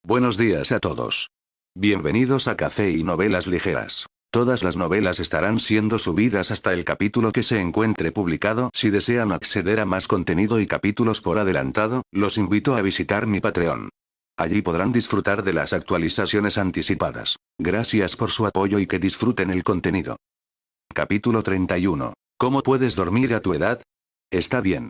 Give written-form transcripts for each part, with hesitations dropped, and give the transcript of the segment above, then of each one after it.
Buenos días a todos. Bienvenidos a Café y Novelas Ligeras. Todas las novelas estarán siendo subidas hasta el capítulo que se encuentre publicado. Si desean acceder a más contenido y capítulos por adelantado, los invito a visitar mi Patreon. Allí podrán disfrutar de las actualizaciones anticipadas. Gracias por su apoyo y que disfruten el contenido. Capítulo 31. ¿Cómo puedes dormir a tu edad? Está bien.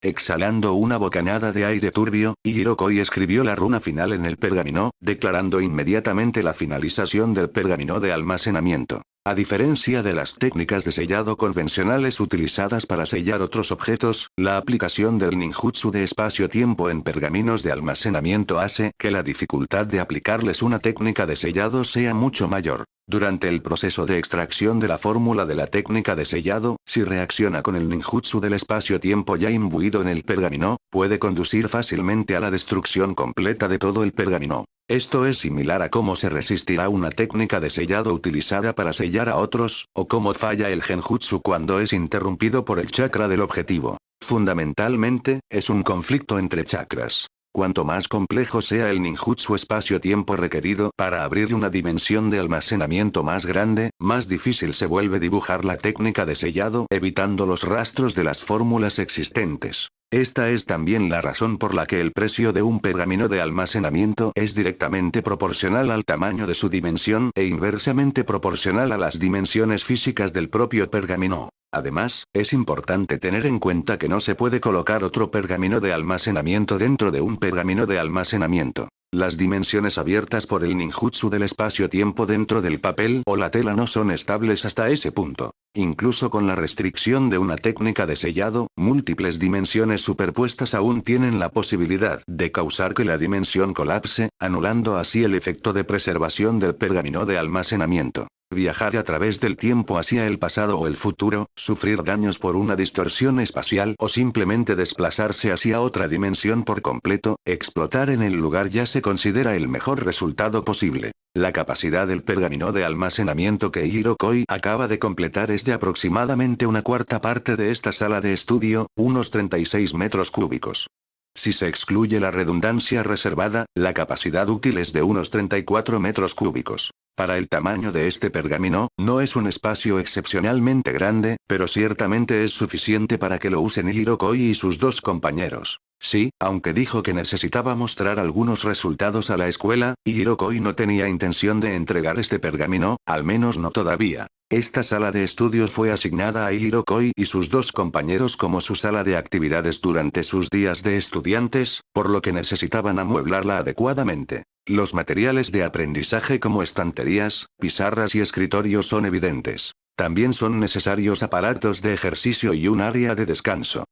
Exhalando una bocanada de aire turbio, Hirokoi escribió la runa final en el pergamino, declarando inmediatamente la finalización del pergamino de almacenamiento. A diferencia de las técnicas de sellado convencionales utilizadas para sellar otros objetos, la aplicación del ninjutsu de espacio-tiempo en pergaminos de almacenamiento hace que la dificultad de aplicarles una técnica de sellado sea mucho mayor. Durante el proceso de extracción de la fórmula de la técnica de sellado, si reacciona con el ninjutsu del espacio-tiempo ya imbuido en el pergamino, puede conducir fácilmente a la destrucción completa de todo el pergamino. Esto es similar a cómo se resistirá una técnica de sellado utilizada para sellar a otros, o cómo falla el genjutsu cuando es interrumpido por el chakra del objetivo. Fundamentalmente, es un conflicto entre chakras. Cuanto más complejo sea el ninjutsu espacio-tiempo requerido para abrir una dimensión de almacenamiento más grande, más difícil se vuelve dibujar la técnica de sellado evitando los rastros de las fórmulas existentes. Esta es también la razón por la que el precio de un pergamino de almacenamiento es directamente proporcional al tamaño de su dimensión e inversamente proporcional a las dimensiones físicas del propio pergamino. Además, es importante tener en cuenta que no se puede colocar otro pergamino de almacenamiento dentro de un pergamino de almacenamiento. Las dimensiones abiertas por el ninjutsu del espacio-tiempo dentro del papel o la tela no son estables hasta ese punto. Incluso con la restricción de una técnica de sellado, múltiples dimensiones superpuestas aún tienen la posibilidad de causar que la dimensión colapse, anulando así el efecto de preservación del pergamino de almacenamiento. Viajar a través del tiempo hacia el pasado o el futuro, sufrir daños por una distorsión espacial o simplemente desplazarse hacia otra dimensión por completo, explotar en el lugar ya se considera el mejor resultado posible. La capacidad del pergamino de almacenamiento que Hirokoi acaba de completar es de aproximadamente una cuarta parte de esta sala de estudio, unos 36 metros cúbicos. Si se excluye la redundancia reservada, la capacidad útil es de unos 34 metros cúbicos. Para el tamaño de este pergamino, no es un espacio excepcionalmente grande, pero ciertamente es suficiente para que lo usen Hirokoi y sus dos compañeros. Sí, aunque dijo que necesitaba mostrar algunos resultados a la escuela, Hirokoi no tenía intención de entregar este pergamino, al menos no todavía. Esta sala de estudios fue asignada a Hirokoi y sus dos compañeros como su sala de actividades durante sus días de estudiantes, por lo que necesitaban amueblarla adecuadamente. Los materiales de aprendizaje como estanterías, pizarras y escritorios son evidentes. También son necesarios aparatos de ejercicio y un área de descanso.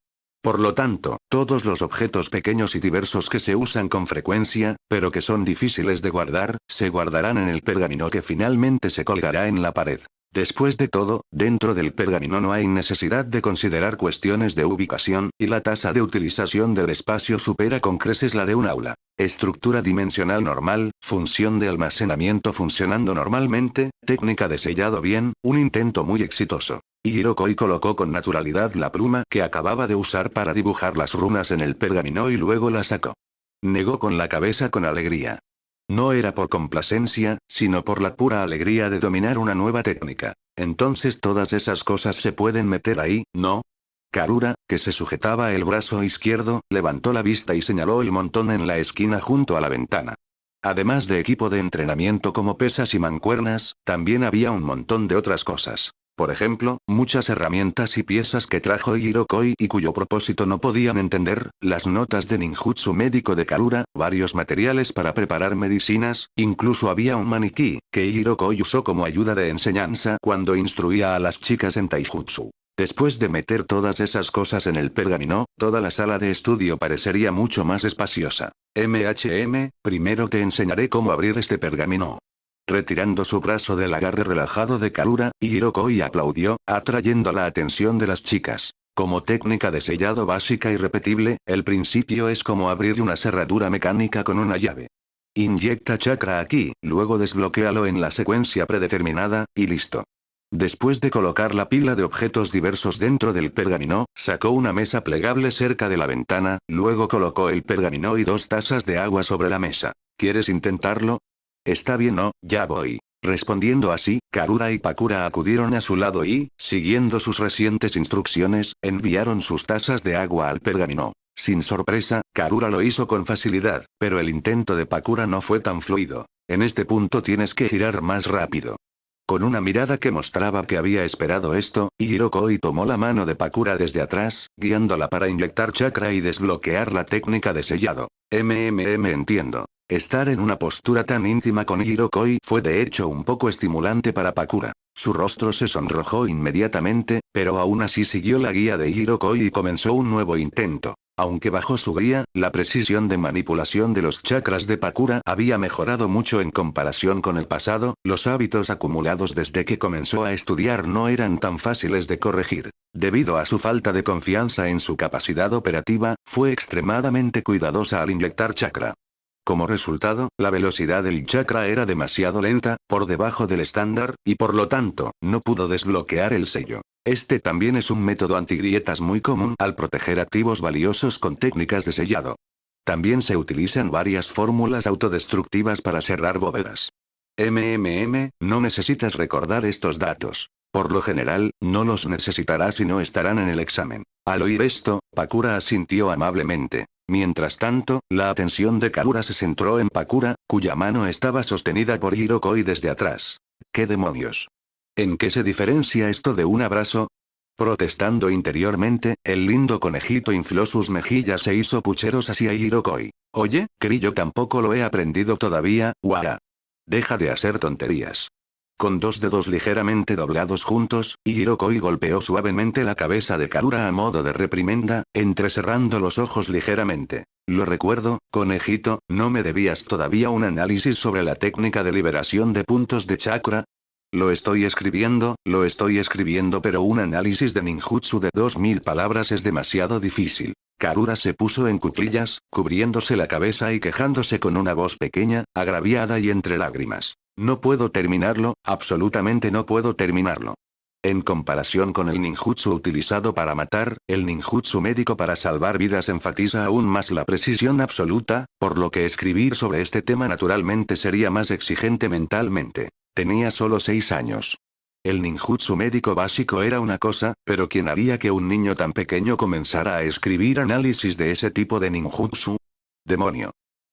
Por lo tanto, todos los objetos pequeños y diversos que se usan con frecuencia, pero que son difíciles de guardar, se guardarán en el pergamino que finalmente se colgará en la pared. Después de todo, dentro del pergamino no hay necesidad de considerar cuestiones de ubicación, y la tasa de utilización del espacio supera con creces la de un aula. Estructura dimensional normal, función de almacenamiento funcionando normalmente, técnica de sellado bien, un intento muy exitoso. Hirokoi colocó con naturalidad la pluma que acababa de usar para dibujar las runas en el pergamino y luego la sacó. Negó con la cabeza con alegría. No era por complacencia, sino por la pura alegría de dominar una nueva técnica. Entonces todas esas cosas se pueden meter ahí, ¿no? Karura, que se sujetaba el brazo izquierdo, levantó la vista y señaló el montón en la esquina junto a la ventana. Además de equipo de entrenamiento como pesas y mancuernas, también había un montón de otras cosas. Por ejemplo, muchas herramientas y piezas que trajo Hirokoi y cuyo propósito no podían entender, las notas de ninjutsu médico de Karura, varios materiales para preparar medicinas, incluso había un maniquí, que Hirokoi usó como ayuda de enseñanza cuando instruía a las chicas en taijutsu. Después de meter todas esas cosas en el pergamino, toda la sala de estudio parecería mucho más espaciosa. Primero te enseñaré cómo abrir este pergamino. Retirando su brazo del agarre relajado de Karura, Hirokoi aplaudió, atrayendo la atención de las chicas. Como técnica de sellado básica y repetible, el principio es como abrir una cerradura mecánica con una llave. Inyecta chakra aquí, luego desbloquéalo en la secuencia predeterminada, y listo. Después de colocar la pila de objetos diversos dentro del pergamino, sacó una mesa plegable cerca de la ventana, luego colocó el pergamino y 2 tazas de agua sobre la mesa. ¿Quieres intentarlo? Está bien, no, ya voy. Respondiendo así, Karura y Pakura acudieron a su lado y, siguiendo sus recientes instrucciones, enviaron sus tazas de agua al pergamino. Sin sorpresa, Karura lo hizo con facilidad, pero el intento de Pakura no fue tan fluido. En este punto tienes que girar más rápido. Con una mirada que mostraba que había esperado esto, Hirokoi tomó la mano de Pakura desde atrás, guiándola para inyectar chakra y desbloquear la técnica de sellado. Entiendo. Estar en una postura tan íntima con Hirokoi fue de hecho un poco estimulante para Pakura. Su rostro se sonrojó inmediatamente, pero aún así siguió la guía de Hirokoi y comenzó un nuevo intento. Aunque bajo su guía, la precisión de manipulación de los chakras de Pakura había mejorado mucho en comparación con el pasado, los hábitos acumulados desde que comenzó a estudiar no eran tan fáciles de corregir. Debido a su falta de confianza en su capacidad operativa, fue extremadamente cuidadosa al inyectar chakra. Como resultado, la velocidad del chakra era demasiado lenta, por debajo del estándar, y por lo tanto, no pudo desbloquear el sello. Este también es un método antigrietas muy común al proteger activos valiosos con técnicas de sellado. También se utilizan varias fórmulas autodestructivas para cerrar bóvedas. No necesitas recordar estos datos. Por lo general, no los necesitarás y no estarán en el examen. Al oír esto, Pakura asintió amablemente. Mientras tanto, la atención de Karura se centró en Pakura, cuya mano estaba sostenida por Hirokoi desde atrás. ¿Qué demonios? ¿En qué se diferencia esto de un abrazo? Protestando interiormente, el lindo conejito infló sus mejillas e hizo pucheros hacia Hirokoi. Oye, Kri, yo tampoco lo he aprendido todavía, Wara. Deja de hacer tonterías. Con 2 dedos ligeramente doblados juntos, Hirokoi golpeó suavemente la cabeza de Karura a modo de reprimenda, entrecerrando los ojos ligeramente. Lo recuerdo, conejito, ¿no me debías todavía un análisis sobre la técnica de liberación de puntos de chakra? Lo estoy escribiendo, pero un análisis de ninjutsu de 2000 palabras es demasiado difícil. Karura se puso en cuclillas, cubriéndose la cabeza y quejándose con una voz pequeña, agraviada y entre lágrimas. No puedo terminarlo, absolutamente no puedo terminarlo. En comparación con el ninjutsu utilizado para matar, el ninjutsu médico para salvar vidas enfatiza aún más la precisión absoluta, por lo que escribir sobre este tema naturalmente sería más exigente mentalmente. Tenía solo 6 años. El ninjutsu médico básico era una cosa, pero ¿quién haría que un niño tan pequeño comenzara a escribir análisis de ese tipo de ninjutsu? ¡Demonio!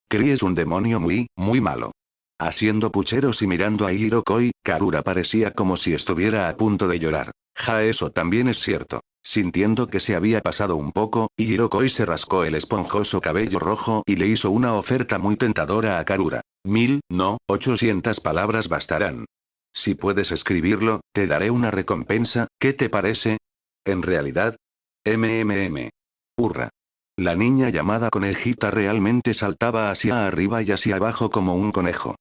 Kri es un demonio muy, muy malo. Haciendo pucheros y mirando a Hirokoi, Karura parecía como si estuviera a punto de llorar. Ja, eso también es cierto. Sintiendo que se había pasado un poco, Hirokoi se rascó el esponjoso cabello rojo y le hizo una oferta muy tentadora a Karura. 1000, no, 800 palabras bastarán. Si puedes escribirlo, te daré una recompensa, ¿qué te parece? En realidad. Hurra. La niña llamada conejita realmente saltaba hacia arriba y hacia abajo como un conejo.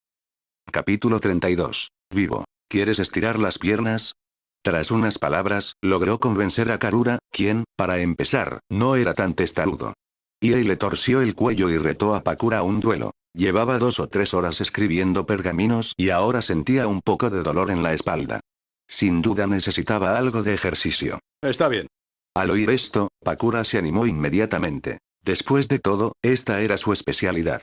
Capítulo 32. Vivo. ¿Quieres estirar las piernas? Tras unas palabras, logró convencer a Karura, quien, para empezar, no era tan testarudo. Iei le torció el cuello y retó a Pakura a un duelo. Llevaba 2 o 3 horas escribiendo pergaminos y ahora sentía un poco de dolor en la espalda. Sin duda necesitaba algo de ejercicio. Está bien. Al oír esto, Pakura se animó inmediatamente. Después de todo, esta era su especialidad.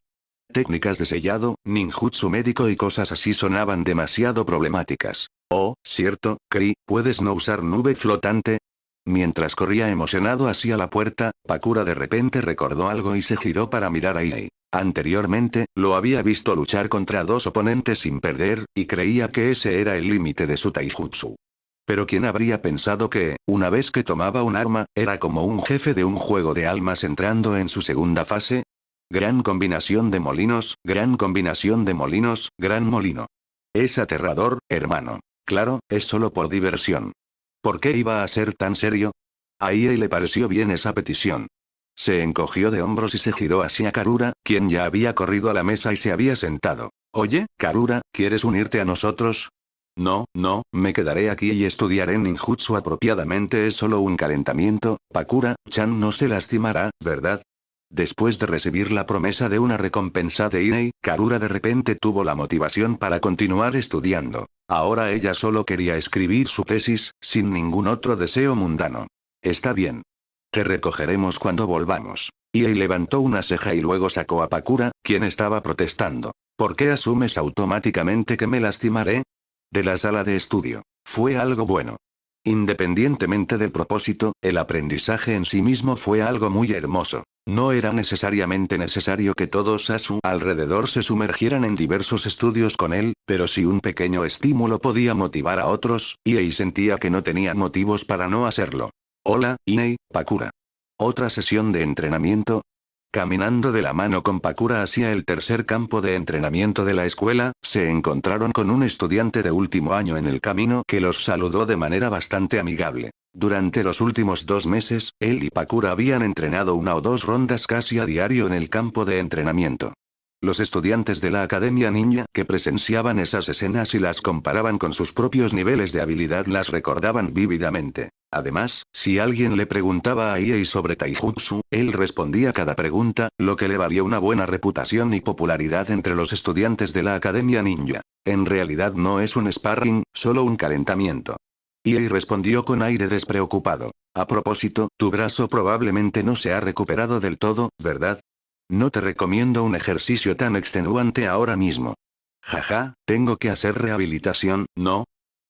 Técnicas de sellado, ninjutsu médico y cosas así sonaban demasiado problemáticas. Oh, cierto, Kri, ¿puedes no usar nube flotante? Mientras corría emocionado hacia la puerta, Pakura de repente recordó algo y se giró para mirar a Iei. Anteriormente, lo había visto luchar contra 2 oponentes sin perder, y creía que ese era el límite de su taijutsu. Pero ¿quién habría pensado que, una vez que tomaba un arma, era como un jefe de un juego de almas entrando en su segunda fase? Gran combinación de molinos, gran molino. Es aterrador, hermano. Claro, es solo por diversión. ¿Por qué iba a ser tan serio? A Iei le pareció bien esa petición. Se encogió de hombros y se giró hacia Karura, quien ya había corrido a la mesa y se había sentado. Oye, Karura, ¿quieres unirte a nosotros? No, me quedaré aquí y estudiaré ninjutsu apropiadamente, es solo un calentamiento, Pakura-chan no se lastimará, ¿verdad? Después de recibir la promesa de una recompensa de Inei, Karura de repente tuvo la motivación para continuar estudiando. Ahora ella solo quería escribir su tesis, sin ningún otro deseo mundano. Está bien. Te recogeremos cuando volvamos. Iei levantó una ceja y luego sacó a Pakura, quien estaba protestando. ¿Por qué asumes automáticamente que me lastimaré? De la sala de estudio. Fue algo bueno. Independientemente del propósito, el aprendizaje en sí mismo fue algo muy hermoso. No era necesariamente necesario que todos a su alrededor se sumergieran en diversos estudios con él, pero si un pequeño estímulo podía motivar a otros, Iei sentía que no tenían motivos para no hacerlo. Hola, Inei, Pakura. ¿Otra sesión de entrenamiento? Caminando de la mano con Pakura hacia el tercer campo de entrenamiento de la escuela, se encontraron con un estudiante de último año en el camino que los saludó de manera bastante amigable. Durante los últimos 2 meses, él y Pakura habían entrenado 1 o 2 rondas casi a diario en el campo de entrenamiento. Los estudiantes de la Academia Ninja que presenciaban esas escenas y las comparaban con sus propios niveles de habilidad las recordaban vívidamente. Además, si alguien le preguntaba a Iei sobre Taijutsu, él respondía cada pregunta, lo que le valió una buena reputación y popularidad entre los estudiantes de la Academia Ninja. En realidad no es un sparring, solo un calentamiento. Iei respondió con aire despreocupado. A propósito, tu brazo probablemente no se ha recuperado del todo, ¿verdad? No te recomiendo un ejercicio tan extenuante ahora mismo. Jaja, tengo que hacer rehabilitación, ¿no?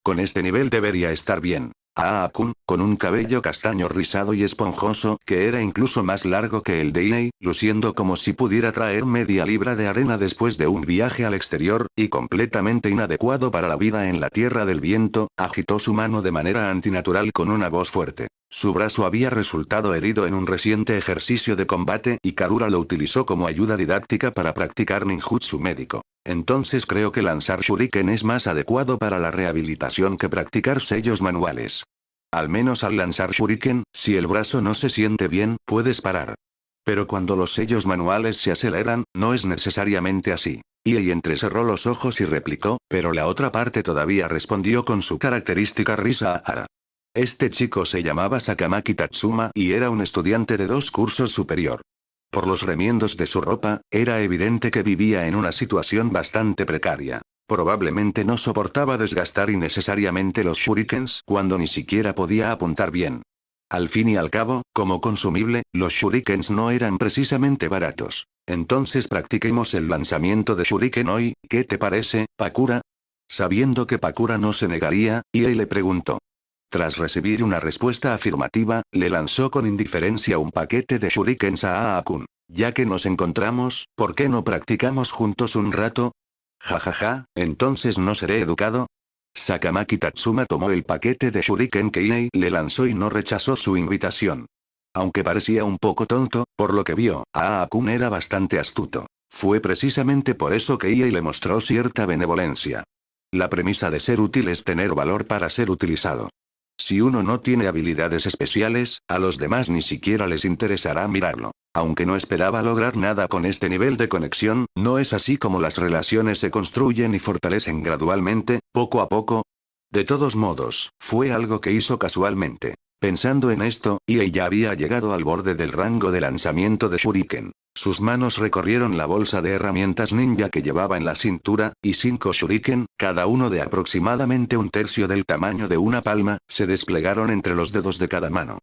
Con este nivel debería estar bien. Kun, con un cabello castaño rizado y esponjoso, que era incluso más largo que el de Inei, luciendo como si pudiera traer media libra de arena después de un viaje al exterior, y completamente inadecuado para la vida en la Tierra del Viento, agitó su mano de manera antinatural con una voz fuerte. Su brazo había resultado herido en un reciente ejercicio de combate y Karura lo utilizó como ayuda didáctica para practicar ninjutsu médico. Entonces creo que lanzar shuriken es más adecuado para la rehabilitación que practicar sellos manuales. Al menos al lanzar shuriken, si el brazo no se siente bien, puedes parar. Pero cuando los sellos manuales se aceleran, no es necesariamente así. Iei entrecerró los ojos y replicó, pero la otra parte todavía respondió con su característica risa ahara. Este chico se llamaba Sakamaki Tatsuma y era un estudiante de 2 cursos superior. Por los remiendos de su ropa, era evidente que vivía en una situación bastante precaria. Probablemente no soportaba desgastar innecesariamente los shurikens cuando ni siquiera podía apuntar bien. Al fin y al cabo, como consumible, los shurikens no eran precisamente baratos. Entonces practiquemos el lanzamiento de shuriken hoy, ¿qué te parece, Pakura? Sabiendo que Pakura no se negaría, Iei le preguntó. Tras recibir una respuesta afirmativa, le lanzó con indiferencia un paquete de shurikens a Kun. Ya que nos encontramos, ¿por qué no practicamos juntos un rato? Jajaja, entonces no seré educado. Sakamaki Tatsuma tomó el paquete de shuriken que Inei le lanzó y no rechazó su invitación. Aunque parecía un poco tonto, por lo que vio, Kun era bastante astuto. Fue precisamente por eso que Iei le mostró cierta benevolencia. La premisa de ser útil es tener valor para ser utilizado. Si uno no tiene habilidades especiales, a los demás ni siquiera les interesará mirarlo. Aunque no esperaba lograr nada con este nivel de conexión, no es así como las relaciones se construyen y fortalecen gradualmente, poco a poco. De todos modos, fue algo que hizo casualmente. Pensando en esto, Iei ya había llegado al borde del rango de lanzamiento de shuriken. Sus manos recorrieron la bolsa de herramientas ninja que llevaba en la cintura, y 5 shuriken, cada uno de aproximadamente 1/3 del tamaño de una palma, se desplegaron entre los dedos de cada mano.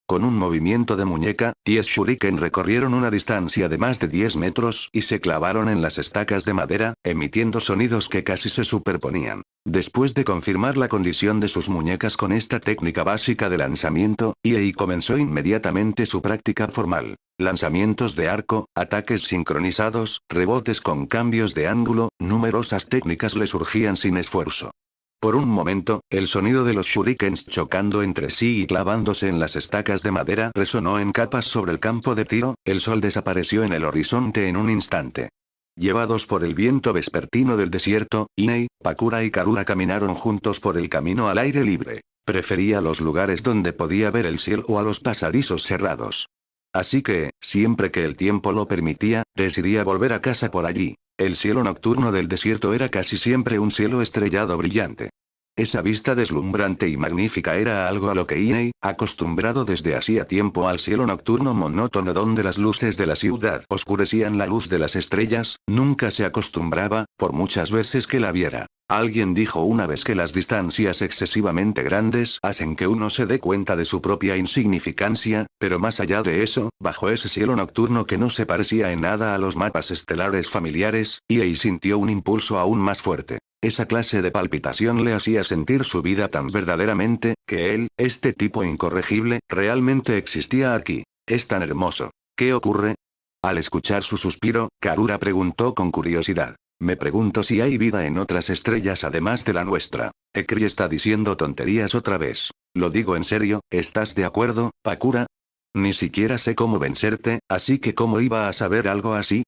Con un movimiento de muñeca, 10 shuriken recorrieron una distancia de más de 10 metros y se clavaron en las estacas de madera, emitiendo sonidos que casi se superponían. Después de confirmar la condición de sus muñecas con esta técnica básica de lanzamiento, Iei comenzó inmediatamente su práctica formal. Lanzamientos de arco, ataques sincronizados, rebotes con cambios de ángulo, numerosas técnicas le surgían sin esfuerzo. Por un momento, el sonido de los shurikens chocando entre sí y clavándose en las estacas de madera resonó en capas sobre el campo de tiro, el sol desapareció en el horizonte en un instante. Llevados por el viento vespertino del desierto, Inei, Pakura y Karura caminaron juntos por el camino al aire libre. Prefería los lugares donde podía ver el cielo o a los pasadizos cerrados. Así que, siempre que el tiempo lo permitía, decidía volver a casa por allí. El cielo nocturno del desierto era casi siempre un cielo estrellado brillante. Esa vista deslumbrante y magnífica era algo a lo que Iney, acostumbrado desde hacía tiempo al cielo nocturno monótono donde las luces de la ciudad oscurecían la luz de las estrellas, nunca se acostumbraba, por muchas veces que la viera. Alguien dijo una vez que las distancias excesivamente grandes hacen que uno se dé cuenta de su propia insignificancia, pero más allá de eso, bajo ese cielo nocturno que no se parecía en nada a los mapas estelares familiares, Iney sintió un impulso aún más fuerte. Esa clase de palpitación le hacía sentir su vida tan verdaderamente, que él, este tipo incorregible, realmente existía aquí. Es tan hermoso. ¿Qué ocurre? Al escuchar su suspiro, Karura preguntó con curiosidad. Me pregunto si hay vida en otras estrellas además de la nuestra. Ekri está diciendo tonterías otra vez. Lo digo en serio, ¿estás de acuerdo, Pakura? Ni siquiera sé cómo vencerte, así que ¿cómo iba a saber algo así?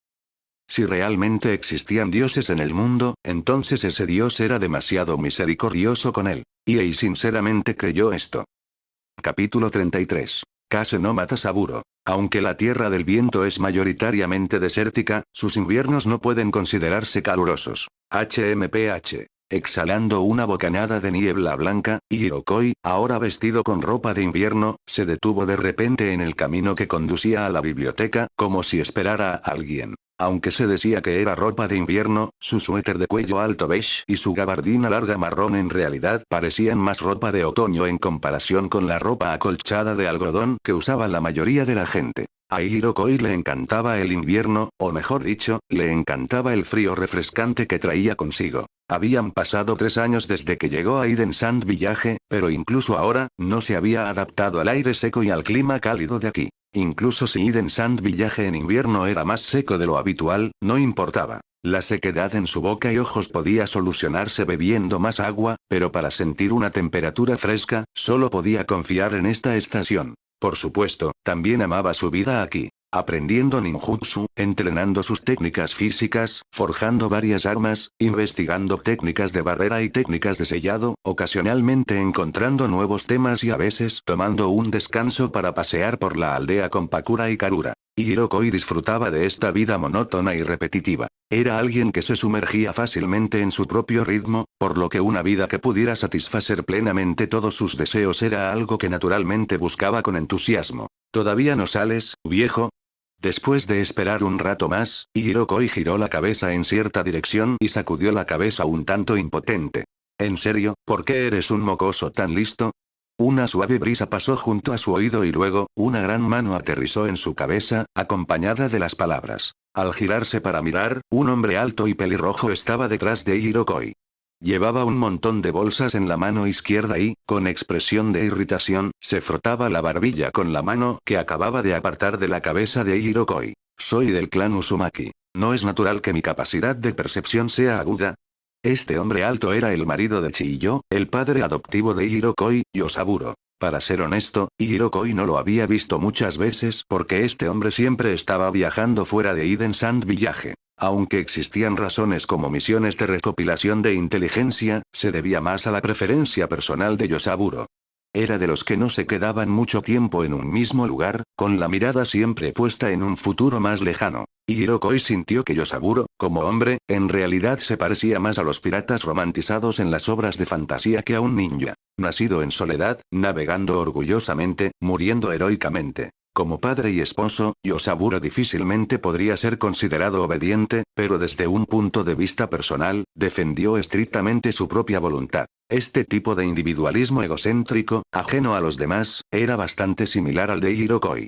Si realmente existían dioses en el mundo, entonces ese dios era demasiado misericordioso con él. Y sinceramente creyó esto. Capítulo 33. Kase no mata Saburo. Aunque la Tierra del Viento es mayoritariamente desértica, sus inviernos no pueden considerarse calurosos. HMPH. Exhalando una bocanada de niebla blanca, Hirokoi, ahora vestido con ropa de invierno, se detuvo de repente en el camino que conducía a la biblioteca, como si esperara a alguien. Aunque se decía que era ropa de invierno, su suéter de cuello alto beige y su gabardina larga marrón en realidad parecían más ropa de otoño en comparación con la ropa acolchada de algodón que usaba la mayoría de la gente. A Hirokoi le encantaba el invierno, o mejor dicho, le encantaba el frío refrescante que traía consigo. Habían pasado 3 años desde que llegó a Eden Sand Village, pero incluso ahora, no se había adaptado al aire seco y al clima cálido de aquí. Incluso si Eden Sand Village en invierno era más seco de lo habitual, no importaba. La sequedad en su boca y ojos podía solucionarse bebiendo más agua, pero para sentir una temperatura fresca, solo podía confiar en esta estación. Por supuesto, también amaba su vida aquí. Aprendiendo ninjutsu, entrenando sus técnicas físicas, forjando varias armas, investigando técnicas de barrera y técnicas de sellado, ocasionalmente encontrando nuevos temas y a veces tomando un descanso para pasear por la aldea con Pakura y Karura. Y Hirokoi disfrutaba de esta vida monótona y repetitiva. Era alguien que se sumergía fácilmente en su propio ritmo, por lo que una vida que pudiera satisfacer plenamente todos sus deseos era algo que naturalmente buscaba con entusiasmo. ¿Todavía no sales, viejo? Después de esperar un rato más, Hirokoi giró la cabeza en cierta dirección y sacudió la cabeza un tanto impotente. ¿En serio, por qué eres un mocoso tan listo? Una suave brisa pasó junto a su oído y luego, una gran mano aterrizó en su cabeza, acompañada de las palabras. Al girarse para mirar, un hombre alto y pelirrojo estaba detrás de Hirokoi. Llevaba un montón de bolsas en la mano izquierda y, con expresión de irritación, se frotaba la barbilla con la mano que acababa de apartar de la cabeza de Hirokoi. Soy del clan Uzumaki. ¿No es natural que mi capacidad de percepción sea aguda? Este hombre alto era el marido de Chiyo, el padre adoptivo de Hirokoi, Yosaburo. Para ser honesto, Hirokoi no lo había visto muchas veces porque este hombre siempre estaba viajando fuera de Eden Sand Village. Aunque existían razones como misiones de recopilación de inteligencia, se debía más a la preferencia personal de Yosaburo. Era de los que no se quedaban mucho tiempo en un mismo lugar, con la mirada siempre puesta en un futuro más lejano. Y Hirokoi sintió que Yosaburo, como hombre, en realidad se parecía más a los piratas romantizados en las obras de fantasía que a un ninja. Nacido en soledad, navegando orgullosamente, muriendo heroicamente. Como padre y esposo, Yosaburo difícilmente podría ser considerado obediente, pero desde un punto de vista personal, defendió estrictamente su propia voluntad. Este tipo de individualismo egocéntrico, ajeno a los demás, era bastante similar al de Hirokoi.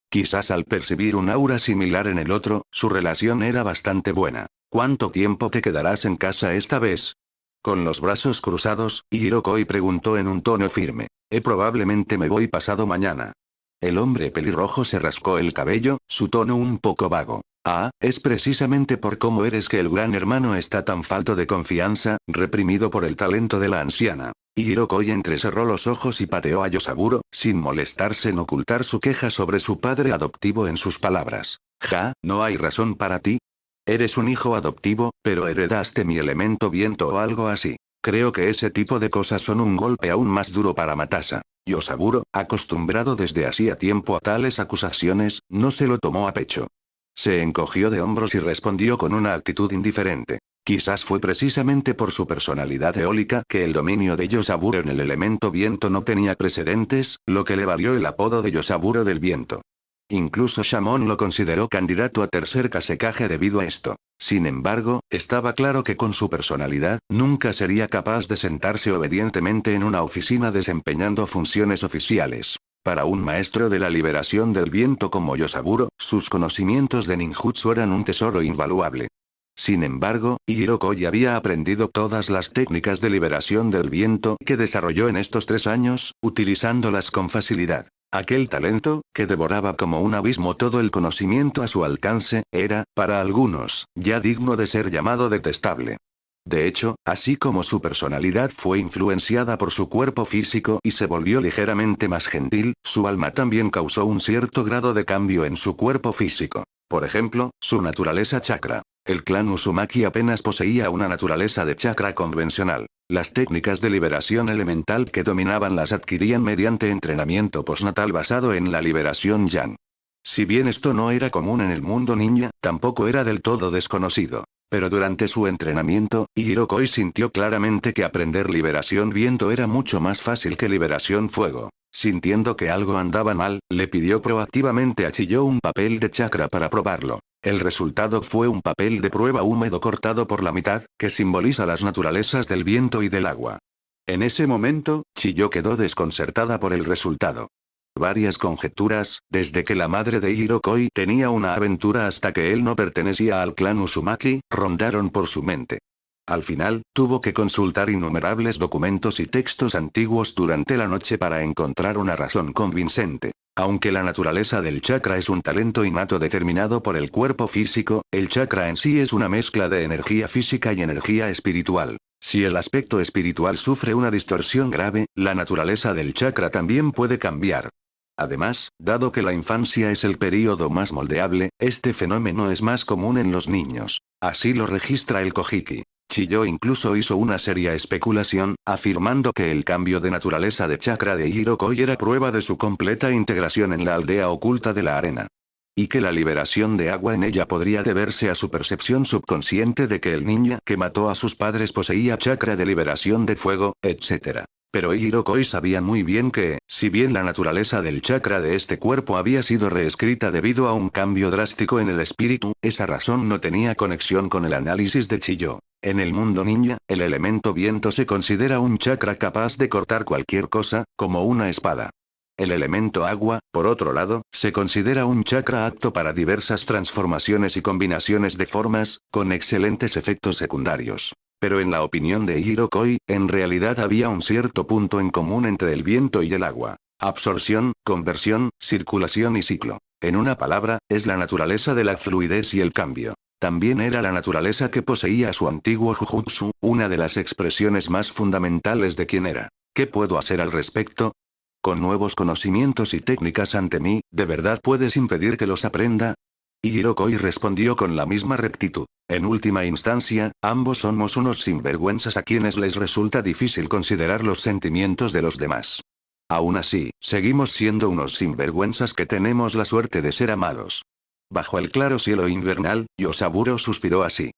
Quizás al percibir un aura similar en el otro, su relación era bastante buena. ¿Cuánto tiempo te quedarás en casa esta vez? Con los brazos cruzados, Hirokoi preguntó en un tono firme. Probablemente me voy pasado mañana. El hombre pelirrojo se rascó el cabello, su tono un poco vago. Ah, es precisamente por cómo eres que el gran hermano está tan falto de confianza, reprimido por el talento de la anciana. Y Hirokoi entrecerró los ojos y pateó a Yosaburo, sin molestarse en ocultar su queja sobre su padre adoptivo en sus palabras. Ja, ¿no hay razón para ti? Eres un hijo adoptivo, pero heredaste mi elemento viento o algo así. Creo que ese tipo de cosas son un golpe aún más duro para Matasa. Yosaburo, acostumbrado desde hacía tiempo a tales acusaciones, no se lo tomó a pecho. Se encogió de hombros y respondió con una actitud indiferente. Quizás fue precisamente por su personalidad eólica que el dominio de Yosaburo en el elemento viento no tenía precedentes, lo que le valió el apodo de Yosaburo del viento. Incluso Shamon lo consideró candidato a tercer Kazekage debido a esto. Sin embargo, estaba claro que con su personalidad, nunca sería capaz de sentarse obedientemente en una oficina desempeñando funciones oficiales. Para un maestro de la liberación del viento como Yosaburo, sus conocimientos de ninjutsu eran un tesoro invaluable. Sin embargo, Hirokoi había aprendido todas las técnicas de liberación del viento que desarrolló en estos 3 años, utilizándolas con facilidad. Aquel talento, que devoraba como un abismo todo el conocimiento a su alcance, era, para algunos, ya digno de ser llamado detestable. De hecho, así como su personalidad fue influenciada por su cuerpo físico y se volvió ligeramente más gentil, su alma también causó un cierto grado de cambio en su cuerpo físico. Por ejemplo, su naturaleza chakra. El clan Uzumaki apenas poseía una naturaleza de chakra convencional. Las técnicas de liberación elemental que dominaban las adquirían mediante entrenamiento postnatal basado en la liberación yang. Si bien esto no era común en el mundo ninja, tampoco era del todo desconocido. Pero durante su entrenamiento, Hirokoi sintió claramente que aprender liberación viento era mucho más fácil que liberación fuego. Sintiendo que algo andaba mal, le pidió proactivamente a Chiyo un papel de chakra para probarlo. El resultado fue un papel de prueba húmedo cortado por la mitad, que simboliza las naturalezas del viento y del agua. En ese momento, Chiyo quedó desconcertada por el resultado. Varias conjeturas, desde que la madre de Hirokoi tenía una aventura hasta que él no pertenecía al clan Uzumaki, rondaron por su mente. Al final, tuvo que consultar innumerables documentos y textos antiguos durante la noche para encontrar una razón convincente. Aunque la naturaleza del chakra es un talento innato determinado por el cuerpo físico, el chakra en sí es una mezcla de energía física y energía espiritual. Si el aspecto espiritual sufre una distorsión grave, la naturaleza del chakra también puede cambiar. Además, dado que la infancia es el período más moldeable, este fenómeno es más común en los niños. Así lo registra el Kojiki. Chiyo incluso hizo una seria especulación, afirmando que el cambio de naturaleza de chakra de Hirokoi era prueba de su completa integración en la aldea oculta de la arena. Y que la liberación de agua en ella podría deberse a su percepción subconsciente de que el ninja que mató a sus padres poseía chakra de liberación de fuego, etc. Pero Hirokoi sabía muy bien que, si bien la naturaleza del chakra de este cuerpo había sido reescrita debido a un cambio drástico en el espíritu, esa razón no tenía conexión con el análisis de Chiyo. En el mundo ninja, el elemento viento se considera un chakra capaz de cortar cualquier cosa, como una espada. El elemento agua, por otro lado, se considera un chakra apto para diversas transformaciones y combinaciones de formas, con excelentes efectos secundarios. Pero en la opinión de Hirokoi, en realidad había un cierto punto en común entre el viento y el agua. Absorción, conversión, circulación y ciclo. En una palabra, es la naturaleza de la fluidez y el cambio. También era la naturaleza que poseía su antiguo Jujutsu, una de las expresiones más fundamentales de quién era. ¿Qué puedo hacer al respecto? Con nuevos conocimientos y técnicas ante mí, ¿de verdad puedes impedir que los aprenda? Hirokoi respondió con la misma rectitud. En última instancia, ambos somos unos sinvergüenzas a quienes les resulta difícil considerar los sentimientos de los demás. Aún así, seguimos siendo unos sinvergüenzas que tenemos la suerte de ser amados. Bajo el claro cielo invernal, Yosaburo suspiró así.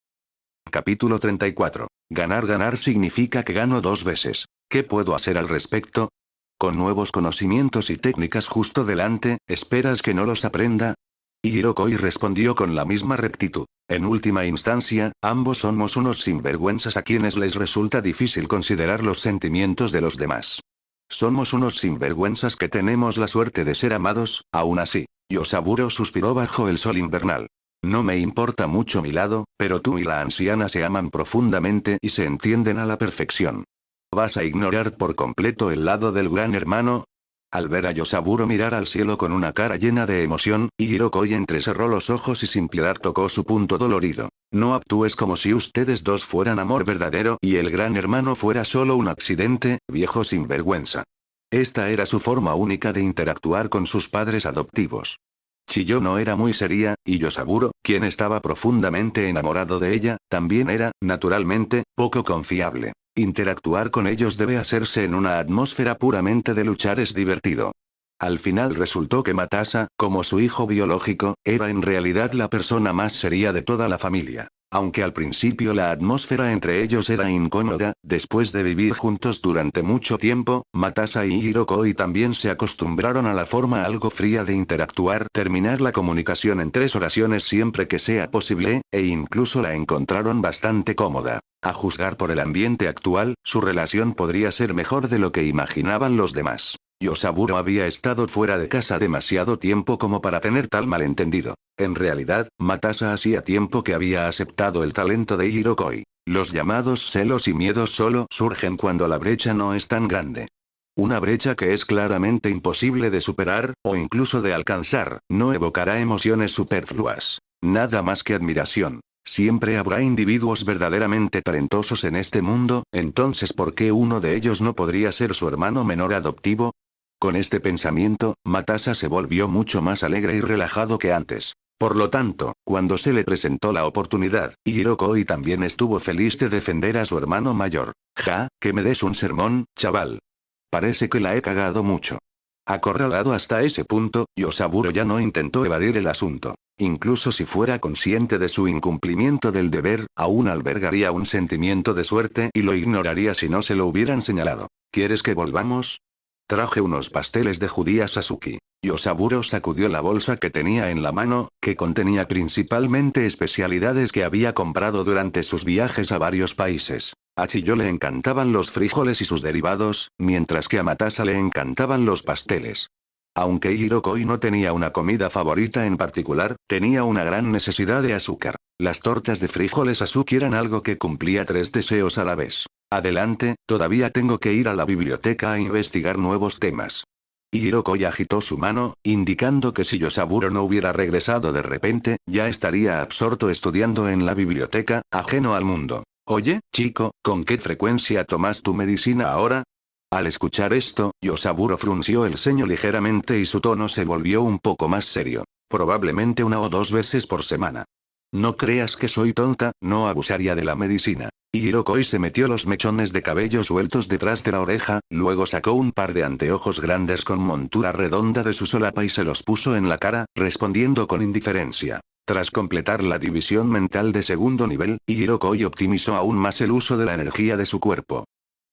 Capítulo 34. Ganar significa que gano 2 veces. ¿Qué puedo hacer al respecto? Con nuevos conocimientos y técnicas justo delante, ¿esperas que no los aprenda? Hirokoi respondió con la misma rectitud. En última instancia, ambos somos unos sinvergüenzas a quienes les resulta difícil considerar los sentimientos de los demás. Somos unos sinvergüenzas que tenemos la suerte de ser amados, aún así. Yosaburo suspiró bajo el sol invernal. No me importa mucho mi lado, pero tú y la anciana se aman profundamente y se entienden a la perfección. ¿Vas a ignorar por completo el lado del gran hermano? Al ver a Yosaburo mirar al cielo con una cara llena de emoción, Hirokoi entrecerró los ojos y sin piedad tocó su punto dolorido. No actúes como si ustedes dos fueran amor verdadero y el gran hermano fuera solo un accidente, viejo sinvergüenza. Esta era su forma única de interactuar con sus padres adoptivos. Chiyo no era muy seria, y Yosaburo, quien estaba profundamente enamorado de ella, también era, naturalmente, poco confiable. Interactuar con ellos debe hacerse en una atmósfera puramente de luchar es divertido. Al final resultó que Matasa, como su hijo biológico, era en realidad la persona más seria de toda la familia. Aunque al principio la atmósfera entre ellos era incómoda, después de vivir juntos durante mucho tiempo, Matasa y Hirokoi también se acostumbraron a la forma algo fría de interactuar, terminar la comunicación en 3 oraciones siempre que sea posible, e incluso la encontraron bastante cómoda. A juzgar por el ambiente actual, su relación podría ser mejor de lo que imaginaban los demás. Yosaburo había estado fuera de casa demasiado tiempo como para tener tal malentendido. En realidad, Matasa hacía tiempo que había aceptado el talento de Hirokoi. Los llamados celos y miedos solo surgen cuando la brecha no es tan grande. Una brecha que es claramente imposible de superar, o incluso de alcanzar, no evocará emociones superfluas. Nada más que admiración. Siempre habrá individuos verdaderamente talentosos en este mundo, entonces ¿por qué uno de ellos no podría ser su hermano menor adoptivo? Con este pensamiento, Matasa se volvió mucho más alegre y relajado que antes. Por lo tanto, cuando se le presentó la oportunidad, Hirokoi también estuvo feliz de defender a su hermano mayor. Ja, que me des un sermón, chaval. Parece que la he cagado mucho. Acorralado hasta ese punto, Yosaburo ya no intentó evadir el asunto. Incluso si fuera consciente de su incumplimiento del deber, aún albergaría un sentimiento de suerte y lo ignoraría si no se lo hubieran señalado. ¿Quieres que volvamos? Traje unos pasteles de judía Sasuke. Yosaburo sacudió la bolsa que tenía en la mano, que contenía principalmente especialidades que había comprado durante sus viajes a varios países. A Chiyo le encantaban los frijoles y sus derivados, mientras que a Matasa le encantaban los pasteles. Aunque Hirokoi no tenía una comida favorita en particular, tenía una gran necesidad de azúcar. Las tortas de frijoles Sasuke eran algo que cumplía 3 deseos a la vez. Adelante, todavía tengo que ir a la biblioteca a investigar nuevos temas. Hirokoi agitó su mano, indicando que si Yosaburo no hubiera regresado de repente, ya estaría absorto estudiando en la biblioteca, ajeno al mundo. Oye, chico, ¿con qué frecuencia tomas tu medicina ahora? Al escuchar esto, Yosaburo frunció el ceño ligeramente y su tono se volvió un poco más serio. Probablemente 1 o 2 veces por semana. No creas que soy tonta, no abusaría de la medicina. Hirokoi se metió los mechones de cabello sueltos detrás de la oreja, luego sacó un par de anteojos grandes con montura redonda de su solapa y se los puso en la cara, respondiendo con indiferencia. Tras completar la división mental de segundo nivel, Hirokoi optimizó aún más el uso de la energía de su cuerpo.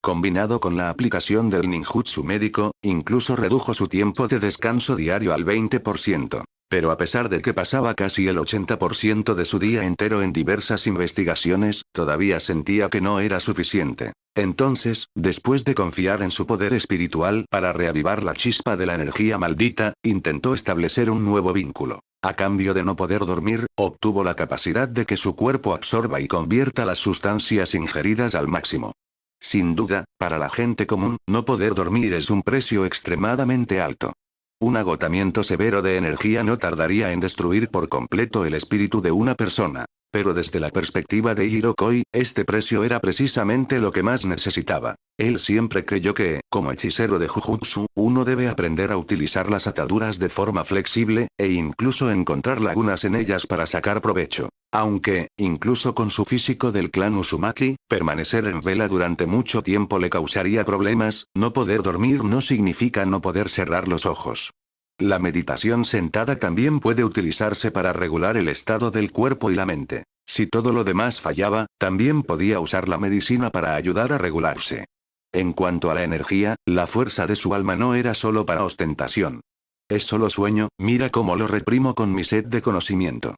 Combinado con la aplicación del ninjutsu médico, incluso redujo su tiempo de descanso diario al 20%. Pero a pesar de que pasaba casi el 80% de su día entero en diversas investigaciones, todavía sentía que no era suficiente. Entonces, después de confiar en su poder espiritual para reavivar la chispa de la energía maldita, intentó establecer un nuevo vínculo. A cambio de no poder dormir, obtuvo la capacidad de que su cuerpo absorba y convierta las sustancias ingeridas al máximo. Sin duda, para la gente común, no poder dormir es un precio extremadamente alto. Un agotamiento severo de energía no tardaría en destruir por completo el espíritu de una persona. Pero desde la perspectiva de Hirokoi, este precio era precisamente lo que más necesitaba. Él siempre creyó que, como hechicero de Jujutsu, uno debe aprender a utilizar las ataduras de forma flexible, e incluso encontrar lagunas en ellas para sacar provecho. Aunque, incluso con su físico del clan Uzumaki, permanecer en vela durante mucho tiempo le causaría problemas, no poder dormir no significa no poder cerrar los ojos. La meditación sentada también puede utilizarse para regular el estado del cuerpo y la mente. Si todo lo demás fallaba, también podía usar la medicina para ayudar a regularse. En cuanto a la energía, la fuerza de su alma no era solo para ostentación. Es solo sueño, mira cómo lo reprimo con mi sed de conocimiento.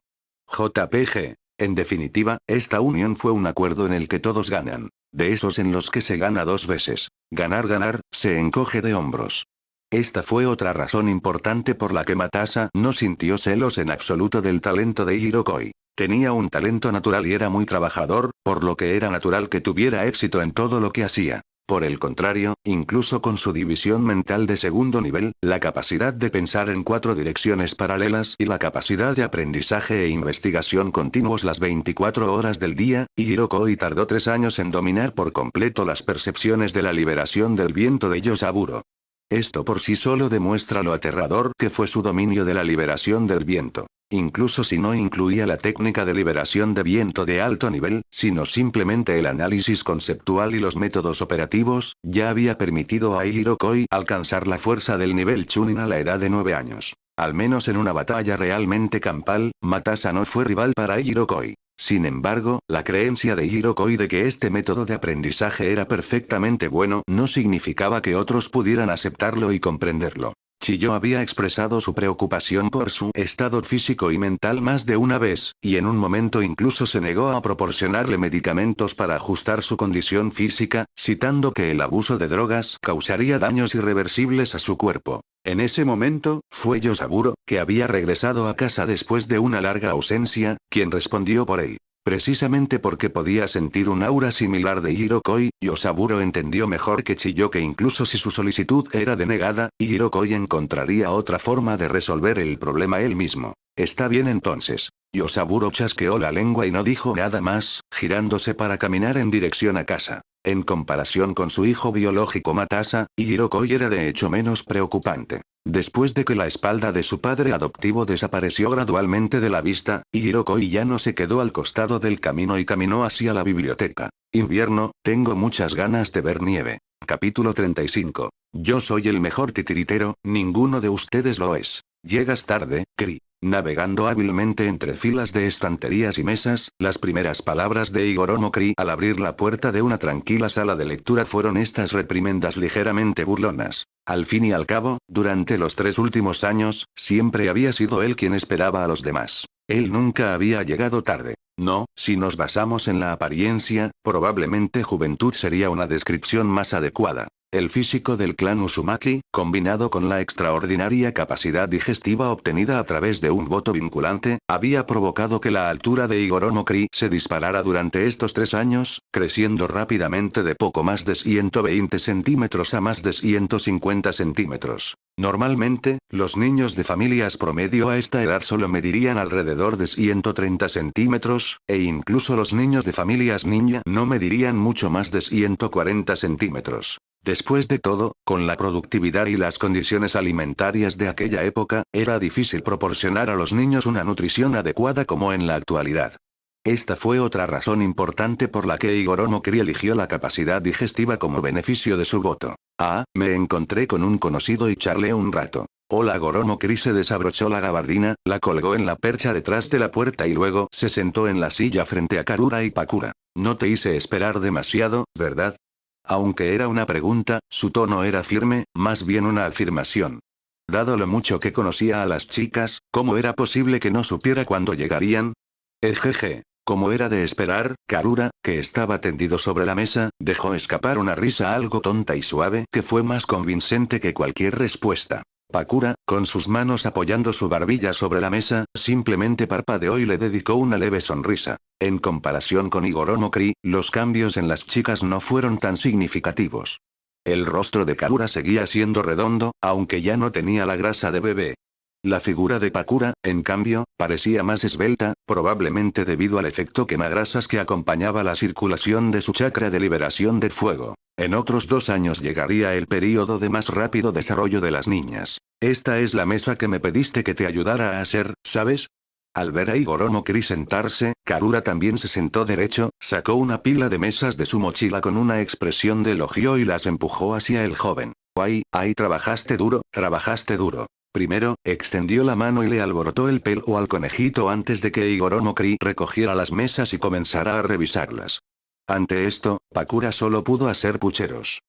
JPG. En definitiva, esta unión fue un acuerdo en el que todos ganan. De esos en los que se gana 2 veces. Ganar, se encoge de hombros. Esta fue otra razón importante por la que Matasa no sintió celos en absoluto del talento de Hirokoi. Tenía un talento natural y era muy trabajador, por lo que era natural que tuviera éxito en todo lo que hacía. Por el contrario, incluso con su división mental de segundo nivel, la capacidad de pensar en 4 direcciones paralelas y la capacidad de aprendizaje e investigación continuos las 24 horas del día, Hirokoi tardó 3 años en dominar por completo las percepciones de la liberación del viento de Yosaburo. Esto por sí solo demuestra lo aterrador que fue su dominio de la liberación del viento. Incluso si no incluía la técnica de liberación de viento de alto nivel, sino simplemente el análisis conceptual y los métodos operativos, ya había permitido a Hirokoi alcanzar la fuerza del nivel Chunin a la edad de 9 años. Al menos en una batalla realmente campal, Matasa no fue rival para Hirokoi. Sin embargo, la creencia de Hirokoi de que este método de aprendizaje era perfectamente bueno no significaba que otros pudieran aceptarlo y comprenderlo. Chiyo había expresado su preocupación por su estado físico y mental más de una vez, y en un momento incluso se negó a proporcionarle medicamentos para ajustar su condición física, citando que el abuso de drogas causaría daños irreversibles a su cuerpo. En ese momento, fue Yosaburo, que había regresado a casa después de una larga ausencia, quien respondió por él. Precisamente porque podía sentir un aura similar de Hirokoi, Yosaburo entendió mejor que Chiyo que incluso si su solicitud era denegada, Hirokoi encontraría otra forma de resolver el problema él mismo. Está bien entonces. Yosaburo chasqueó la lengua y no dijo nada más, girándose para caminar en dirección a casa. En comparación con su hijo biológico Matasa, Hirokoi era de hecho menos preocupante. Después de que la espalda de su padre adoptivo desapareció gradualmente de la vista, Hirokoi ya no se quedó al costado del camino y caminó hacia la biblioteca. Invierno, tengo muchas ganas de ver nieve. Capítulo 35. Yo soy el mejor titiritero, ninguno de ustedes lo es. Llegas tarde, Kri. Navegando hábilmente entre filas de estanterías y mesas, las primeras palabras de Higoromo Kri al abrir la puerta de una tranquila sala de lectura fueron estas reprimendas ligeramente burlonas. Al fin y al cabo, durante los 3 últimos años, siempre había sido él quien esperaba a los demás. Él nunca había llegado tarde. No, si nos basamos en la apariencia, probablemente juventud sería una descripción más adecuada. El físico del clan Uzumaki, combinado con la extraordinaria capacidad digestiva obtenida a través de un voto vinculante, había provocado que la altura de Higoromo Kri se disparara durante estos 3 años, creciendo rápidamente de poco más de 120 centímetros a más de 150 centímetros. Normalmente, los niños de familias promedio a esta edad solo medirían alrededor de 130 centímetros, e incluso los niños de familias ninja no medirían mucho más de 140 centímetros. Después de todo, con la productividad y las condiciones alimentarias de aquella época, era difícil proporcionar a los niños una nutrición adecuada como en la actualidad. Esta fue otra razón importante por la que Higoromo Kri eligió la capacidad digestiva como beneficio de su voto. Me encontré con un conocido y charlé un rato. Hola. Goromo Kri se desabrochó la gabardina, la colgó en la percha detrás de la puerta y luego se sentó en la silla frente a Karura y Pakura. No te hice esperar demasiado, ¿verdad? Aunque era una pregunta, su tono era firme, más bien una afirmación. Dado lo mucho que conocía a las chicas, ¿cómo era posible que no supiera cuándo llegarían? Ejeje. Como era de esperar, Karura, que estaba tendido sobre la mesa, dejó escapar una risa algo tonta y suave que fue más convincente que cualquier respuesta. Pakura, con sus manos apoyando su barbilla sobre la mesa, simplemente parpadeó y le dedicó una leve sonrisa. En comparación con Higoromo Kri, los cambios en las chicas no fueron tan significativos. El rostro de Karura seguía siendo redondo, aunque ya no tenía la grasa de bebé. La figura de Pakura, en cambio, parecía más esbelta, probablemente debido al efecto quemagrasas que acompañaba la circulación de su chakra de liberación de fuego. En otros 2 años llegaría el período de más rápido desarrollo de las niñas. Esta es la mesa que me pediste que te ayudara a hacer, ¿sabes? Al ver a Higoromo Kri sentarse, Karura también se sentó derecho, sacó una pila de mesas de su mochila con una expresión de elogio y las empujó hacia el joven. ¡Ay, trabajaste duro! Primero, extendió la mano y le alborotó el pelo al conejito antes de que Higoromo Kri recogiera las mesas y comenzara a revisarlas. Ante esto, Pakura solo pudo hacer pucheros.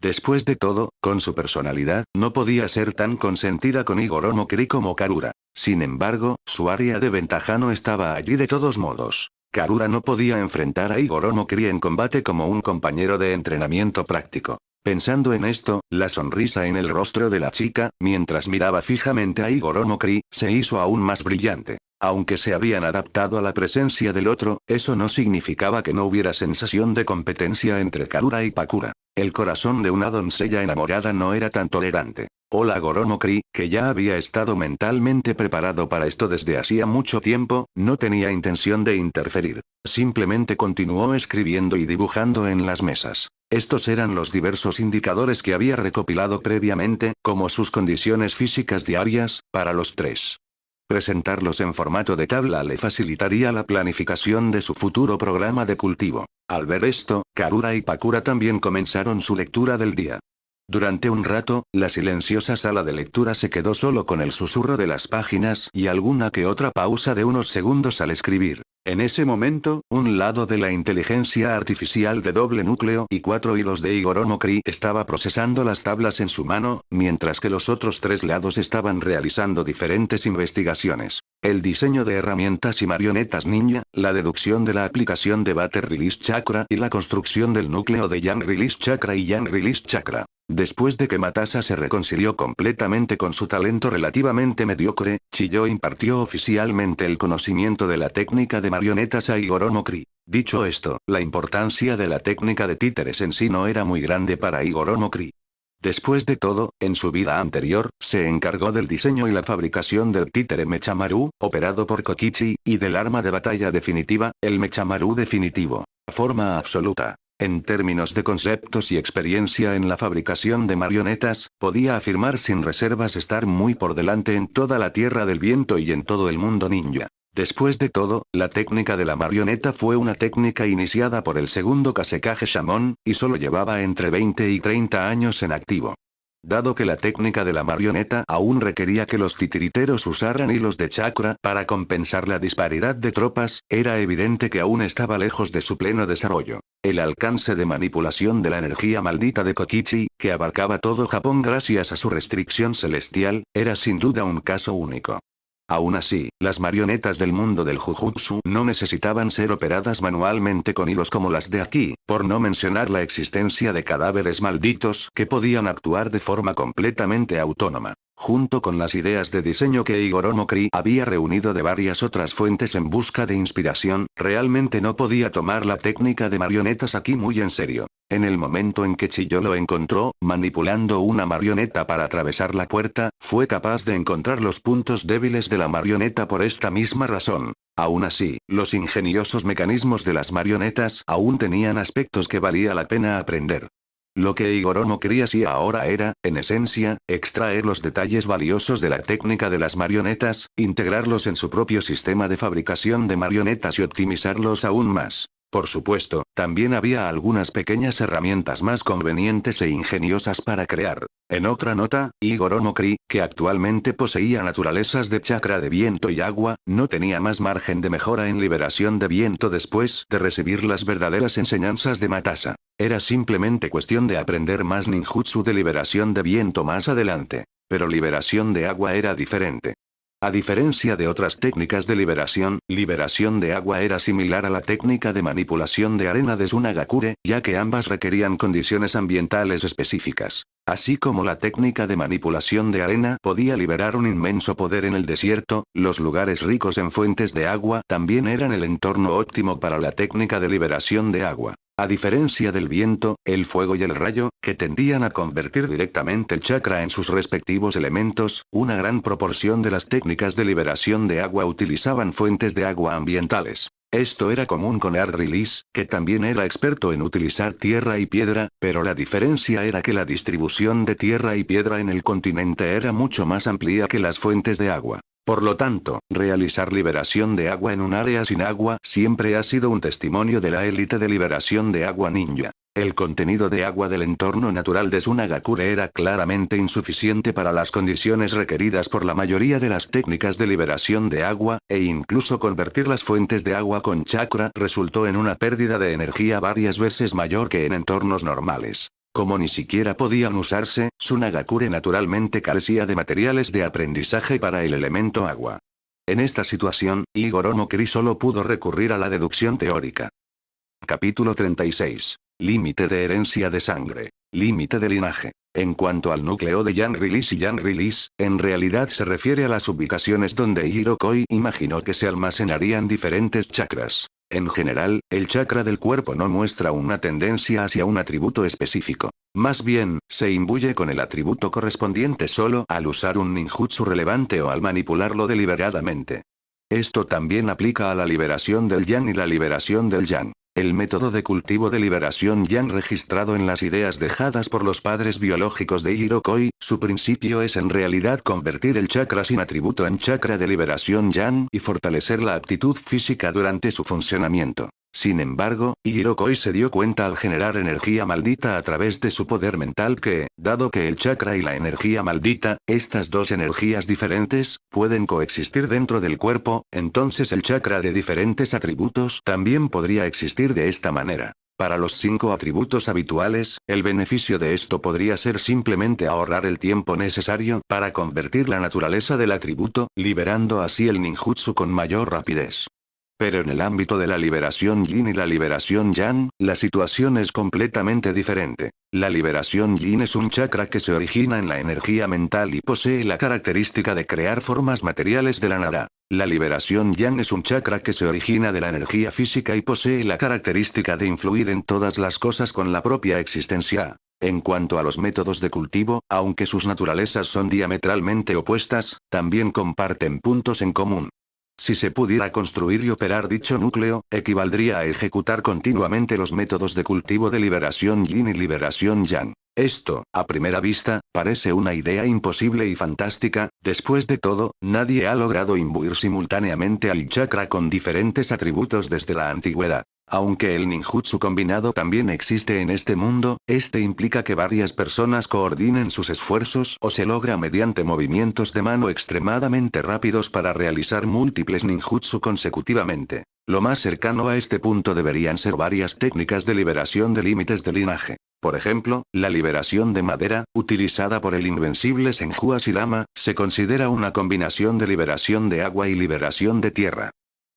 Después de todo, con su personalidad, no podía ser tan consentida con Higoromo Kri como Karura. Sin embargo, su área de ventaja no estaba allí de todos modos. Karura no podía enfrentar a Higoromo Kri en combate como un compañero de entrenamiento práctico. Pensando en esto, la sonrisa en el rostro de la chica, mientras miraba fijamente a Higoromo Kri, se hizo aún más brillante. Aunque se habían adaptado a la presencia del otro, eso no significaba que no hubiera sensación de competencia entre Karura y Pakura. El corazón de una doncella enamorada no era tan tolerante. Hola. Higoromo Kri, que ya había estado mentalmente preparado para esto desde hacía mucho tiempo, no tenía intención de interferir. Simplemente continuó escribiendo y dibujando en las mesas. Estos eran los diversos indicadores que había recopilado previamente, como sus condiciones físicas diarias, para los 3. Presentarlos en formato de tabla le facilitaría la planificación de su futuro programa de cultivo. Al ver esto, Karura y Pakura también comenzaron su lectura del día. Durante un rato, la silenciosa sala de lectura se quedó solo con el susurro de las páginas y alguna que otra pausa de unos segundos al escribir. En ese momento, un lado de la inteligencia artificial de doble núcleo y 4 hilos de Igoromo-Cri estaba procesando las tablas en su mano, mientras que los otros 3 lados estaban realizando diferentes investigaciones. El diseño de herramientas y marionetas ninja, la deducción de la aplicación de Battle Release Chakra y la construcción del núcleo de Yang Release Chakra y Yang Release Chakra. Después de que Matasa se reconcilió completamente con su talento relativamente mediocre, Chiyo impartió oficialmente el conocimiento de la técnica de marionetas a Igoromo-Cri. Dicho esto, la importancia de la técnica de títeres en sí no era muy grande para Igoromo-Cri. Después de todo, en su vida anterior, se encargó del diseño y la fabricación del títere Mechamaru, operado por Kokichi, y del arma de batalla definitiva, el Mechamaru definitivo. Forma absoluta. En términos de conceptos y experiencia en la fabricación de marionetas, podía afirmar sin reservas estar muy por delante en toda la Tierra del Viento y en todo el mundo ninja. Después de todo, la técnica de la marioneta fue una técnica iniciada por el segundo Kazekage Shamon, y solo llevaba entre 20 y 30 años en activo. Dado que la técnica de la marioneta aún requería que los titiriteros usaran hilos de chakra para compensar la disparidad de tropas, era evidente que aún estaba lejos de su pleno desarrollo. El alcance de manipulación de la energía maldita de Kokichi, que abarcaba todo Japón gracias a su restricción celestial, era sin duda un caso único. Aún así, las marionetas del mundo del Jujutsu no necesitaban ser operadas manualmente con hilos como las de aquí, por no mencionar la existencia de cadáveres malditos que podían actuar de forma completamente autónoma. Junto con las ideas de diseño que Igoromo-Cri había reunido de varias otras fuentes en busca de inspiración, realmente no podía tomar la técnica de marionetas aquí muy en serio. En el momento en que Chiyo lo encontró, manipulando una marioneta para atravesar la puerta, fue capaz de encontrar los puntos débiles de la marioneta por esta misma razón. Aún así, los ingeniosos mecanismos de las marionetas aún tenían aspectos que valía la pena aprender. Lo que Igoromo-Cri hacía ahora era, en esencia, extraer los detalles valiosos de la técnica de las marionetas, integrarlos en su propio sistema de fabricación de marionetas y optimizarlos aún más. Por supuesto, también había algunas pequeñas herramientas más convenientes e ingeniosas para crear. En otra nota, Igoromo-Cri, que actualmente poseía naturalezas de chakra de viento y agua, no tenía más margen de mejora en liberación de viento después de recibir las verdaderas enseñanzas de Matasa. Era simplemente cuestión de aprender más ninjutsu de liberación de viento más adelante. Pero liberación de agua era diferente. A diferencia de otras técnicas de liberación de agua era similar a la técnica de manipulación de arena de Tsunagakure, ya que ambas requerían condiciones ambientales específicas. Así como la técnica de manipulación de arena podía liberar un inmenso poder en el desierto, los lugares ricos en fuentes de agua también eran el entorno óptimo para la técnica de liberación de agua. A diferencia del viento, el fuego y el rayo, que tendían a convertir directamente el chakra en sus respectivos elementos, una gran proporción de las técnicas de liberación de agua utilizaban fuentes de agua ambientales. Esto era común con Earth Release, que también era experto en utilizar tierra y piedra, pero la diferencia era que la distribución de tierra y piedra en el continente era mucho más amplia que las fuentes de agua. Por lo tanto, realizar liberación de agua en un área sin agua siempre ha sido un testimonio de la élite de liberación de agua ninja. El contenido de agua del entorno natural de Tsunagakure era claramente insuficiente para las condiciones requeridas por la mayoría de las técnicas de liberación de agua, e incluso convertir las fuentes de agua con chakra resultó en una pérdida de energía varias veces mayor que en entornos normales. Como ni siquiera podían usarse, Tsunagakure naturalmente carecía de materiales de aprendizaje para el elemento agua. En esta situación, Igoromo-Cri solo pudo recurrir a la deducción teórica. Capítulo 36. Límite de herencia de sangre. Límite de linaje. En cuanto al núcleo de Yang Release y Yang Release, en realidad se refiere a las ubicaciones donde Hirokoi imaginó que se almacenarían diferentes chakras. En general, el chakra del cuerpo no muestra una tendencia hacia un atributo específico. Más bien, se imbuye con el atributo correspondiente solo al usar un ninjutsu relevante o al manipularlo deliberadamente. Esto también aplica a la liberación del yang y la liberación del yang. El método de cultivo de liberación yang registrado en las ideas dejadas por los padres biológicos de Hirokoi, su principio es en realidad convertir el chakra sin atributo en chakra de liberación yang y fortalecer la aptitud física durante su funcionamiento. Sin embargo, Hirokoi se dio cuenta al generar energía maldita a través de su poder mental que, dado que el chakra y la energía maldita, estas dos energías diferentes, pueden coexistir dentro del cuerpo, entonces el chakra de diferentes atributos también podría existir de esta manera. Para los 5 atributos habituales, el beneficio de esto podría ser simplemente ahorrar el tiempo necesario para convertir la naturaleza del atributo, liberando así el ninjutsu con mayor rapidez. Pero en el ámbito de la liberación yin y la liberación yang, la situación es completamente diferente. La liberación yin es un chakra que se origina en la energía mental y posee la característica de crear formas materiales de la nada. La liberación yang es un chakra que se origina de la energía física y posee la característica de influir en todas las cosas con la propia existencia. En cuanto a los métodos de cultivo, aunque sus naturalezas son diametralmente opuestas, también comparten puntos en común. Si se pudiera construir y operar dicho núcleo, equivaldría a ejecutar continuamente los métodos de cultivo de liberación yin y liberación yang. Esto, a primera vista, parece una idea imposible y fantástica, después de todo, nadie ha logrado imbuir simultáneamente al chakra con diferentes atributos desde la antigüedad. Aunque el ninjutsu combinado también existe en este mundo, este implica que varias personas coordinen sus esfuerzos o se logra mediante movimientos de mano extremadamente rápidos para realizar múltiples ninjutsu consecutivamente. Lo más cercano a este punto deberían ser varias técnicas de liberación de límites de linaje. Por ejemplo, la liberación de madera, utilizada por el invencible Senju Hashirama, se considera una combinación de liberación de agua y liberación de tierra.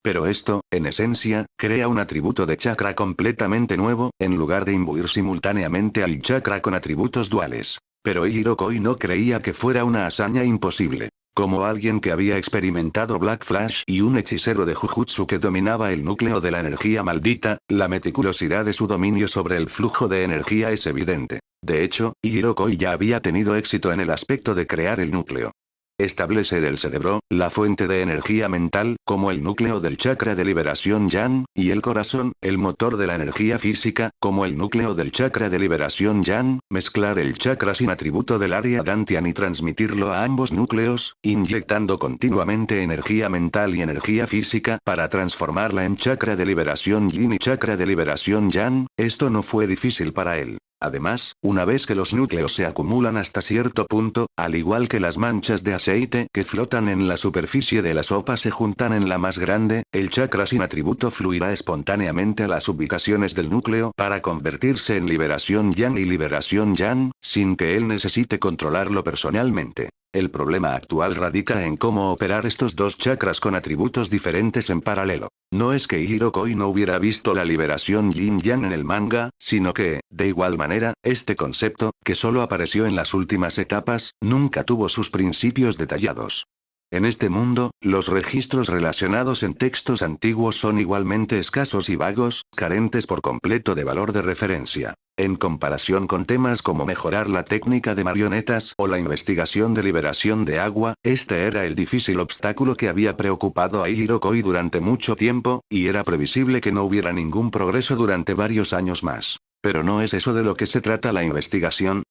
Pero esto, en esencia, crea un atributo de chakra completamente nuevo, en lugar de imbuir simultáneamente al chakra con atributos duales. Pero Hirokoi no creía que fuera una hazaña imposible. Como alguien que había experimentado Black Flash y un hechicero de Jujutsu que dominaba el núcleo de la energía maldita, la meticulosidad de su dominio sobre el flujo de energía es evidente. De hecho, Hirokoi ya había tenido éxito en el aspecto de crear el núcleo. Establecer el cerebro, la fuente de energía mental, como el núcleo del chakra de liberación yang, y el corazón, el motor de la energía física, como el núcleo del chakra de liberación yang, mezclar el chakra sin atributo del área dantian y transmitirlo a ambos núcleos, inyectando continuamente energía mental y energía física para transformarla en chakra de liberación yin y chakra de liberación yang, esto no fue difícil para él. Además, una vez que los núcleos se acumulan hasta cierto punto, al igual que las manchas de aceite que flotan en la superficie de la sopa se juntan en la más grande, el chakra sin atributo fluirá espontáneamente a las ubicaciones del núcleo para convertirse en liberación yang y liberación yang, sin que él necesite controlarlo personalmente. El problema actual radica en cómo operar estos dos chakras con atributos diferentes en paralelo. No es que Hirokoi no hubiera visto la liberación yin-yang en el manga, sino que, de igual manera, este concepto, que solo apareció en las últimas etapas, nunca tuvo sus principios detallados. En este mundo, los registros relacionados en textos antiguos son igualmente escasos y vagos, carentes por completo de valor de referencia. En comparación con temas como mejorar la técnica de marionetas o la investigación de liberación de agua, este era el difícil obstáculo que había preocupado a Hirokoi durante mucho tiempo, y era previsible que no hubiera ningún progreso durante varios años más. Pero no es eso de lo que se trata la investigación.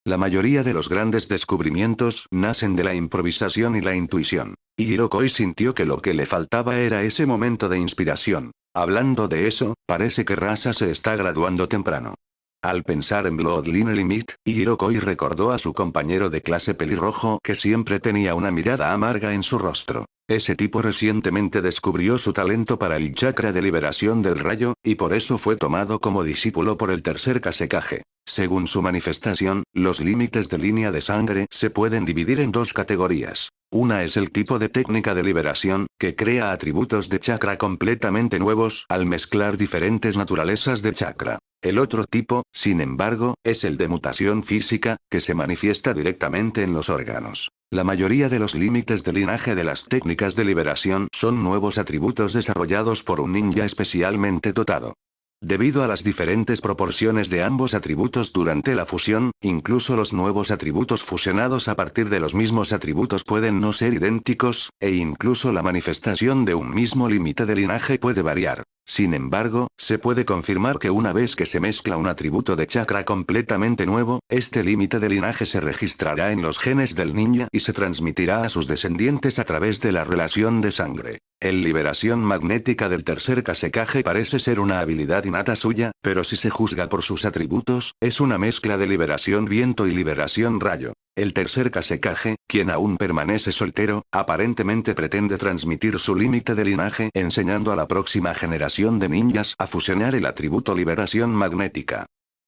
La mayoría de los grandes descubrimientos nacen de la improvisación y la intuición. Y Hirokoi sintió que lo que le faltaba era ese momento de inspiración. Hablando de eso, parece que Rasa se está graduando temprano. Al pensar en Bloodline Limit, Hirokoi recordó a su compañero de clase pelirrojo que siempre tenía una mirada amarga en su rostro. Ese tipo recientemente descubrió su talento para el chakra de liberación del rayo, y por eso fue tomado como discípulo por el tercer Kazekage. Según su manifestación, los límites de línea de sangre se pueden dividir en dos categorías. Una es el tipo de técnica de liberación, que crea atributos de chakra completamente nuevos al mezclar diferentes naturalezas de chakra. El otro tipo, sin embargo, es el de mutación física, que se manifiesta directamente en los órganos. La mayoría de los límites de linaje de las técnicas de liberación son nuevos atributos desarrollados por un ninja especialmente dotado. Debido a las diferentes proporciones de ambos atributos durante la fusión, incluso los nuevos atributos fusionados a partir de los mismos atributos pueden no ser idénticos, e incluso la manifestación de un mismo límite de linaje puede variar. Sin embargo, se puede confirmar que una vez que se mezcla un atributo de chakra completamente nuevo, este límite de linaje se registrará en los genes del ninja y se transmitirá a sus descendientes a través de la relación de sangre. El liberación magnética del tercer Kazekage parece ser una habilidad innata suya, pero si se juzga por sus atributos, es una mezcla de liberación viento y liberación rayo. El tercer Kazekage, quien aún permanece soltero, aparentemente pretende transmitir su límite de linaje enseñando a la próxima generación de ninjas a fusionar el atributo liberación magnética.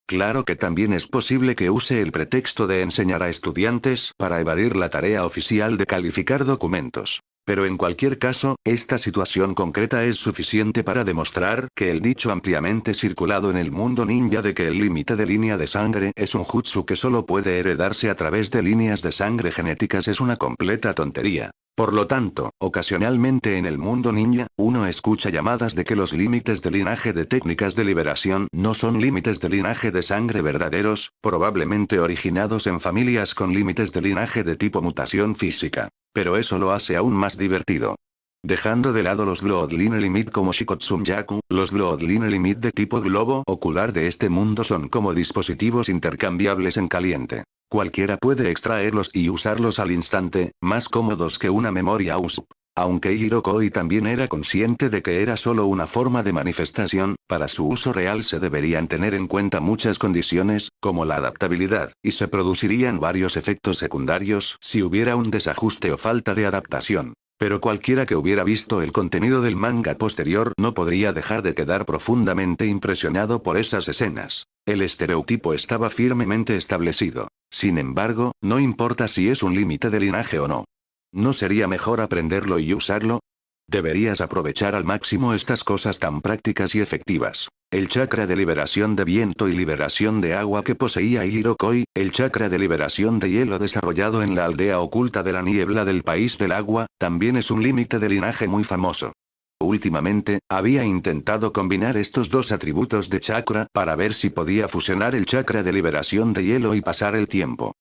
Claro que también es posible que use el pretexto de enseñar a estudiantes para evadir la tarea oficial de calificar documentos. Pero en cualquier caso, esta situación concreta es suficiente para demostrar que el dicho ampliamente circulado en el mundo ninja de que el límite de línea de sangre es un jutsu que solo puede heredarse a través de líneas de sangre genéticas es una completa tontería. Por lo tanto, ocasionalmente en el mundo ninja, uno escucha llamadas de que los límites de linaje de técnicas de liberación no son límites de linaje de sangre verdaderos, probablemente originados en familias con límites de linaje de tipo mutación física. Pero eso lo hace aún más divertido. Dejando de lado los Bloodline Limit como Shikotsunyaku, los Bloodline Limit de tipo globo ocular de este mundo son como dispositivos intercambiables en caliente. Cualquiera puede extraerlos y usarlos al instante, más cómodos que una memoria USB. Aunque Hirokoi también era consciente de que era solo una forma de manifestación, para su uso real se deberían tener en cuenta muchas condiciones, como la adaptabilidad, y se producirían varios efectos secundarios si hubiera un desajuste o falta de adaptación. Pero cualquiera que hubiera visto el contenido del manga posterior no podría dejar de quedar profundamente impresionado por esas escenas. El estereotipo estaba firmemente establecido. Sin embargo, no importa si es un límite de linaje o no. ¿No sería mejor aprenderlo y usarlo? Deberías aprovechar al máximo estas cosas tan prácticas y efectivas. El chakra de liberación de viento y liberación de agua que poseía Hirokoi, el chakra de liberación de hielo desarrollado en la aldea oculta de la niebla del país del agua, también es un límite de linaje muy famoso. Últimamente, había intentado combinar estos dos atributos de chakra para ver si podía fusionar el chakra de liberación de hielo y pasar el tiempo.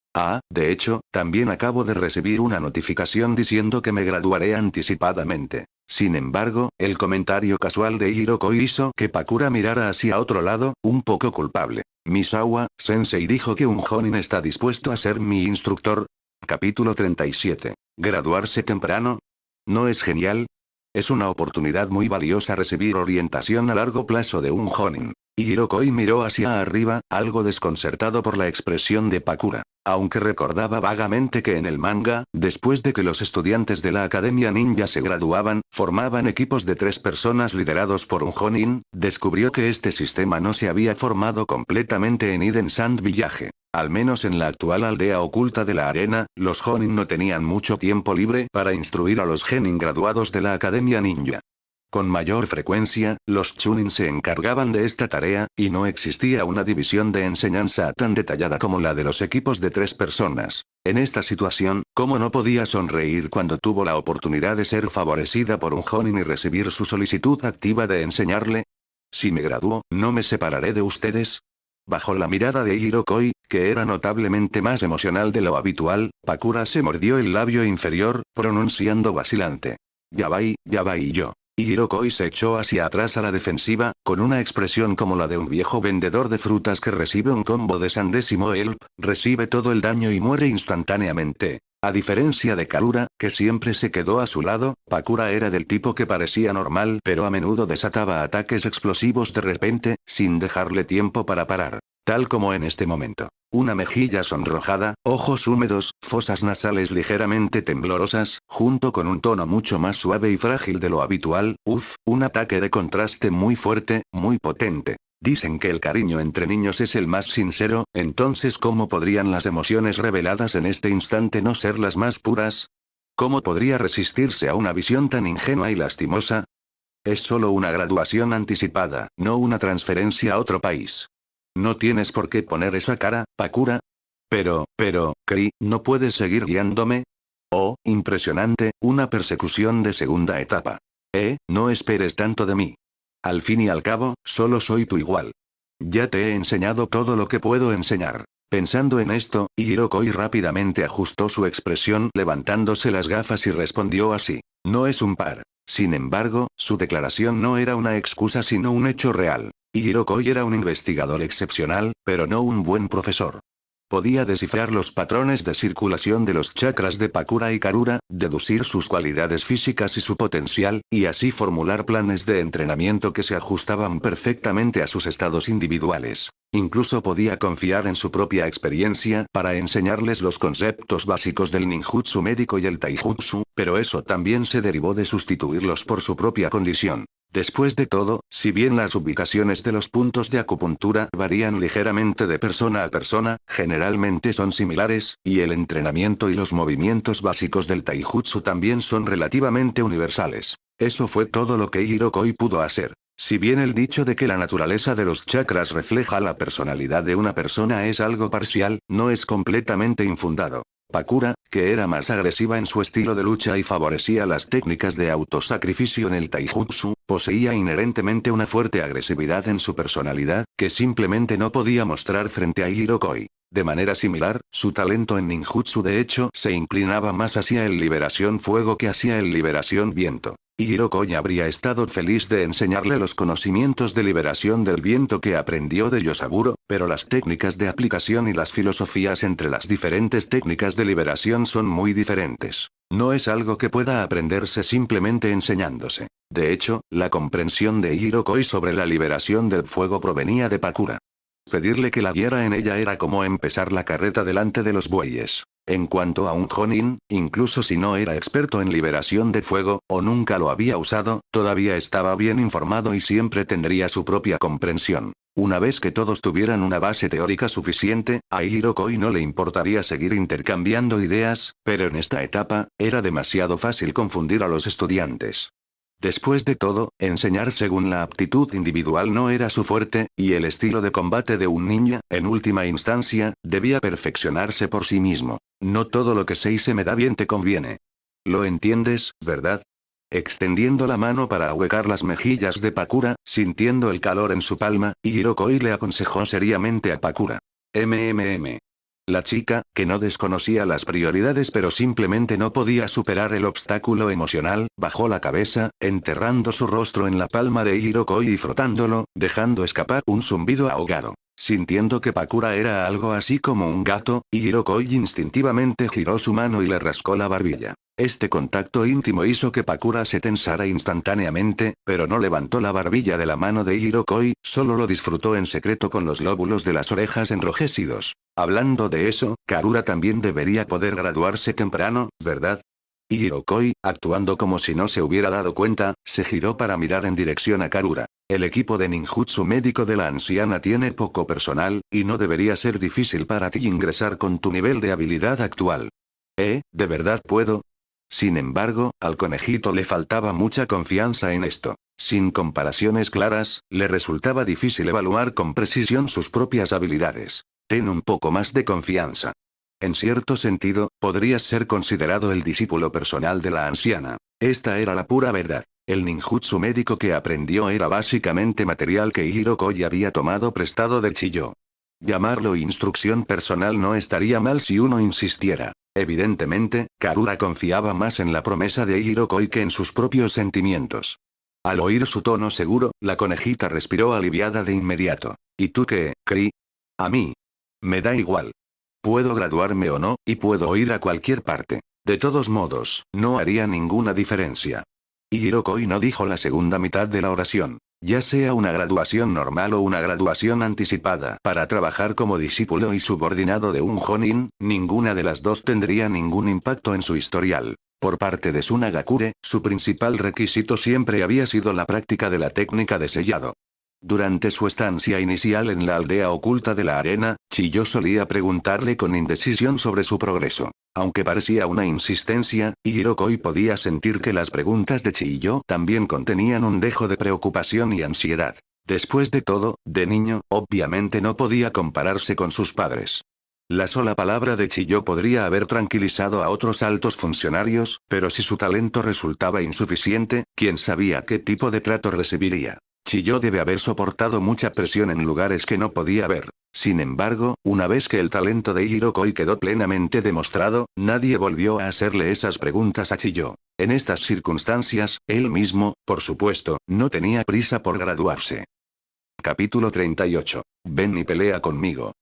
De hecho, también acabo de recibir una notificación diciendo que me graduaré anticipadamente. Sin embargo, el comentario casual de Hirokoi hizo que Pakura mirara hacia otro lado, un poco culpable. Misawa, Sensei dijo que un Jonin está dispuesto a ser mi instructor. Capítulo 37. ¿Graduarse temprano? ¿No es genial? Es una oportunidad muy valiosa recibir orientación a largo plazo de un Jonin. Hirokoi miró hacia arriba, algo desconcertado por la expresión de Pakura. Aunque recordaba vagamente que en el manga, después de que los estudiantes de la Academia Ninja se graduaban, formaban equipos de 3 personas liderados por un Jonin, descubrió que este sistema no se había formado completamente en Eden Sand Village. Al menos en la actual aldea oculta de la arena, los Jonin no tenían mucho tiempo libre para instruir a los genin graduados de la Academia Ninja. Con mayor frecuencia, los Chunin se encargaban de esta tarea, y no existía una división de enseñanza tan detallada como la de los equipos de 3 personas. En esta situación, ¿cómo no podía sonreír cuando tuvo la oportunidad de ser favorecida por un Jonin y recibir su solicitud activa de enseñarle? Si me gradúo, ¿no me separaré de ustedes? Bajo la mirada de Hirokoi, que era notablemente más emocional de lo habitual, Pakura se mordió el labio inferior, pronunciando vacilante. Ya va y yo. Hirokoi se echó hacia atrás a la defensiva, con una expresión como la de un viejo vendedor de frutas que recibe un combo de Sandésimo Help, recibe todo el daño y muere instantáneamente. A diferencia de Karura, que siempre se quedó a su lado, Pakura era del tipo que parecía normal pero a menudo desataba ataques explosivos de repente, sin dejarle tiempo para parar. Tal como en este momento. Una mejilla sonrojada, ojos húmedos, fosas nasales ligeramente temblorosas, junto con un tono mucho más suave y frágil de lo habitual, un ataque de contraste muy fuerte, muy potente. Dicen que el cariño entre niños es el más sincero, entonces ¿cómo podrían las emociones reveladas en este instante no ser las más puras? ¿Cómo podría resistirse a una visión tan ingenua y lastimosa? Es solo una graduación anticipada, no una transferencia a otro país. No tienes por qué poner esa cara, Pakura. Pero, Kri, ¿no puedes seguir guiándome? Oh, impresionante, una persecución de segunda etapa. No esperes tanto de mí. Al fin y al cabo, solo soy tu igual. Ya te he enseñado todo lo que puedo enseñar. Pensando en esto, Hirokoi rápidamente ajustó su expresión levantándose las gafas y respondió así. No es un par. Sin embargo, su declaración no era una excusa sino un hecho real. Hirokoi era un investigador excepcional, pero no un buen profesor. Podía descifrar los patrones de circulación de los chakras de Pakura y Karura, deducir sus cualidades físicas y su potencial, y así formular planes de entrenamiento que se ajustaban perfectamente a sus estados individuales. Incluso podía confiar en su propia experiencia para enseñarles los conceptos básicos del ninjutsu médico y el taijutsu, pero eso también se derivó de sustituirlos por su propia condición. Después de todo, si bien las ubicaciones de los puntos de acupuntura varían ligeramente de persona a persona, generalmente son similares, y el entrenamiento y los movimientos básicos del taijutsu también son relativamente universales. Eso fue todo lo que Hirokoi pudo hacer. Si bien el dicho de que la naturaleza de los chakras refleja la personalidad de una persona es algo parcial, no es completamente infundado. Pakura, que era más agresiva en su estilo de lucha y favorecía las técnicas de autosacrificio en el taijutsu, poseía inherentemente una fuerte agresividad en su personalidad, que simplemente no podía mostrar frente a Hirokoi. De manera similar, su talento en ninjutsu de hecho se inclinaba más hacia el liberación fuego que hacia el liberación viento. Hirokoi habría estado feliz de enseñarle los conocimientos de liberación del viento que aprendió de Yosaburo, pero las técnicas de aplicación y las filosofías entre las diferentes técnicas de liberación son muy diferentes. No es algo que pueda aprenderse simplemente enseñándose. De hecho, la comprensión de Hirokoi sobre la liberación del fuego provenía de Pakura. Pedirle que la guiara en ella era como empezar la carreta delante de los bueyes. En cuanto a un Jonin, incluso si no era experto en liberación de fuego, o nunca lo había usado, todavía estaba bien informado y siempre tendría su propia comprensión. Una vez que todos tuvieran una base teórica suficiente, a Hirokoi no le importaría seguir intercambiando ideas, pero en esta etapa, era demasiado fácil confundir a los estudiantes. Después de todo, enseñar según la aptitud individual no era su fuerte, y el estilo de combate de un ninja, en última instancia, debía perfeccionarse por sí mismo. No todo lo que se me da bien te conviene. ¿Lo entiendes, verdad? Extendiendo la mano para ahuecar las mejillas de Pakura, sintiendo el calor en su palma, Hirokoi le aconsejó seriamente a Pakura. La chica, que no desconocía las prioridades pero simplemente no podía superar el obstáculo emocional, bajó la cabeza, enterrando su rostro en la palma de Hirokoi y frotándolo, dejando escapar un zumbido ahogado. Sintiendo que Pakura era algo así como un gato, Hirokoi instintivamente giró su mano y le rascó la barbilla. Este contacto íntimo hizo que Pakura se tensara instantáneamente, pero no levantó la barbilla de la mano de Hirokoi, solo lo disfrutó en secreto con los lóbulos de las orejas enrojecidos. Hablando de eso, Karura también debería poder graduarse temprano, ¿verdad? Hirokoi, actuando como si no se hubiera dado cuenta, se giró para mirar en dirección a Karura. El equipo de ninjutsu médico de la anciana tiene poco personal, y no debería ser difícil para ti ingresar con tu nivel de habilidad actual. ¿De verdad puedo? Sin embargo, al conejito le faltaba mucha confianza en esto. Sin comparaciones claras, le resultaba difícil evaluar con precisión sus propias habilidades. Ten un poco más de confianza. En cierto sentido, podrías ser considerado el discípulo personal de la anciana. Esta era la pura verdad. El ninjutsu médico que aprendió era básicamente material que Hirokoi había tomado prestado de Chiyo. Llamarlo instrucción personal no estaría mal si uno insistiera. Evidentemente, Karura confiaba más en la promesa de Hirokoi que en sus propios sentimientos. Al oír su tono seguro, la conejita respiró aliviada de inmediato. ¿Y tú qué, Kri? A mí. Me da igual. Puedo graduarme o no, y puedo ir a cualquier parte. De todos modos, no haría ninguna diferencia. Hirokoi no dijo la segunda mitad de la oración. Ya sea una graduación normal o una graduación anticipada para trabajar como discípulo y subordinado de un Jonin, ninguna de las dos tendría ningún impacto en su historial. Por parte de Tsunagakure, su principal requisito siempre había sido la práctica de la técnica de sellado. Durante su estancia inicial en la aldea oculta de la arena, Chiyo solía preguntarle con indecisión sobre su progreso. Aunque parecía una insistencia, Hirokoi podía sentir que las preguntas de Chiyo también contenían un dejo de preocupación y ansiedad. Después de todo, de niño, obviamente no podía compararse con sus padres. La sola palabra de Chiyo podría haber tranquilizado a otros altos funcionarios, pero si su talento resultaba insuficiente, ¿quién sabía qué tipo de trato recibiría? Chiyo debe haber soportado mucha presión en lugares que no podía ver. Sin embargo, una vez que el talento de Hirokoi quedó plenamente demostrado, nadie volvió a hacerle esas preguntas a Chiyo. En estas circunstancias, él mismo, por supuesto, no tenía prisa por graduarse. Capítulo 38. Ven y pelea conmigo.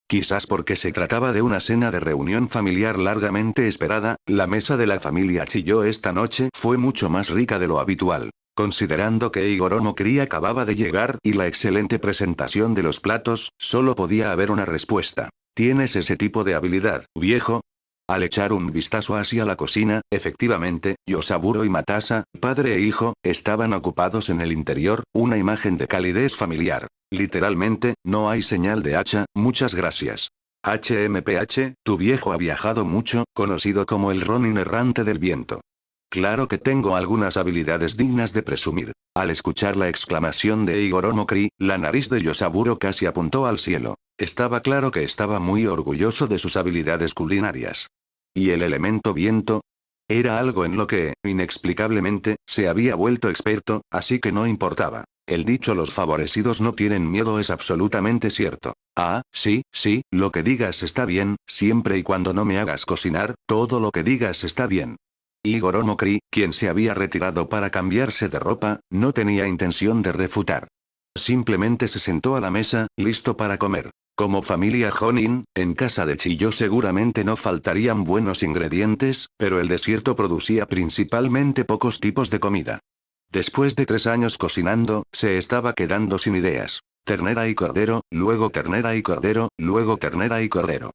Quizás porque se trataba de una cena de reunión familiar largamente esperada, la mesa de la familia Chiyo esta noche fue mucho más rica de lo habitual. Considerando que Igoromo Kri acababa de llegar y la excelente presentación de los platos, solo podía haber una respuesta. ¿Tienes ese tipo de habilidad, viejo? Al echar un vistazo hacia la cocina, efectivamente, Yosaburo y Matasa, padre e hijo, estaban ocupados en el interior, una imagen de calidez familiar. Literalmente, no hay señal de hacha, muchas gracias. HMPH, tu viejo ha viajado mucho, conocido como el Ronin errante del viento. Claro que tengo algunas habilidades dignas de presumir. Al escuchar la exclamación de Igoromo Kri, la nariz de Yosaburo casi apuntó al cielo. Estaba claro que estaba muy orgulloso de sus habilidades culinarias. ¿Y el elemento viento? Era algo en lo que, inexplicablemente, se había vuelto experto, así que no importaba. El dicho los favorecidos no tienen miedo es absolutamente cierto. Ah, sí, lo que digas está bien, siempre y cuando no me hagas cocinar, todo lo que digas está bien. Igoromo Kri, quien se había retirado para cambiarse de ropa, no tenía intención de refutar. Simplemente se sentó a la mesa, listo para comer. Como familia Jonin, en casa de Chiyo seguramente no faltarían buenos ingredientes, pero el desierto producía principalmente pocos tipos de comida. Después de 3 años cocinando, se estaba quedando sin ideas. Ternera y cordero, luego ternera y cordero, luego ternera y cordero.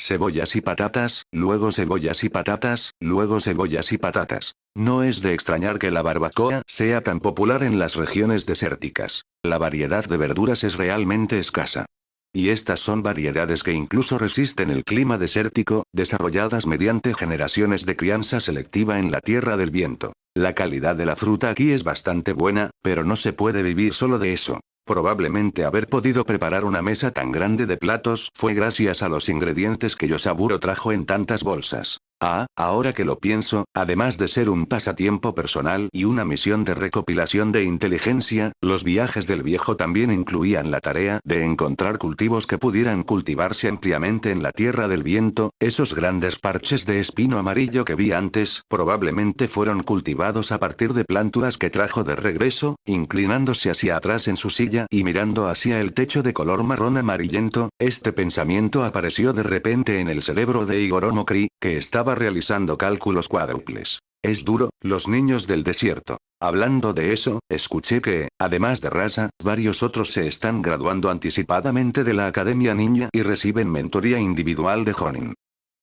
Cebollas y patatas, luego cebollas y patatas, luego cebollas y patatas. No es de extrañar que la barbacoa sea tan popular en las regiones desérticas. La variedad de verduras es realmente escasa. Y estas son variedades que incluso resisten el clima desértico, desarrolladas mediante generaciones de crianza selectiva en la Tierra del Viento. La calidad de la fruta aquí es bastante buena, pero no se puede vivir solo de eso. Probablemente haber podido preparar una mesa tan grande de platos fue gracias a los ingredientes que Yosaburo trajo en tantas bolsas. Ah, ahora que lo pienso, además de ser un pasatiempo personal y una misión de recopilación de inteligencia, los viajes del viejo también incluían la tarea de encontrar cultivos que pudieran cultivarse ampliamente en la Tierra del Viento. Esos grandes parches de espino amarillo que vi antes probablemente fueron cultivados a partir de plántulas que trajo de regreso, inclinándose hacia atrás en su silla y mirando hacia el techo de color marrón amarillento. Este pensamiento apareció de repente en el cerebro de Igoromo Kri, que estaba realizando cálculos cuádruples. Es duro, los niños del desierto. Hablando de eso, escuché que, además de Rasa, varios otros se están graduando anticipadamente de la Academia Ninja y reciben mentoría individual de Jonin.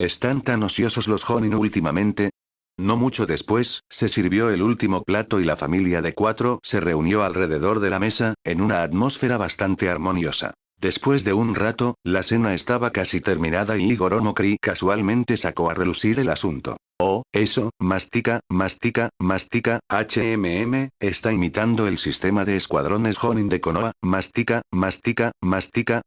¿Están tan ociosos los Jonin últimamente? No mucho después, se sirvió el último plato y la familia de 4 se reunió alrededor de la mesa, en una atmósfera bastante armoniosa. Después de un rato, la cena estaba casi terminada y Igoromo Kri casualmente sacó a relucir el asunto. Oh, eso, mastica, está imitando el sistema de escuadrones Jonin de Konoha, mastica.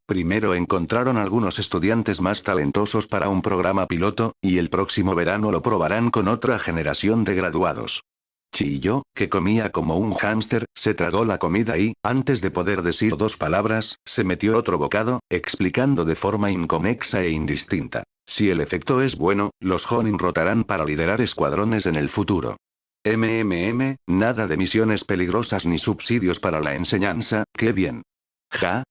Primero encontraron algunos estudiantes más talentosos para un programa piloto, y el próximo verano lo probarán con otra generación de graduados. Chiyo, que comía como un hámster, se tragó la comida y, antes de poder decir 2 palabras, se metió otro bocado, explicando de forma inconexa e indistinta. Si el efecto es bueno, los Jonin rotarán para liderar escuadrones en el futuro. Nada de misiones peligrosas ni subsidios para la enseñanza, qué bien.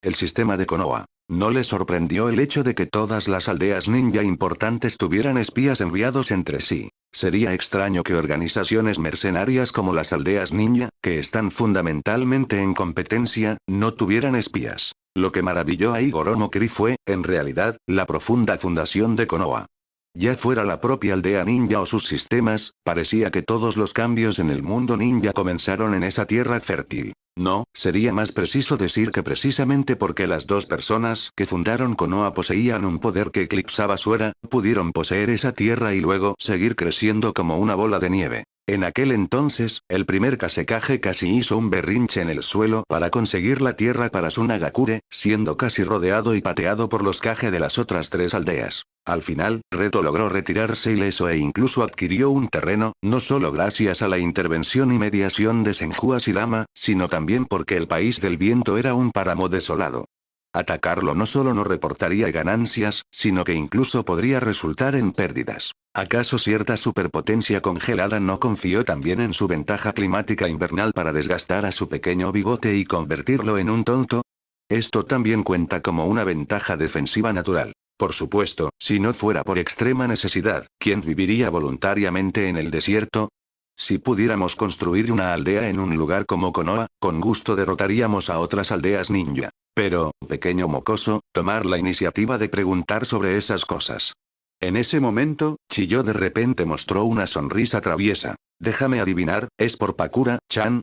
El sistema de Konoha. No le sorprendió el hecho de que todas las aldeas ninja importantes tuvieran espías enviados entre sí. Sería extraño que organizaciones mercenarias como las aldeas ninja, que están fundamentalmente en competencia, no tuvieran espías. Lo que maravilló a Igoromo Kri fue, en realidad, la profunda fundación de Konoha. Ya fuera la propia aldea ninja o sus sistemas, parecía que todos los cambios en el mundo ninja comenzaron en esa tierra fértil. No, sería más preciso decir que precisamente porque las 2 personas que fundaron Konoha poseían un poder que eclipsaba su era, pudieron poseer esa tierra y luego seguir creciendo como una bola de nieve. En aquel entonces, el primer Kazekage casi hizo un berrinche en el suelo para conseguir la tierra para su Nagakure, siendo casi rodeado y pateado por los Kage de las otras 3 aldeas. Al final, Reto logró retirarse ileso e incluso adquirió un terreno, no solo gracias a la intervención y mediación de Senju Hashirama, sino también porque el país del viento era un páramo desolado. Atacarlo no solo no reportaría ganancias, sino que incluso podría resultar en pérdidas. ¿Acaso cierta superpotencia congelada no confió también en su ventaja climática invernal para desgastar a su pequeño bigote y convertirlo en un tonto? Esto también cuenta como una ventaja defensiva natural. Por supuesto, si no fuera por extrema necesidad, ¿quién viviría voluntariamente en el desierto? Si pudiéramos construir una aldea en un lugar como Konoha, con gusto derrotaríamos a otras aldeas ninja. Pero, pequeño mocoso, tomar la iniciativa de preguntar sobre esas cosas. En ese momento, Chiyo de repente mostró una sonrisa traviesa. Déjame adivinar, ¿es por Pakura-chan?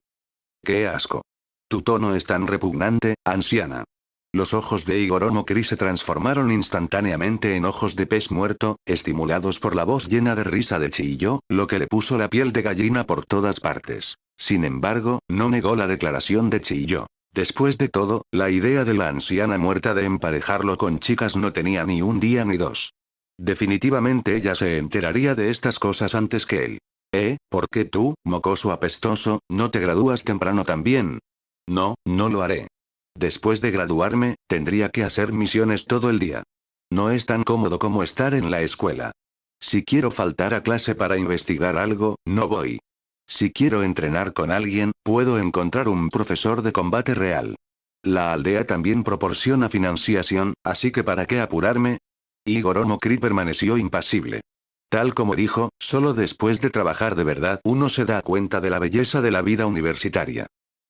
¡Qué asco! Tu tono es tan repugnante, anciana. Los ojos de Higoromo Kri se transformaron instantáneamente en ojos de pez muerto, estimulados por la voz llena de risa de Chiyo, lo que le puso la piel de gallina por todas partes. Sin embargo, no negó la declaración de Chiyo. Después de todo, la idea de la anciana muerta de emparejarlo con chicas no tenía ni un día ni dos. Definitivamente ella se enteraría de estas cosas antes que él. ¿Por qué tú, mocoso apestoso, no te gradúas temprano también? No, no lo haré. Después de graduarme, tendría que hacer misiones todo el día. No es tan cómodo como estar en la escuela. Si quiero faltar a clase para investigar algo, no voy. Si quiero entrenar con alguien, puedo encontrar un profesor de combate real. La aldea también proporciona financiación, así que ¿para qué apurarme? Higoromo Kri permaneció impasible. Tal como dijo, solo después de trabajar de verdad uno se da cuenta de la belleza de la vida universitaria.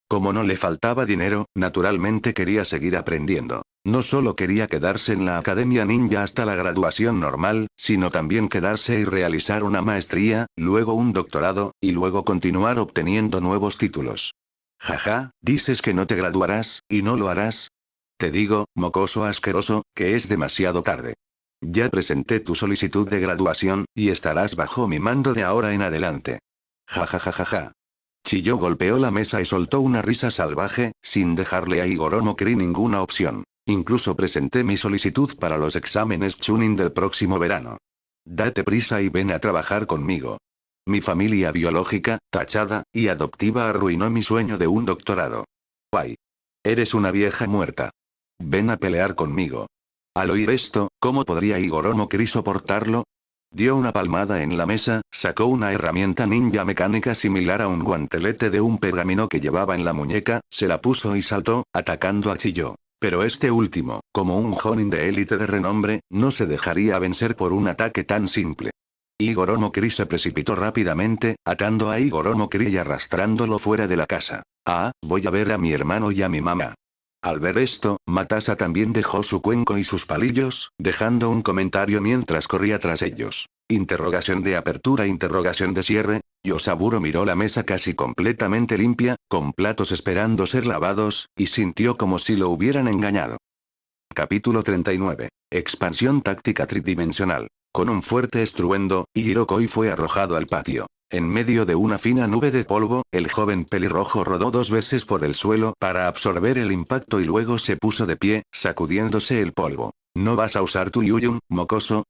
Como no le faltaba dinero, naturalmente quería seguir aprendiendo. No solo quería quedarse en la Academia Ninja hasta la graduación normal, sino también quedarse y realizar una maestría, luego un doctorado, y luego continuar obteniendo nuevos títulos. Jaja, dices que no te graduarás, y no lo harás. Te digo, mocoso asqueroso, que es demasiado tarde. Ya presenté tu solicitud de graduación, y estarás bajo mi mando de ahora en adelante. Jajajajaja. Chiyo golpeó la mesa y soltó una risa salvaje, sin dejarle a Higoromo Kri ninguna opción. Incluso presenté mi solicitud para los exámenes Chunin del próximo verano. Date prisa y ven a trabajar conmigo. Mi familia biológica, tachada, y adoptiva arruinó mi sueño de un doctorado. Guay. Eres una vieja muerta. Ven a pelear conmigo. Al oír esto, ¿cómo podría Higoromo Kri soportarlo? Dio una palmada en la mesa, sacó una herramienta ninja mecánica similar a un guantelete de un pergamino que llevaba en la muñeca, se la puso y saltó, atacando a Chiyo. Pero este último, como un jonin de élite de renombre, no se dejaría vencer por un ataque tan simple. Higoromo Kri se precipitó rápidamente, atando a Higoromo Kri y arrastrándolo fuera de la casa. Voy a ver a mi hermano y a mi mamá. Al ver esto, Matasa también dejó su cuenco y sus palillos, dejando un comentario mientras corría tras ellos. Interrogación de apertura, interrogación de cierre. Yosaburo miró la mesa casi completamente limpia, con platos esperando ser lavados, y sintió como si lo hubieran engañado. Capítulo 39. Expansión táctica tridimensional. Con un fuerte estruendo, Hirokoi fue arrojado al patio. En medio de una fina nube de polvo, el joven pelirrojo rodó 2 veces por el suelo para absorber el impacto y luego se puso de pie, sacudiéndose el polvo. ¿No vas a usar tu Yuyun, mocoso?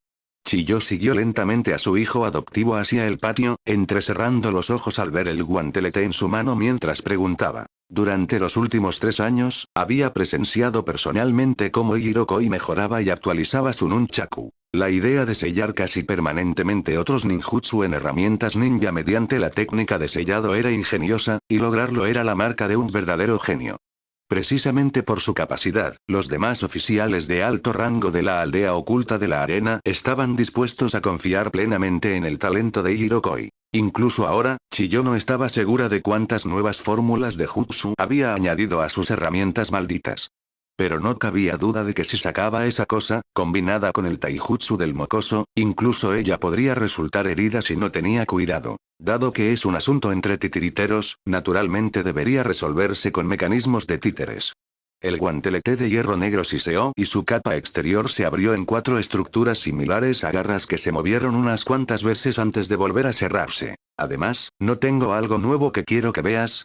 Chiyo siguió lentamente a su hijo adoptivo hacia el patio, entrecerrando los ojos al ver el guantelete en su mano mientras preguntaba. Durante los últimos 3 años, había presenciado personalmente cómo Hirokoi mejoraba y actualizaba su nunchaku. La idea de sellar casi permanentemente otros ninjutsu en herramientas ninja mediante la técnica de sellado era ingeniosa, y lograrlo era la marca de un verdadero genio. Precisamente por su capacidad, los demás oficiales de alto rango de la aldea oculta de la arena estaban dispuestos a confiar plenamente en el talento de Hirokoi. Incluso ahora, Chiyo no estaba segura de cuántas nuevas fórmulas de jutsu había añadido a sus herramientas malditas. Pero no cabía duda de que si sacaba esa cosa, combinada con el taijutsu del mocoso, incluso ella podría resultar herida si no tenía cuidado. Dado que es un asunto entre titiriteros, naturalmente debería resolverse con mecanismos de títeres. El guantelete de hierro negro siseó y su capa exterior se abrió en 4 estructuras similares a garras que se movieron unas cuantas veces antes de volver a cerrarse. Además, no tengo algo nuevo que quiero que veas.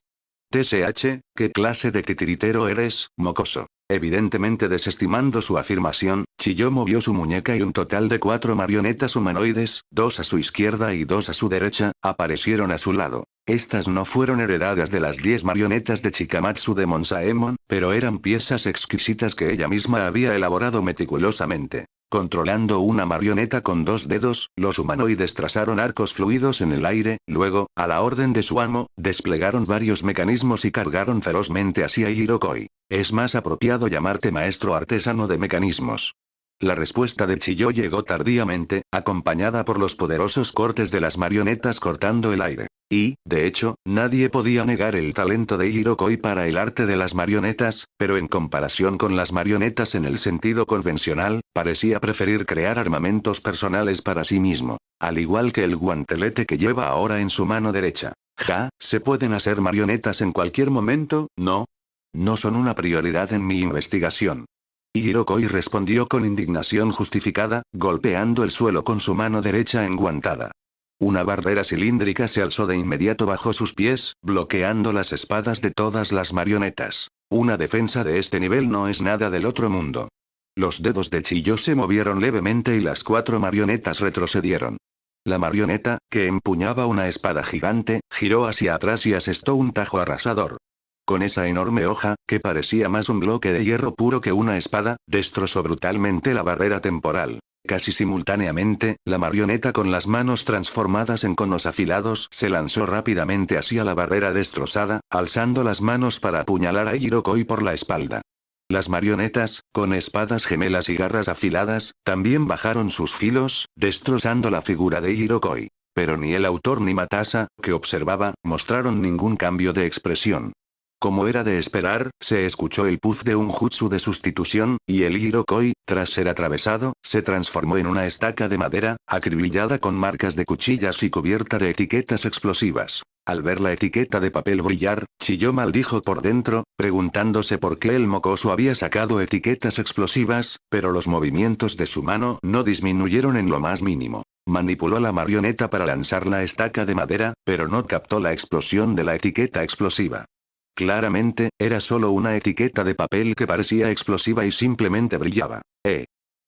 TSH, ¿qué clase de titiritero eres, mocoso? Evidentemente desestimando su afirmación, Chiyó movió su muñeca y un total de 4 marionetas humanoides, 2 a su izquierda y 2 a su derecha, aparecieron a su lado. Estas no fueron heredadas de las 10 marionetas de Chikamatsu de Monsaemon, pero eran piezas exquisitas que ella misma había elaborado meticulosamente. Controlando una marioneta con 2 dedos, los humanoides trazaron arcos fluidos en el aire, luego, a la orden de su amo, desplegaron varios mecanismos y cargaron ferozmente hacia Hirokoi. Es más apropiado llamarte maestro artesano de mecanismos. La respuesta de Chiyó llegó tardíamente, acompañada por los poderosos cortes de las marionetas cortando el aire. Y, de hecho, nadie podía negar el talento de Hirokoi para el arte de las marionetas, pero en comparación con las marionetas en el sentido convencional, parecía preferir crear armamentos personales para sí mismo. Al igual que el guantelete que lleva ahora en su mano derecha. ¿Se pueden hacer marionetas en cualquier momento? No. No son una prioridad en mi investigación. Hirokoi respondió con indignación justificada, golpeando el suelo con su mano derecha enguantada. Una barrera cilíndrica se alzó de inmediato bajo sus pies, bloqueando las espadas de todas las marionetas. Una defensa de este nivel no es nada del otro mundo. Los dedos de Chiyó se movieron levemente y las 4 marionetas retrocedieron. La marioneta, que empuñaba una espada gigante, giró hacia atrás y asestó un tajo arrasador. Con esa enorme hoja, que parecía más un bloque de hierro puro que una espada, destrozó brutalmente la barrera temporal. Casi simultáneamente, la marioneta con las manos transformadas en conos afilados se lanzó rápidamente hacia la barrera destrozada, alzando las manos para apuñalar a Hirokoi por la espalda. Las marionetas, con espadas gemelas y garras afiladas, también bajaron sus filos, destrozando la figura de Hirokoi. Pero ni el autor ni Matasa, que observaba, mostraron ningún cambio de expresión. Como era de esperar, se escuchó el puff de un jutsu de sustitución, y el Hirokoi, tras ser atravesado, se transformó en una estaca de madera, acribillada con marcas de cuchillas y cubierta de etiquetas explosivas. Al ver la etiqueta de papel brillar, Chiyó maldijo por dentro, preguntándose por qué el mocoso había sacado etiquetas explosivas, pero los movimientos de su mano no disminuyeron en lo más mínimo. Manipuló la marioneta para lanzar la estaca de madera, pero no captó la explosión de la etiqueta explosiva. Claramente, era solo una etiqueta de papel que parecía explosiva y simplemente brillaba.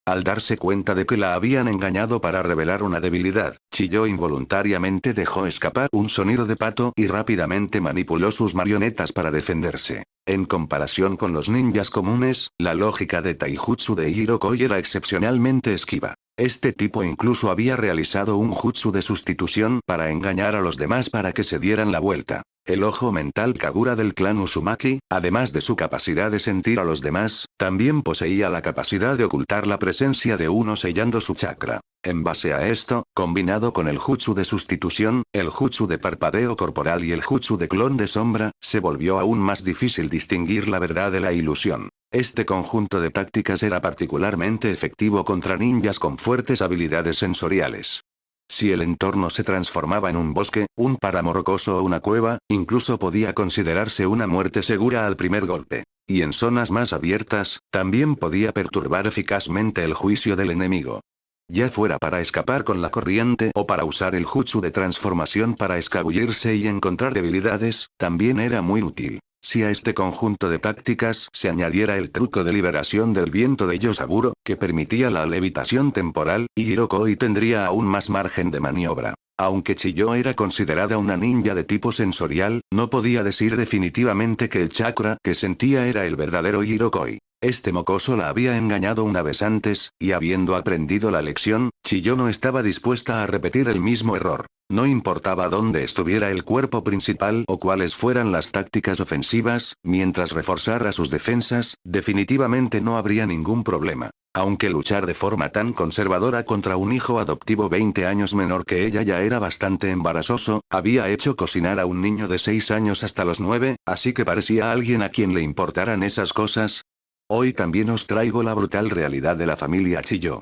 Al darse cuenta de que la habían engañado para revelar una debilidad, Chiyó involuntariamente dejó escapar un sonido de pato y rápidamente manipuló sus marionetas para defenderse. En comparación con los ninjas comunes, la lógica de taijutsu de Hirokoi era excepcionalmente esquiva. Este tipo incluso había realizado un jutsu de sustitución para engañar a los demás para que se dieran la vuelta. El ojo mental Kagura del clan Uzumaki, además de su capacidad de sentir a los demás, también poseía la capacidad de ocultar la presencia de uno sellando su chakra. En base a esto, combinado con el jutsu de sustitución, el jutsu de parpadeo corporal y el jutsu de clon de sombra, se volvió aún más difícil distinguir la verdad de la ilusión. Este conjunto de tácticas era particularmente efectivo contra ninjas con fuertes habilidades sensoriales. Si el entorno se transformaba en un bosque, un páramo rocoso o una cueva, incluso podía considerarse una muerte segura al primer golpe. Y en zonas más abiertas, también podía perturbar eficazmente el juicio del enemigo. Ya fuera para escapar con la corriente o para usar el jutsu de transformación para escabullirse y encontrar debilidades, también era muy útil. Si a este conjunto de tácticas se añadiera el truco de liberación del viento de Yosaburo, que permitía la levitación temporal, Hirokoi tendría aún más margen de maniobra. Aunque Chiyó era considerada una ninja de tipo sensorial, no podía decir definitivamente que el chakra que sentía era el verdadero Hirokoi. Este mocoso la había engañado una vez antes, y habiendo aprendido la lección, Chiyó no estaba dispuesta a repetir el mismo error. No importaba dónde estuviera el cuerpo principal o cuáles fueran las tácticas ofensivas, mientras reforzara sus defensas, definitivamente no habría ningún problema. Aunque luchar de forma tan conservadora contra un hijo adoptivo 20 años menor que ella ya era bastante embarazoso, había hecho cocinar a un niño de 6 años hasta los 9, así que parecía alguien a quien le importaran esas cosas. Hoy también os traigo la brutal realidad de la familia Chiyó.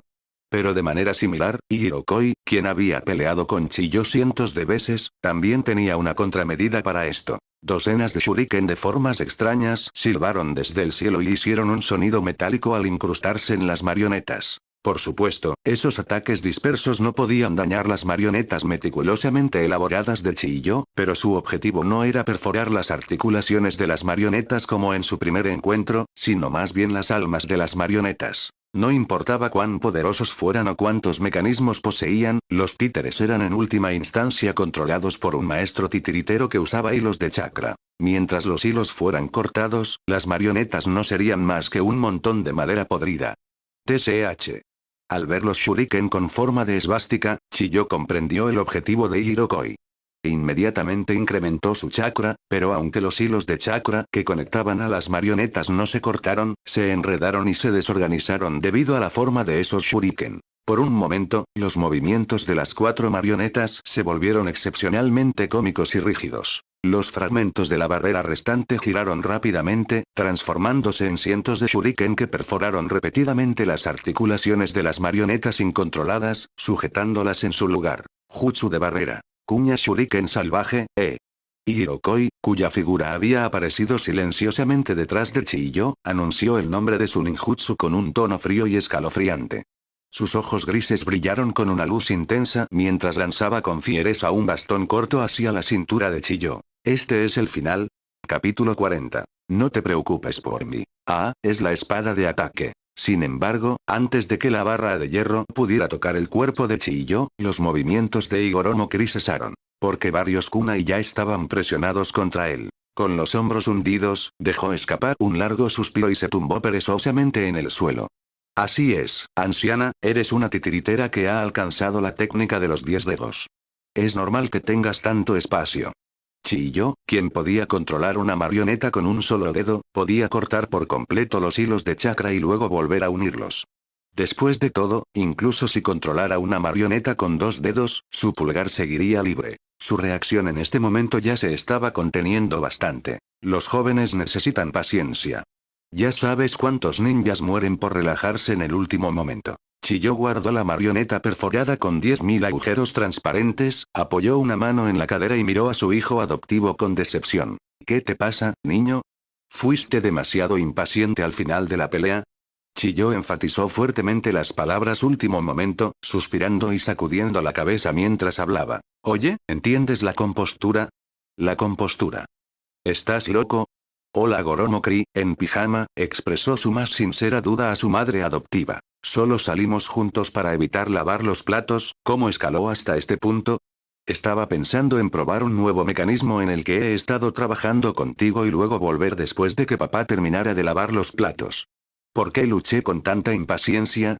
Pero de manera similar, Hirokoi, quien había peleado con Chiyo cientos de veces, también tenía una contramedida para esto. Docenas de shuriken de formas extrañas silbaron desde el cielo y hicieron un sonido metálico al incrustarse en las marionetas. Por supuesto, esos ataques dispersos no podían dañar las marionetas meticulosamente elaboradas de Chiyo, pero su objetivo no era perforar las articulaciones de las marionetas como en su primer encuentro, sino más bien las almas de las marionetas. No importaba cuán poderosos fueran o cuántos mecanismos poseían, los títeres eran en última instancia controlados por un maestro titiritero que usaba hilos de chakra. Mientras los hilos fueran cortados, las marionetas no serían más que un montón de madera podrida. TCH. Al ver los shuriken con forma de esvástica, Chiyo comprendió el objetivo de Hirokoi. Inmediatamente incrementó su chakra, pero aunque los hilos de chakra que conectaban a las marionetas no se cortaron, se enredaron y se desorganizaron debido a la forma de esos shuriken. Por un momento, los movimientos de las 4 marionetas se volvieron excepcionalmente cómicos y rígidos. Los fragmentos de la barrera restante giraron rápidamente, transformándose en cientos de shuriken que perforaron repetidamente las articulaciones de las marionetas incontroladas, sujetándolas en su lugar. Jutsu de barrera. Kuña shuriken salvaje, Hirokoi, cuya figura había aparecido silenciosamente detrás de Chiyo, anunció el nombre de su ninjutsu con un tono frío y escalofriante. Sus ojos grises brillaron con una luz intensa mientras lanzaba con fiereza un bastón corto hacia la cintura de Chiyo. Este es el final. Capítulo 40. No te preocupes por mí. Es la espada de ataque. Sin embargo, antes de que la barra de hierro pudiera tocar el cuerpo de Chiyo, los movimientos de Higoromo Kri cesaron. Porque varios kunai ya estaban presionados contra él. Con los hombros hundidos, dejó escapar un largo suspiro y se tumbó perezosamente en el suelo. Así es, anciana, eres una titiritera que ha alcanzado la técnica de los 10 dedos. Es normal que tengas tanto espacio. Chiyo, quien podía controlar una marioneta con un solo dedo, podía cortar por completo los hilos de chakra y luego volver a unirlos. Después de todo, incluso si controlara una marioneta con 2 dedos, su pulgar seguiría libre. Su reacción en este momento ya se estaba conteniendo bastante. Los jóvenes necesitan paciencia. Ya sabes cuántos ninjas mueren por relajarse en el último momento. Chiyo guardó la marioneta perforada con 10.000 agujeros transparentes, apoyó una mano en la cadera y miró a su hijo adoptivo con decepción. ¿Qué te pasa, niño? ¿Fuiste demasiado impaciente al final de la pelea? Chiyo enfatizó fuertemente las palabras último momento, suspirando y sacudiendo la cabeza mientras hablaba. Oye, ¿entiendes la compostura? La compostura. ¿Estás loco? Hola Goromo Kri, en pijama, expresó su más sincera duda a su madre adoptiva. Solo salimos juntos para evitar lavar los platos, ¿cómo escaló hasta este punto? Estaba pensando en probar un nuevo mecanismo en el que he estado trabajando contigo y luego volver después de que papá terminara de lavar los platos. ¿Por qué luché con tanta impaciencia?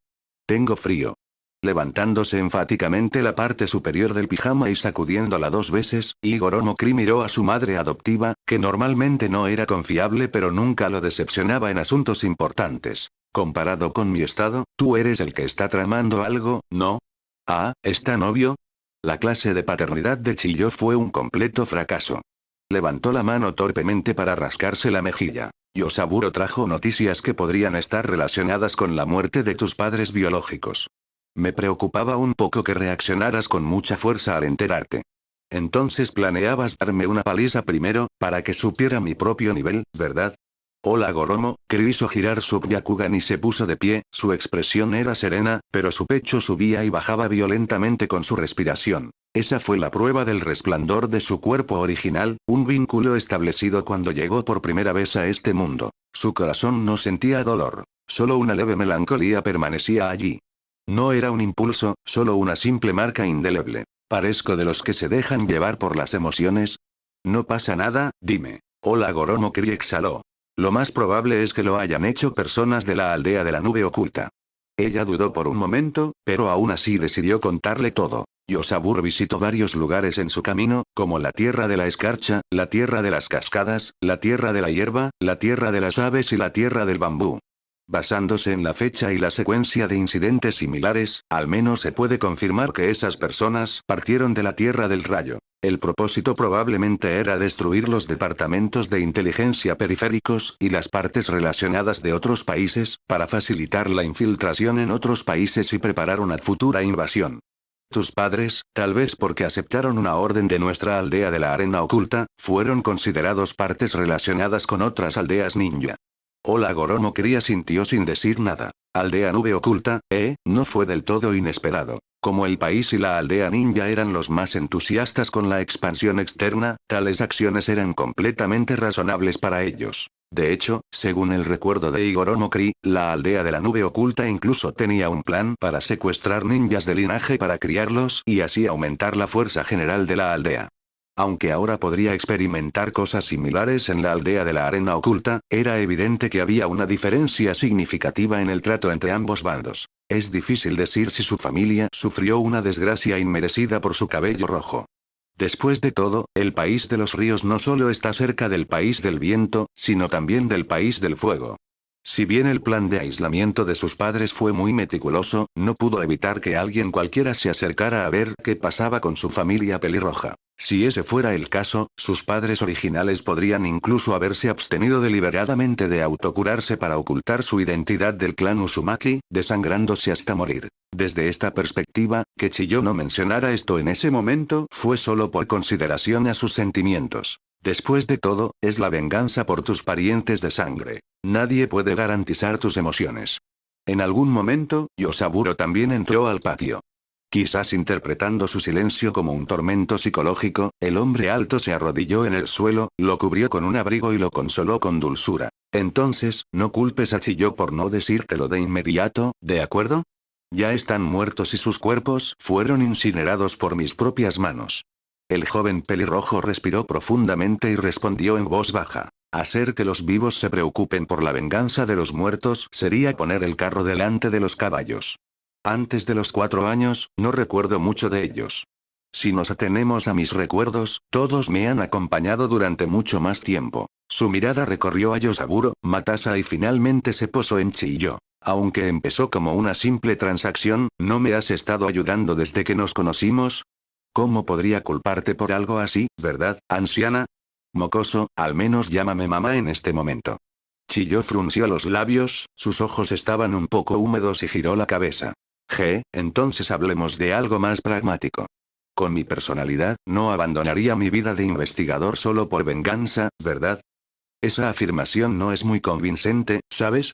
Tengo frío. Levantándose enfáticamente la parte superior del pijama y sacudiéndola 2 veces, Higoromo Kri miró a su madre adoptiva, que normalmente no era confiable pero nunca lo decepcionaba en asuntos importantes. Comparado con mi estado, tú eres el que está tramando algo, ¿no? ¿Es tan obvio? La clase de paternidad de Chiyo fue un completo fracaso. Levantó la mano torpemente para rascarse la mejilla. Yosaburo trajo noticias que podrían estar relacionadas con la muerte de tus padres biológicos. Me preocupaba un poco que reaccionaras con mucha fuerza al enterarte. Entonces planeabas darme una paliza primero, para que supiera mi propio nivel, ¿verdad? Hola Goromo, Kri hizo girar su Byakugan y se puso de pie, su expresión era serena, pero su pecho subía y bajaba violentamente con su respiración. Esa fue la prueba del resplandor de su cuerpo original, un vínculo establecido cuando llegó por primera vez a este mundo. Su corazón no sentía dolor, solo una leve melancolía permanecía allí. No era un impulso, solo una simple marca indeleble. ¿Parezco de los que se dejan llevar por las emociones? No pasa nada, dime. Hola Goromo Kri exhaló. Lo más probable es que lo hayan hecho personas de la aldea de la nube oculta. Ella dudó por un momento, pero aún así decidió contarle todo. Yosaburo visitó varios lugares en su camino, como la tierra de la escarcha, la tierra de las cascadas, la tierra de la hierba, la tierra de las aves y la tierra del bambú. Basándose en la fecha y la secuencia de incidentes similares, al menos se puede confirmar que esas personas partieron de la Tierra del Rayo. El propósito probablemente era destruir los departamentos de inteligencia periféricos y las partes relacionadas de otros países, para facilitar la infiltración en otros países y preparar una futura invasión. Tus padres, tal vez porque aceptaron una orden de nuestra aldea de la arena oculta, fueron considerados partes relacionadas con otras aldeas ninja. Hola Goromo Cría sintió sin decir nada. Aldea nube oculta, no fue del todo inesperado. Como el país y la aldea ninja eran los más entusiastas con la expansión externa, tales acciones eran completamente razonables para ellos. De hecho, según el recuerdo de Igoromo Cri, la aldea de la nube oculta incluso tenía un plan para secuestrar ninjas de linaje para criarlos y así aumentar la fuerza general de la aldea. Aunque ahora podría experimentar cosas similares en la aldea de la arena oculta, era evidente que había una diferencia significativa en el trato entre ambos bandos. Es difícil decir si su familia sufrió una desgracia inmerecida por su cabello rojo. Después de todo, el país de los ríos no solo está cerca del país del viento, sino también del país del fuego. Si bien el plan de aislamiento de sus padres fue muy meticuloso, no pudo evitar que alguien cualquiera se acercara a ver qué pasaba con su familia pelirroja. Si ese fuera el caso, sus padres originales podrían incluso haberse abstenido deliberadamente de autocurarse para ocultar su identidad del clan Uzumaki, desangrándose hasta morir. Desde esta perspectiva, que Chiyo no mencionara esto en ese momento fue solo por consideración a sus sentimientos. Después de todo, es la venganza por tus parientes de sangre. Nadie puede garantizar tus emociones. En algún momento, Yosaburo también entró al patio. Quizás interpretando su silencio como un tormento psicológico, el hombre alto se arrodilló en el suelo, lo cubrió con un abrigo y lo consoló con dulzura. Entonces, no culpes a Chiyo por no decírtelo de inmediato, ¿de acuerdo? Ya están muertos y sus cuerpos fueron incinerados por mis propias manos. El joven pelirrojo respiró profundamente y respondió en voz baja. Hacer que los vivos se preocupen por la venganza de los muertos sería poner el carro delante de los caballos. Antes de los 4 años, no recuerdo mucho de ellos. Si nos atenemos a mis recuerdos, todos me han acompañado durante mucho más tiempo. Su mirada recorrió a Yosaburo, Matasa y finalmente se posó en Chiyo. Aunque empezó como una simple transacción, ¿no me has estado ayudando desde que nos conocimos? ¿Cómo podría culparte por algo así, verdad, anciana? Mocoso, al menos llámame mamá en este momento. Chiyo frunció los labios, sus ojos estaban un poco húmedos y giró la cabeza. Entonces hablemos de algo más pragmático. Con mi personalidad, no abandonaría mi vida de investigador solo por venganza, ¿verdad? Esa afirmación no es muy convincente, ¿sabes?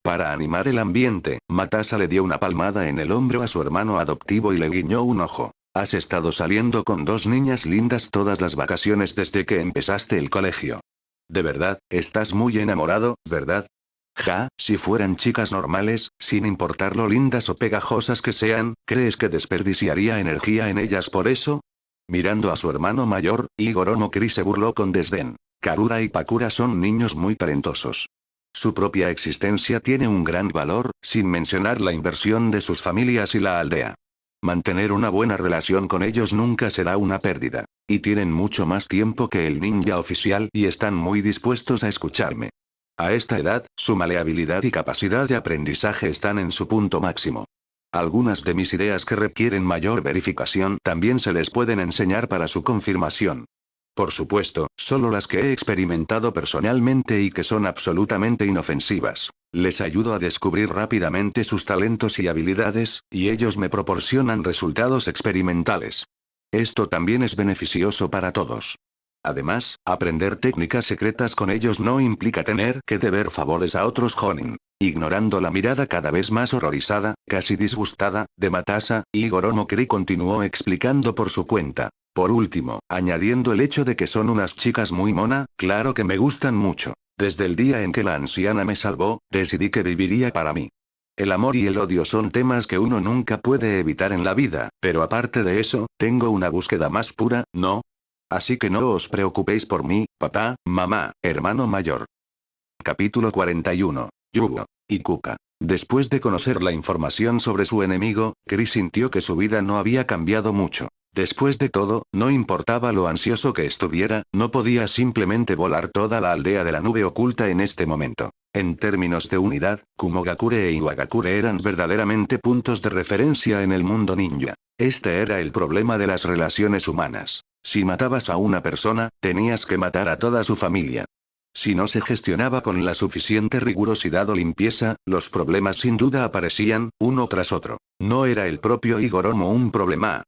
Para animar el ambiente, Matasa le dio una palmada en el hombro a su hermano adoptivo y le guiñó un ojo. Has estado saliendo con 2 niñas lindas todas las vacaciones desde que empezaste el colegio. De verdad, estás muy enamorado, ¿verdad? Si fueran chicas normales, sin importar lo lindas o pegajosas que sean, ¿crees que desperdiciaría energía en ellas por eso? Mirando a su hermano mayor, Igoromo Cri se burló con desdén. Karura y Pakura son niños muy talentosos. Su propia existencia tiene un gran valor, sin mencionar la inversión de sus familias y la aldea. Mantener una buena relación con ellos nunca será una pérdida. Y tienen mucho más tiempo que el ninja oficial y están muy dispuestos a escucharme. A esta edad, su maleabilidad y capacidad de aprendizaje están en su punto máximo. Algunas de mis ideas que requieren mayor verificación también se les pueden enseñar para su confirmación. Por supuesto, solo las que he experimentado personalmente y que son absolutamente inofensivas. Les ayudo a descubrir rápidamente sus talentos y habilidades, y ellos me proporcionan resultados experimentales. Esto también es beneficioso para todos. Además, aprender técnicas secretas con ellos no implica tener que deber favores a otros Jonin. Ignorando la mirada cada vez más horrorizada, casi disgustada, de Matasa, Igoromo Cri continuó explicando por su cuenta. Por último, añadiendo el hecho de que son unas chicas muy mona, claro que me gustan mucho. Desde el día en que la anciana me salvó, decidí que viviría para mí. El amor y el odio son temas que uno nunca puede evitar en la vida, pero aparte de eso, tengo una búsqueda más pura, ¿no? Así que no os preocupéis por mí, papá, mamá, hermano mayor. Capítulo 41. Yugo. Y Kuka. Después de conocer la información sobre su enemigo, Chris sintió que su vida no había cambiado mucho. Después de todo, no importaba lo ansioso que estuviera, no podía simplemente volar toda la aldea de la nube oculta en este momento. En términos de unidad, Kumogakure e Iwagakure eran verdaderamente puntos de referencia en el mundo ninja. Este era el problema de las relaciones humanas. Si matabas a una persona, tenías que matar a toda su familia. Si no se gestionaba con la suficiente rigurosidad o limpieza, los problemas sin duda aparecían, uno tras otro. No era el propio Igoromo un problema.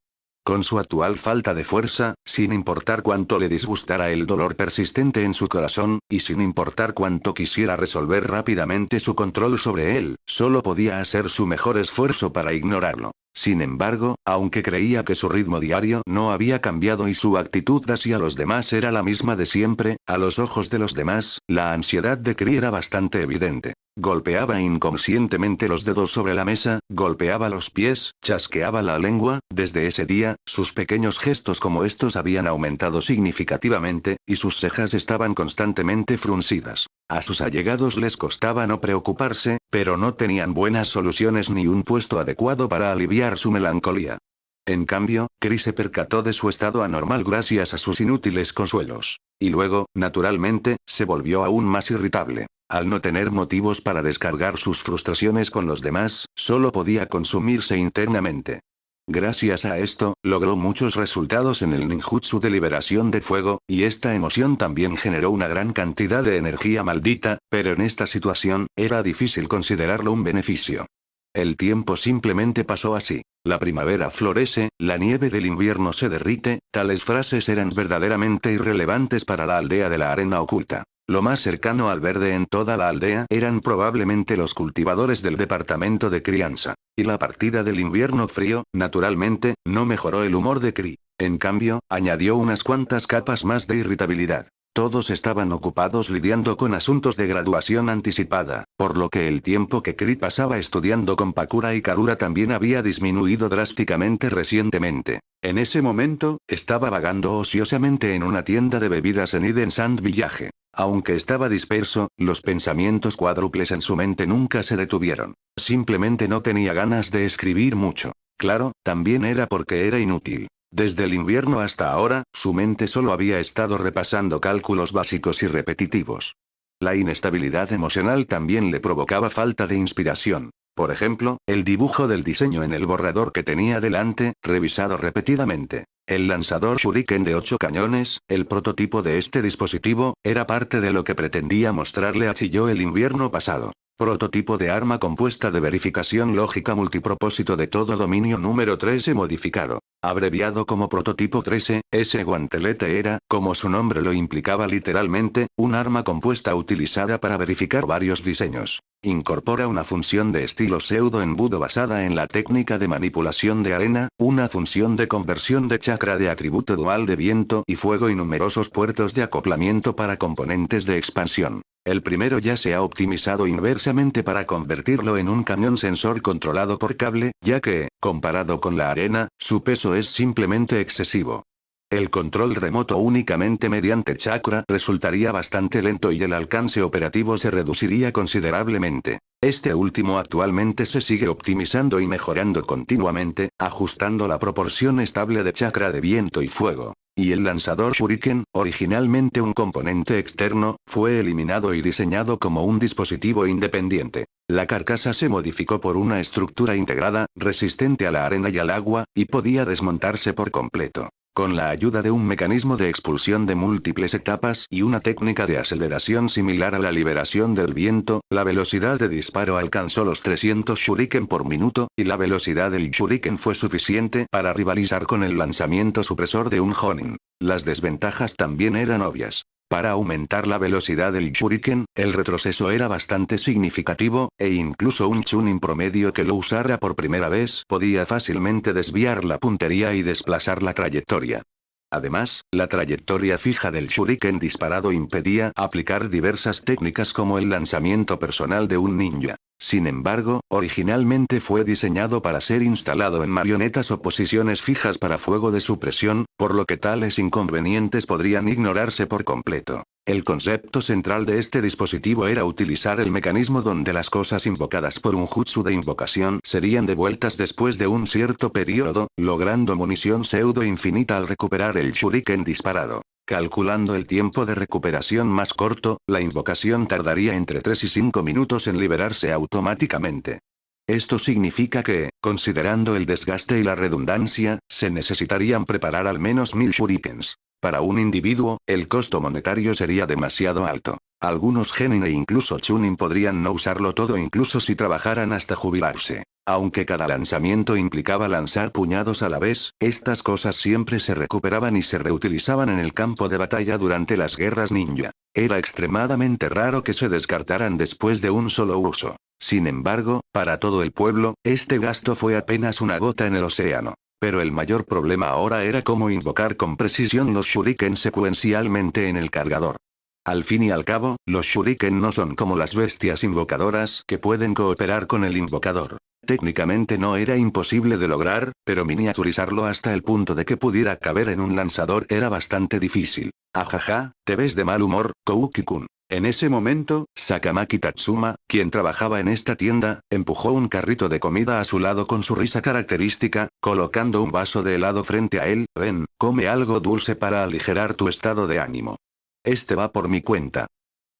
Con su actual falta de fuerza, sin importar cuánto le disgustara el dolor persistente en su corazón, y sin importar cuánto quisiera resolver rápidamente su control sobre él, solo podía hacer su mejor esfuerzo para ignorarlo. Sin embargo, aunque creía que su ritmo diario no había cambiado y su actitud hacia los demás era la misma de siempre, a los ojos de los demás, la ansiedad de Kri era bastante evidente. Golpeaba inconscientemente los dedos sobre la mesa, golpeaba los pies, chasqueaba la lengua. Desde ese día, sus pequeños gestos como estos habían aumentado significativamente, y sus cejas estaban constantemente fruncidas. A sus allegados les costaba no preocuparse, pero no tenían buenas soluciones ni un puesto adecuado para aliviar su melancolía. En cambio, Kri se percató de su estado anormal gracias a sus inútiles consuelos. Y luego, naturalmente, se volvió aún más irritable. Al no tener motivos para descargar sus frustraciones con los demás, solo podía consumirse internamente. Gracias a esto, logró muchos resultados en el ninjutsu de liberación de fuego, y esta emoción también generó una gran cantidad de energía maldita, pero en esta situación, era difícil considerarlo un beneficio. El tiempo simplemente pasó así. La primavera florece, la nieve del invierno se derrite, tales frases eran verdaderamente irrelevantes para la aldea de la arena oculta. Lo más cercano al verde en toda la aldea eran probablemente los cultivadores del departamento de crianza. Y la partida del invierno frío, naturalmente, no mejoró el humor de Kri. En cambio, añadió unas cuantas capas más de irritabilidad. Todos estaban ocupados lidiando con asuntos de graduación anticipada, por lo que el tiempo que Kri pasaba estudiando con Pakura y Karura también había disminuido drásticamente recientemente. En ese momento, estaba vagando ociosamente en una tienda de bebidas en Eden Sand Village. Aunque estaba disperso, los pensamientos cuádruples en su mente nunca se detuvieron. Simplemente no tenía ganas de escribir mucho. Claro, también era porque era inútil. Desde el invierno hasta ahora, su mente solo había estado repasando cálculos básicos y repetitivos. La inestabilidad emocional también le provocaba falta de inspiración. Por ejemplo, el dibujo del diseño en el borrador que tenía delante, revisado repetidamente. El lanzador Shuriken de 8 cañones, el prototipo de este dispositivo, era parte de lo que pretendía mostrarle a Chiyo el invierno pasado. Prototipo de arma compuesta de verificación lógica multipropósito de todo dominio número 13 modificado. Abreviado como prototipo 13, ese guantelete era, como su nombre lo implicaba literalmente, un arma compuesta utilizada para verificar varios diseños. Incorpora una función de estilo pseudo-embudo basada en la técnica de manipulación de arena, una función de conversión de chakra de atributo dual de viento y fuego y numerosos puertos de acoplamiento para componentes de expansión. El primero ya se ha optimizado inversamente para convertirlo en un camión sensor controlado por cable, ya que, comparado con la arena, su peso es simplemente excesivo. El control remoto únicamente mediante chakra resultaría bastante lento y el alcance operativo se reduciría considerablemente. Este último actualmente se sigue optimizando y mejorando continuamente, ajustando la proporción estable de chakra de viento y fuego. Y el lanzador Shuriken, originalmente un componente externo, fue eliminado y diseñado como un dispositivo independiente. La carcasa se modificó por una estructura integrada, resistente a la arena y al agua, y podía desmontarse por completo. Con la ayuda de un mecanismo de expulsión de múltiples etapas y una técnica de aceleración similar a la liberación del viento, la velocidad de disparo alcanzó los 300 shuriken por minuto, y la velocidad del shuriken fue suficiente para rivalizar con el lanzamiento supresor de un Jonin. Las desventajas también eran obvias. Para aumentar la velocidad del shuriken, el retroceso era bastante significativo, e incluso un chunin promedio que lo usara por primera vez podía fácilmente desviar la puntería y desplazar la trayectoria. Además, la trayectoria fija del shuriken disparado impedía aplicar diversas técnicas como el lanzamiento personal de un ninja. Sin embargo, originalmente fue diseñado para ser instalado en marionetas o posiciones fijas para fuego de supresión, por lo que tales inconvenientes podrían ignorarse por completo. El concepto central de este dispositivo era utilizar el mecanismo donde las cosas invocadas por un jutsu de invocación serían devueltas después de un cierto periodo, logrando munición pseudo infinita al recuperar el shuriken disparado. Calculando el tiempo de recuperación más corto, la invocación tardaría entre 3 y 5 minutos en liberarse automáticamente. Esto significa que, considerando el desgaste y la redundancia, se necesitarían preparar al menos 1000 shurikens. Para un individuo, el costo monetario sería demasiado alto. Algunos genin e incluso chunin podrían no usarlo todo incluso si trabajaran hasta jubilarse. Aunque cada lanzamiento implicaba lanzar puñados a la vez, estas cosas siempre se recuperaban y se reutilizaban en el campo de batalla durante las guerras ninja. Era extremadamente raro que se descartaran después de un solo uso. Sin embargo, para todo el pueblo, este gasto fue apenas una gota en el océano. Pero el mayor problema ahora era cómo invocar con precisión los shuriken secuencialmente en el cargador. Al fin y al cabo, los shuriken no son como las bestias invocadoras que pueden cooperar con el invocador. Técnicamente no era imposible de lograr, pero miniaturizarlo hasta el punto de que pudiera caber en un lanzador era bastante difícil. Ajaja, te ves de mal humor, Kouki-kun. En ese momento, Sakamaki Tatsuma, quien trabajaba en esta tienda, empujó un carrito de comida a su lado con su risa característica, colocando un vaso de helado frente a él. Ven, come algo dulce para aligerar tu estado de ánimo. Este va por mi cuenta.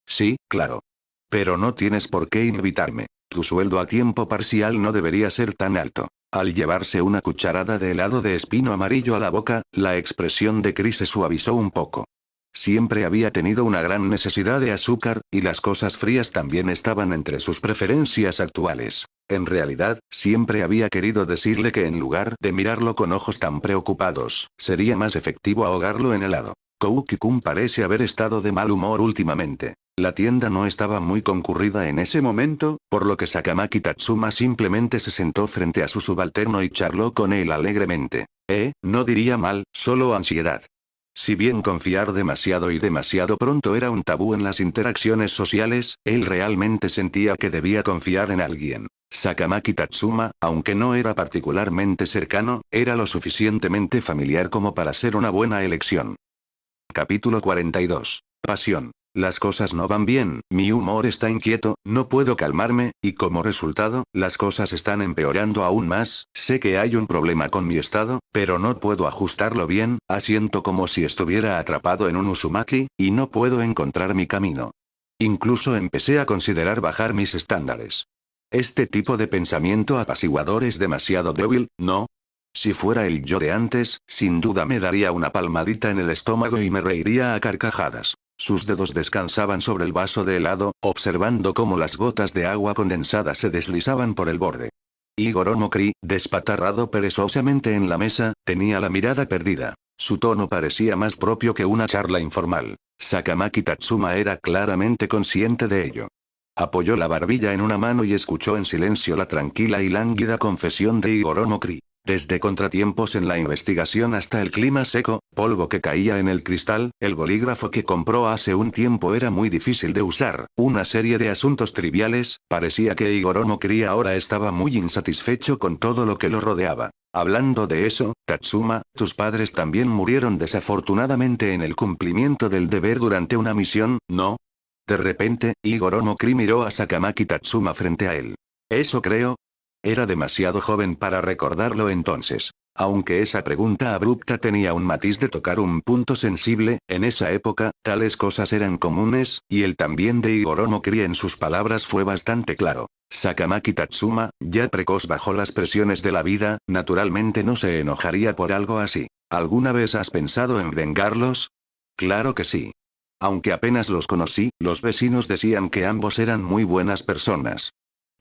Sí, claro. Pero no tienes por qué invitarme. Tu sueldo a tiempo parcial no debería ser tan alto. Al llevarse una cucharada de helado de espino amarillo a la boca, la expresión de Chris se suavizó un poco. Siempre había tenido una gran necesidad de azúcar, y las cosas frías también estaban entre sus preferencias actuales. En realidad, siempre había querido decirle que en lugar de mirarlo con ojos tan preocupados, sería más efectivo ahogarlo en helado. Kouki-kun parece haber estado de mal humor últimamente. La tienda no estaba muy concurrida en ese momento, por lo que Sakamaki Tatsuma simplemente se sentó frente a su subalterno y charló con él alegremente. No diría mal, solo ansiedad. Si bien confiar demasiado y demasiado pronto era un tabú en las interacciones sociales, él realmente sentía que debía confiar en alguien. Sakamaki Tatsuma, aunque no era particularmente cercano, era lo suficientemente familiar como para ser una buena elección. Capítulo 42. Pasión. Las cosas no van bien, mi humor está inquieto, no puedo calmarme, y como resultado, las cosas están empeorando aún más. Sé que hay un problema con mi estado, pero no puedo ajustarlo bien, asiento como si estuviera atrapado en un uzumaki, y no puedo encontrar mi camino. Incluso empecé a considerar bajar mis estándares. Este tipo de pensamiento apaciguador es demasiado débil, ¿no? Si fuera el yo de antes, sin duda me daría una palmadita en el estómago y me reiría a carcajadas. Sus dedos descansaban sobre el vaso de helado, observando cómo las gotas de agua condensada se deslizaban por el borde. Igor Omokri, despatarrado perezosamente en la mesa, tenía la mirada perdida. Su tono parecía más propio que una charla informal. Sakamaki Tatsuma era claramente consciente de ello. Apoyó la barbilla en una mano y escuchó en silencio la tranquila y lánguida confesión de Igor Omokri. Desde contratiempos en la investigación hasta el clima seco, polvo que caía en el cristal, el bolígrafo que compró hace un tiempo era muy difícil de usar, una serie de asuntos triviales, parecía que Igor Omokri ahora estaba muy insatisfecho con todo lo que lo rodeaba. Hablando de eso, Tatsuma, tus padres también murieron desafortunadamente en el cumplimiento del deber durante una misión, ¿no? De repente, Igor Omokri miró a Sakamaki Tatsuma frente a él. Eso creo. Era demasiado joven para recordarlo entonces. Aunque esa pregunta abrupta tenía un matiz de tocar un punto sensible, en esa época, tales cosas eran comunes, y el también de Igor Omokri en sus palabras fue bastante claro. Sakamaki Tatsuma, ya precoz bajo las presiones de la vida, naturalmente no se enojaría por algo así. ¿Alguna vez has pensado en vengarlos? Claro que sí. Aunque apenas los conocí, los vecinos decían que ambos eran muy buenas personas.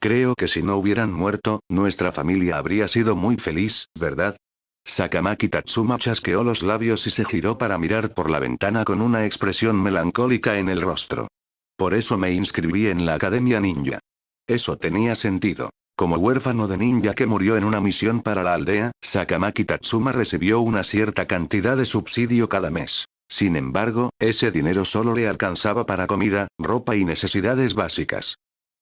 Creo que si no hubieran muerto, nuestra familia habría sido muy feliz, ¿verdad? Sakamaki Tatsuma chasqueó los labios y se giró para mirar por la ventana con una expresión melancólica en el rostro. Por eso me inscribí en la Academia Ninja. Eso tenía sentido. Como huérfano de ninja que murió en una misión para la aldea, Sakamaki Tatsuma recibió una cierta cantidad de subsidio cada mes. Sin embargo, ese dinero solo le alcanzaba para comida, ropa y necesidades básicas.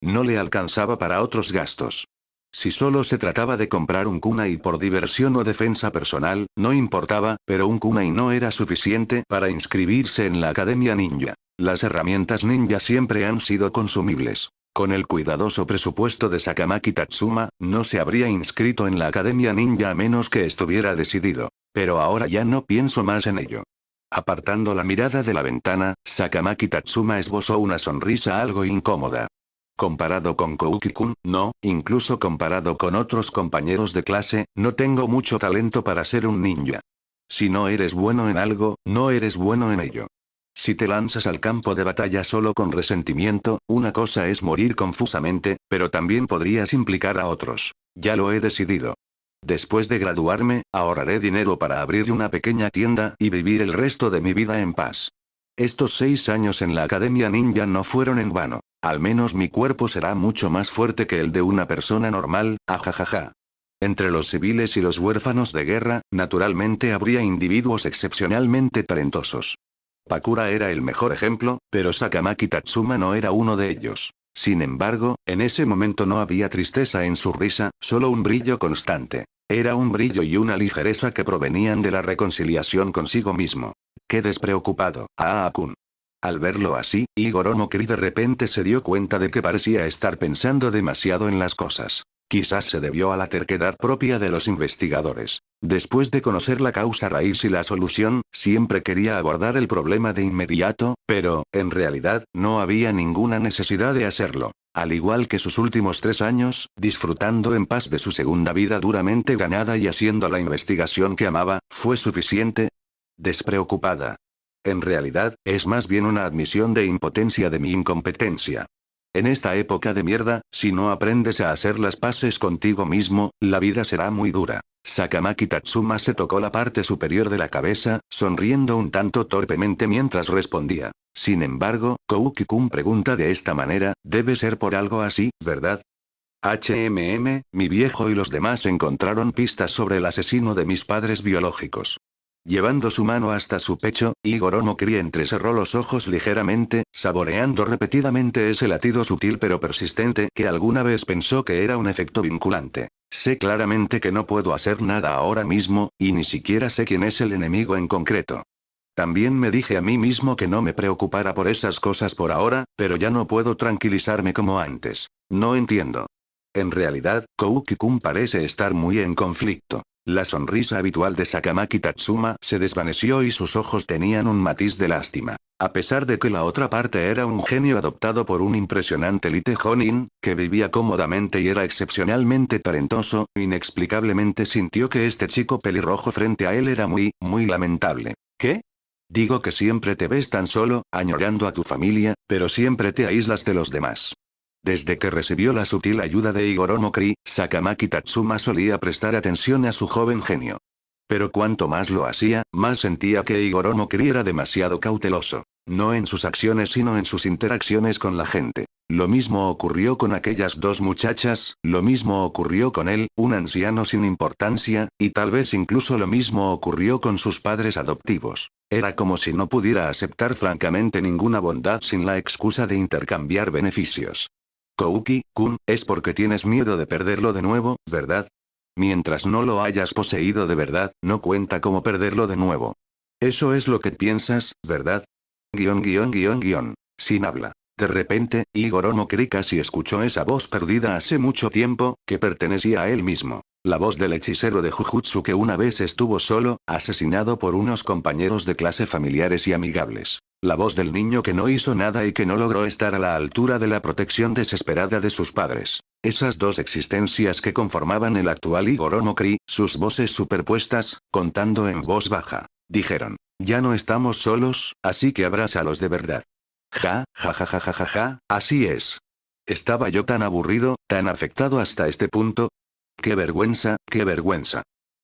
No le alcanzaba para otros gastos. Si solo se trataba de comprar un kunai por diversión o defensa personal, no importaba, pero un kunai no era suficiente para inscribirse en la Academia Ninja. Las herramientas ninja siempre han sido consumibles. Con el cuidadoso presupuesto de Sakamaki Tatsuma, no se habría inscrito en la Academia Ninja a menos que estuviera decidido. Pero ahora ya no pienso más en ello. Apartando la mirada de la ventana, Sakamaki Tatsuma esbozó una sonrisa algo incómoda. Comparado con Kouki-kun, no, incluso comparado con otros compañeros de clase, no tengo mucho talento para ser un ninja. Si no eres bueno en algo, no eres bueno en ello. Si te lanzas al campo de batalla solo con resentimiento, una cosa es morir confusamente, pero también podrías implicar a otros. Ya lo he decidido. Después de graduarme, ahorraré dinero para abrir una pequeña tienda y vivir el resto de mi vida en paz. Estos 6 años en la Academia Ninja no fueron en vano. Al menos mi cuerpo será mucho más fuerte que el de una persona normal, ajajaja. Entre los civiles y los huérfanos de guerra, naturalmente habría individuos excepcionalmente talentosos. Pakura era el mejor ejemplo, pero Sakamaki Tatsuma no era uno de ellos. Sin embargo, en ese momento no había tristeza en su risa, solo un brillo constante. Era un brillo y una ligereza que provenían de la reconciliación consigo mismo. ¡Qué despreocupado, Kun! Al verlo así, Igor Omokri de repente se dio cuenta de que parecía estar pensando demasiado en las cosas. Quizás se debió a la terquedad propia de los investigadores. Después de conocer la causa raíz y la solución, siempre quería abordar el problema de inmediato, pero, en realidad, no había ninguna necesidad de hacerlo. Al igual que sus últimos 3 años, disfrutando en paz de su segunda vida duramente ganada y haciendo la investigación que amaba, ¿fue suficiente? Despreocupada. En realidad, es más bien una admisión de impotencia de mi incompetencia. En esta época de mierda, si no aprendes a hacer las paces contigo mismo, la vida será muy dura. Sakamaki Tatsuma se tocó la parte superior de la cabeza, sonriendo un tanto torpemente mientras respondía. Sin embargo, Kouki-kun pregunta de esta manera, debe ser por algo así, ¿verdad? Mi viejo y los demás encontraron pistas sobre el asesino de mis padres biológicos. Llevando su mano hasta su pecho, Igor Omokri entrecerró los ojos ligeramente, saboreando repetidamente ese latido sutil pero persistente que alguna vez pensó que era un efecto vinculante. Sé claramente que no puedo hacer nada ahora mismo, y ni siquiera sé quién es el enemigo en concreto. También me dije a mí mismo que no me preocupara por esas cosas por ahora, pero ya no puedo tranquilizarme como antes. No entiendo. En realidad, Kouki-kun parece estar muy en conflicto. La sonrisa habitual de Sakamaki Tatsuma se desvaneció y sus ojos tenían un matiz de lástima. A pesar de que la otra parte era un genio adoptado por un impresionante Elite Jonin, que vivía cómodamente y era excepcionalmente talentoso, inexplicablemente sintió que este chico pelirrojo frente a él era muy lamentable. ¿Qué? Digo que siempre te ves tan solo, añorando a tu familia, pero siempre te aíslas de los demás. Desde que recibió la sutil ayuda de Igor Omokri, Sakamaki Tatsuma solía prestar atención a su joven genio. Pero cuanto más lo hacía, más sentía que Igor Omokri era demasiado cauteloso. No en sus acciones sino en sus interacciones con la gente. Lo mismo ocurrió con aquellas 2 muchachas, lo mismo ocurrió con él, un anciano sin importancia, y tal vez incluso lo mismo ocurrió con sus padres adoptivos. Era como si no pudiera aceptar francamente ninguna bondad sin la excusa de intercambiar beneficios. Kouki-kun, es porque tienes miedo de perderlo de nuevo, ¿verdad? Mientras no lo hayas poseído de verdad, no cuenta como perderlo de nuevo. Eso es lo que piensas, ¿verdad? Sin habla. De repente, Igor Omokri casi escuchó esa voz perdida hace mucho tiempo, que pertenecía a él mismo. La voz del hechicero de Jujutsu que una vez estuvo solo, asesinado por unos compañeros de clase familiares y amigables. La voz del niño que no hizo nada y que no logró estar a la altura de la protección desesperada de sus padres. Esas 2 existencias que conformaban el actual Igor Omokri, sus voces superpuestas, contando en voz baja. Dijeron, ya no estamos solos, así que abrázalos de verdad. Ja, así es. Estaba yo tan aburrido, tan afectado hasta este punto. ¡Qué vergüenza, qué vergüenza!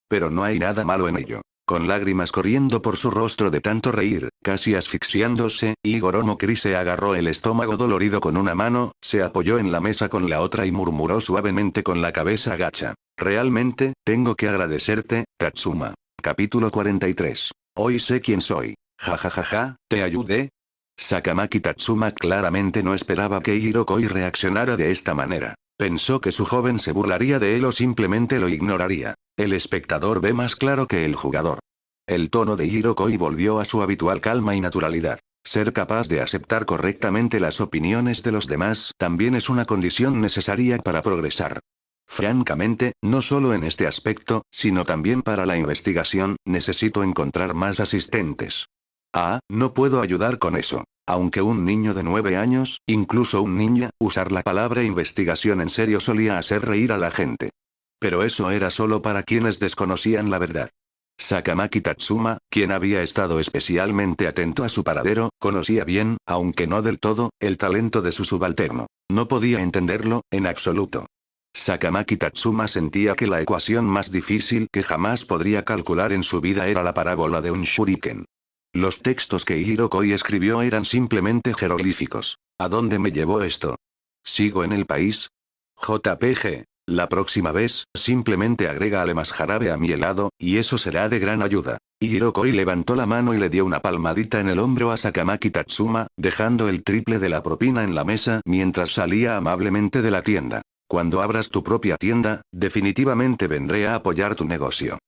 Pero no hay nada malo en ello. Con lágrimas corriendo por su rostro de tanto reír, casi asfixiándose, Igor Omokri se agarró el estómago dolorido con una mano, se apoyó en la mesa con la otra y murmuró suavemente con la cabeza gacha. Realmente, tengo que agradecerte, Tatsuma. Capítulo 43. Hoy sé quién soy. ¿Te ayudé? Sakamaki Tatsuma claramente no esperaba que Hirokoi reaccionara de esta manera. Pensó que su joven se burlaría de él o simplemente lo ignoraría. El espectador ve más claro que el jugador. El tono de Hirokoi volvió a su habitual calma y naturalidad. Ser capaz de aceptar correctamente las opiniones de los demás también es una condición necesaria para progresar. Francamente, no solo en este aspecto, sino también para la investigación, necesito encontrar más asistentes. No puedo ayudar con eso. Aunque un niño de 9 años, incluso un ninja, usar la palabra investigación en serio solía hacer reír a la gente. Pero eso era solo para quienes desconocían la verdad. Sakamaki Tatsuma, quien había estado especialmente atento a su paradero, conocía bien, aunque no del todo, el talento de su subalterno. No podía entenderlo, en absoluto. Sakamaki Tatsuma sentía que la ecuación más difícil que jamás podría calcular en su vida era la parábola de un shuriken. Los textos que Hirokoi escribió eran simplemente jeroglíficos. ¿A dónde me llevó esto? ¿Sigo en el país? JPG. La próxima vez, simplemente agrégale más jarabe a mi helado, y eso será de gran ayuda. Hirokoi levantó la mano y le dio una palmadita en el hombro a Sakamaki Tatsuma, dejando el triple de la propina en la mesa mientras salía amablemente de la tienda. Cuando abras tu propia tienda, definitivamente vendré a apoyar tu negocio.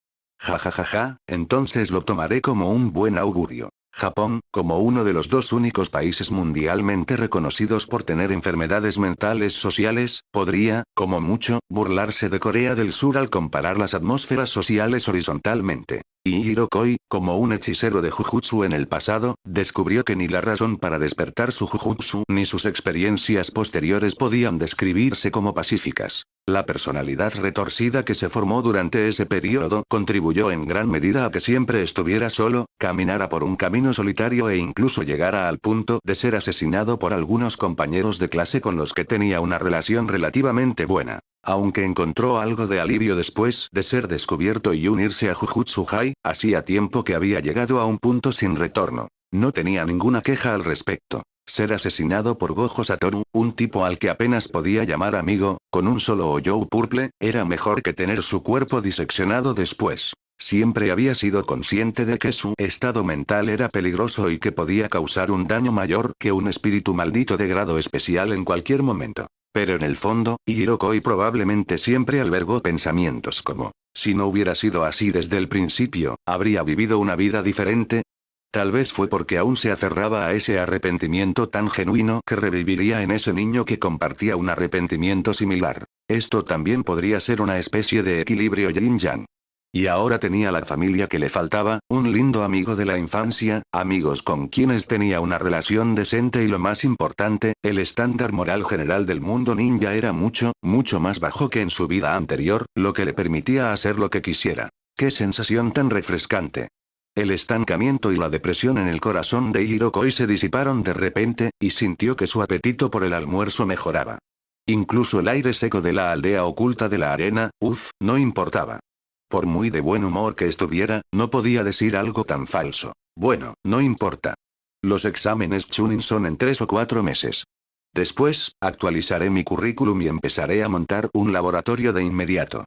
Ja ja ja ja, entonces lo tomaré como un buen augurio. Japón, como uno de los 2 únicos países mundialmente reconocidos por tener enfermedades mentales sociales, podría, como mucho, burlarse de Corea del Sur al comparar las atmósferas sociales horizontalmente. Y Hirokoi, como un hechicero de Jujutsu en el pasado, descubrió que ni la razón para despertar su Jujutsu ni sus experiencias posteriores podían describirse como pacíficas. La personalidad retorcida que se formó durante ese periodo contribuyó en gran medida a que siempre estuviera solo, caminara por un camino solitario e incluso llegara al punto de ser asesinado por algunos compañeros de clase con los que tenía una relación relativamente buena. Aunque encontró algo de alivio después de ser descubierto y unirse a Jujutsu High, hacía tiempo que había llegado a un punto sin retorno. No tenía ninguna queja al respecto. Ser asesinado por Gojo Satoru, un tipo al que apenas podía llamar amigo, con un solo Oyou purple, era mejor que tener su cuerpo diseccionado después. Siempre había sido consciente de que su estado mental era peligroso y que podía causar un daño mayor que un espíritu maldito de grado especial en cualquier momento. Pero en el fondo, Hirokoi probablemente siempre albergó pensamientos como, si no hubiera sido así desde el principio, ¿habría vivido una vida diferente? Tal vez fue porque aún se aferraba a ese arrepentimiento tan genuino que reviviría en ese niño que compartía un arrepentimiento similar. Esto también podría ser una especie de equilibrio yin-yang. Y ahora tenía la familia que le faltaba, un lindo amigo de la infancia, amigos con quienes tenía una relación decente y lo más importante, el estándar moral general del mundo ninja era mucho, mucho más bajo que en su vida anterior, lo que le permitía hacer lo que quisiera. ¡Qué sensación tan refrescante! El estancamiento y la depresión en el corazón de Hirokoi se disiparon de repente, y sintió que su apetito por el almuerzo mejoraba. Incluso el aire seco de la aldea oculta de la arena, no importaba. Por muy de buen humor que estuviera, no podía decir algo tan falso. Bueno, no importa. Los exámenes Chunin son en 3 o 4 meses. Después, actualizaré mi currículum y empezaré a montar un laboratorio de inmediato.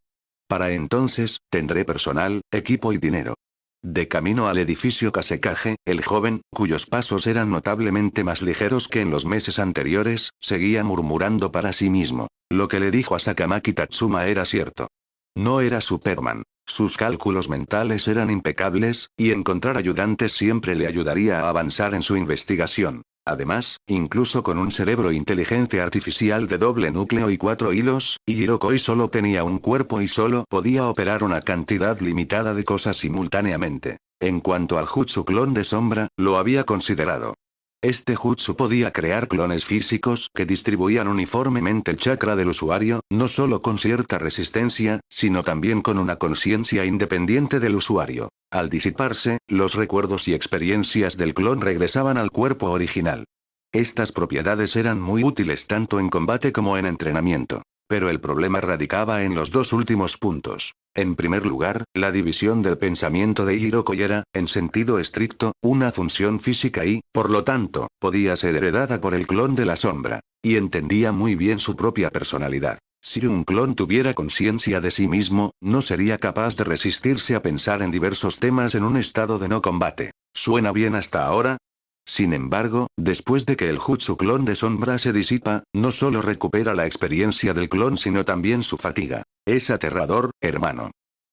Para entonces, tendré personal, equipo y dinero. De camino al edificio Kasekage, el joven, cuyos pasos eran notablemente más ligeros que en los meses anteriores, seguía murmurando para sí mismo. Lo que le dijo a Sakamaki Tatsuma era cierto. No era Superman. Sus cálculos mentales eran impecables, y encontrar ayudantes siempre le ayudaría a avanzar en su investigación. Además, incluso con un cerebro inteligente artificial de doble núcleo y 4 hilos, Hirokoi solo tenía un cuerpo y solo podía operar una cantidad limitada de cosas simultáneamente. En cuanto al jutsu clon de sombra, lo había considerado. Este jutsu podía crear clones físicos que distribuían uniformemente el chakra del usuario, no solo con cierta resistencia, sino también con una conciencia independiente del usuario. Al disiparse, los recuerdos y experiencias del clon regresaban al cuerpo original. Estas propiedades eran muy útiles tanto en combate como en entrenamiento. Pero el problema radicaba en los 2 últimos puntos. En primer lugar, la división del pensamiento de Hirokoi era, en sentido estricto, una función física y, por lo tanto, podía ser heredada por el clon de la sombra. Y entendía muy bien su propia personalidad. Si un clon tuviera conciencia de sí mismo, no sería capaz de resistirse a pensar en diversos temas en un estado de no combate. ¿Suena bien hasta ahora? Sin embargo, después de que el jutsu clon de sombra se disipa, no solo recupera la experiencia del clon sino también su fatiga. Es aterrador, hermano.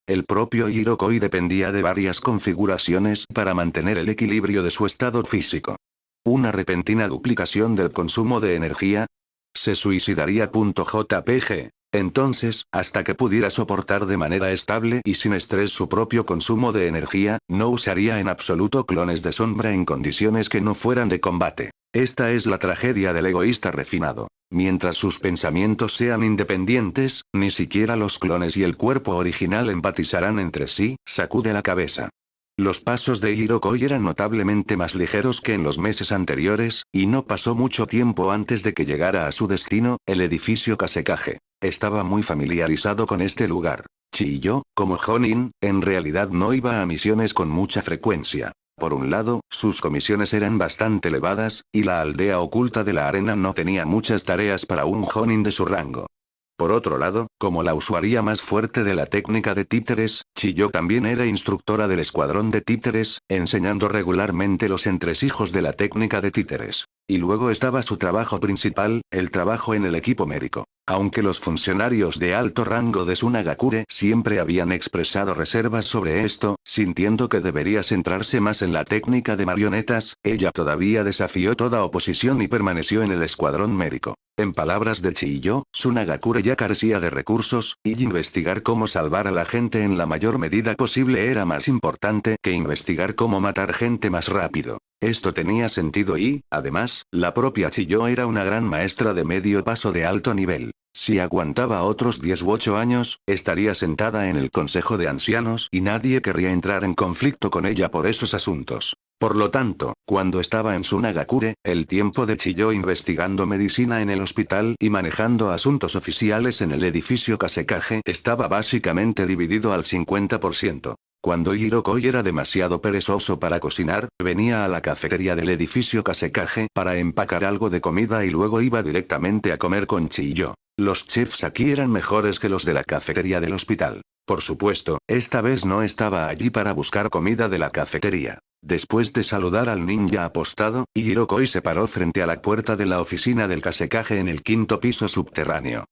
El propio Hirokoi dependía de varias configuraciones para mantener el equilibrio de su estado físico. Una repentina duplicación del consumo de energía. Se suicidaría. JPG. Entonces, hasta que pudiera soportar de manera estable y sin estrés su propio consumo de energía, no usaría en absoluto clones de sombra en condiciones que no fueran de combate. Esta es la tragedia del egoísta refinado. Mientras sus pensamientos sean independientes, ni siquiera los clones y el cuerpo original empatizarán entre sí, sacude la cabeza. Los pasos de Hirokoi eran notablemente más ligeros que en los meses anteriores, y no pasó mucho tiempo antes de que llegara a su destino, el edificio Kasekage. Estaba muy familiarizado con este lugar. Chiyo, como Jonin, en realidad no iba a misiones con mucha frecuencia. Por un lado, sus comisiones eran bastante elevadas, y la aldea oculta de la arena no tenía muchas tareas para un Jonin de su rango. Por otro lado, como la usuaria más fuerte de la técnica de títeres, Chiyo también era instructora del escuadrón de títeres, enseñando regularmente los entresijos de la técnica de títeres. Y luego estaba su trabajo principal, el trabajo en el equipo médico. Aunque los funcionarios de alto rango de Sunagakure siempre habían expresado reservas sobre esto, sintiendo que debería centrarse más en la técnica de marionetas, ella todavía desafió toda oposición y permaneció en el escuadrón médico. En palabras de Chiyo, Sunagakure ya carecía de recursos, y investigar cómo salvar a la gente en la mayor medida posible era más importante que investigar cómo matar gente más rápido. Esto tenía sentido y, además, la propia Chiyo era una gran maestra de medio paso de alto nivel. Si aguantaba otros 10 u 8 años, estaría sentada en el Consejo de Ancianos y nadie querría entrar en conflicto con ella por esos asuntos. Por lo tanto, cuando estaba en Sunagakure, el tiempo de Chiyo investigando medicina en el hospital y manejando asuntos oficiales en el edificio Kasekage estaba básicamente dividido al 50%. Cuando Hirokoi era demasiado perezoso para cocinar, venía a la cafetería del edificio Kasekage para empacar algo de comida y luego iba directamente a comer con Chiyo. Los chefs aquí eran mejores que los de la cafetería del hospital. Por supuesto, esta vez no estaba allí para buscar comida de la cafetería. Después de saludar al ninja apostado, Hirokoi se paró frente a la puerta de la oficina del Kasekage en el 5º piso subterráneo.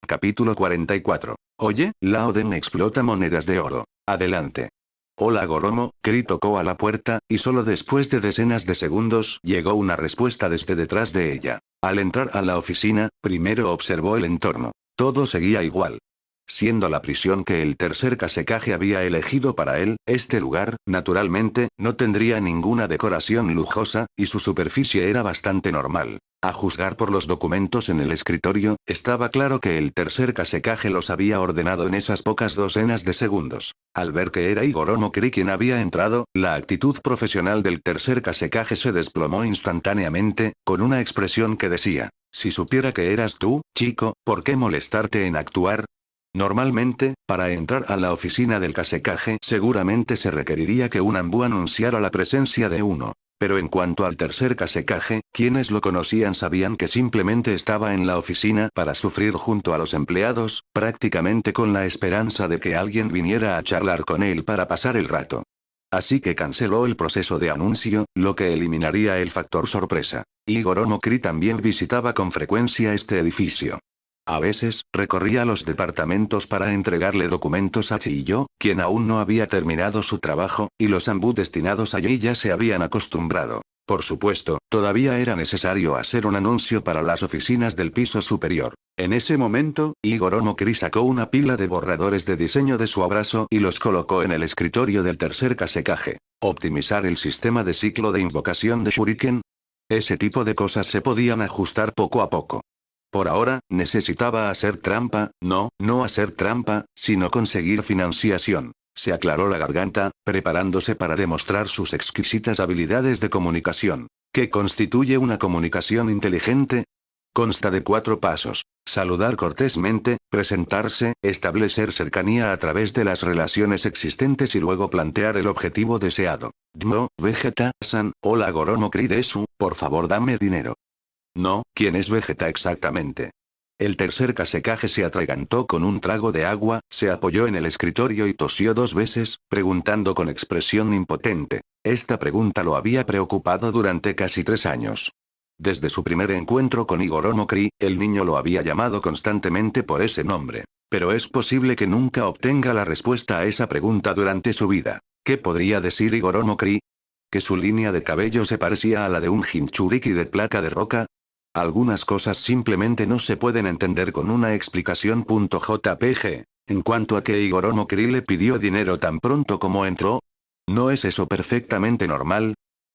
Capítulo 44. Oye, Laoden explota monedas de oro. Adelante. Hola Goromo, Kri tocó a la puerta, y solo después de decenas de segundos llegó una respuesta desde detrás de ella. Al entrar a la oficina, primero observó el entorno. Todo seguía igual. Siendo la prisión que el tercer Kasekage había elegido para él, este lugar, naturalmente, no tendría ninguna decoración lujosa, y su superficie era bastante normal. A juzgar por los documentos en el escritorio, estaba claro que el tercer Kasekage los había ordenado en esas pocas docenas de segundos. Al ver que era Igoromo Kri quien había entrado, la actitud profesional del tercer Kasekage se desplomó instantáneamente, con una expresión que decía: si supiera que eras tú, chico, ¿por qué molestarte en actuar? Normalmente, para entrar a la oficina del Kasekage seguramente se requeriría que un ambú anunciara la presencia de uno. Pero en cuanto al tercer Kasekage, quienes lo conocían sabían que simplemente estaba en la oficina para sufrir junto a los empleados, prácticamente con la esperanza de que alguien viniera a charlar con él para pasar el rato. Así que canceló el proceso de anuncio, lo que eliminaría el factor sorpresa. Igoromo Kri también visitaba con frecuencia este edificio. A veces, recorría los departamentos para entregarle documentos a Chiyo, quien aún no había terminado su trabajo, y los ambú destinados allí ya se habían acostumbrado. Por supuesto, todavía era necesario hacer un anuncio para las oficinas del piso superior. En ese momento, Igoromo Kri sacó una pila de borradores de diseño de su abrazo y los colocó en el escritorio del tercer Kasekage. Optimizar el sistema de ciclo de invocación de Shuriken. Ese tipo de cosas se podían ajustar poco a poco. Por ahora, necesitaba hacer trampa, no hacer trampa, sino conseguir financiación. Se aclaró la garganta, preparándose para demostrar sus exquisitas habilidades de comunicación. ¿Qué constituye una comunicación inteligente? Consta de 4 pasos. Saludar cortésmente, presentarse, establecer cercanía a través de las relaciones existentes y luego plantear el objetivo deseado. No, Vegeta-san, hola Goromo Kri desu, por favor dame dinero. No, ¿quién es Vegeta exactamente? El tercer Kasekage se atragantó con un trago de agua, se apoyó en el escritorio y tosió 2 veces, preguntando con expresión impotente. Esta pregunta lo había preocupado durante casi 3 años. Desde su primer encuentro con Igoromo Kri, el niño lo había llamado constantemente por ese nombre. Pero es posible que nunca obtenga la respuesta a esa pregunta durante su vida. ¿Qué podría decir Igoromo Kri? ¿Que su línea de cabello se parecía a la de un Jinchuriki de placa de roca? Algunas cosas simplemente no se pueden entender con una explicación. JPG. En cuanto a que Igoro no Kri le pidió dinero tan pronto como entró, ¿no es eso perfectamente normal?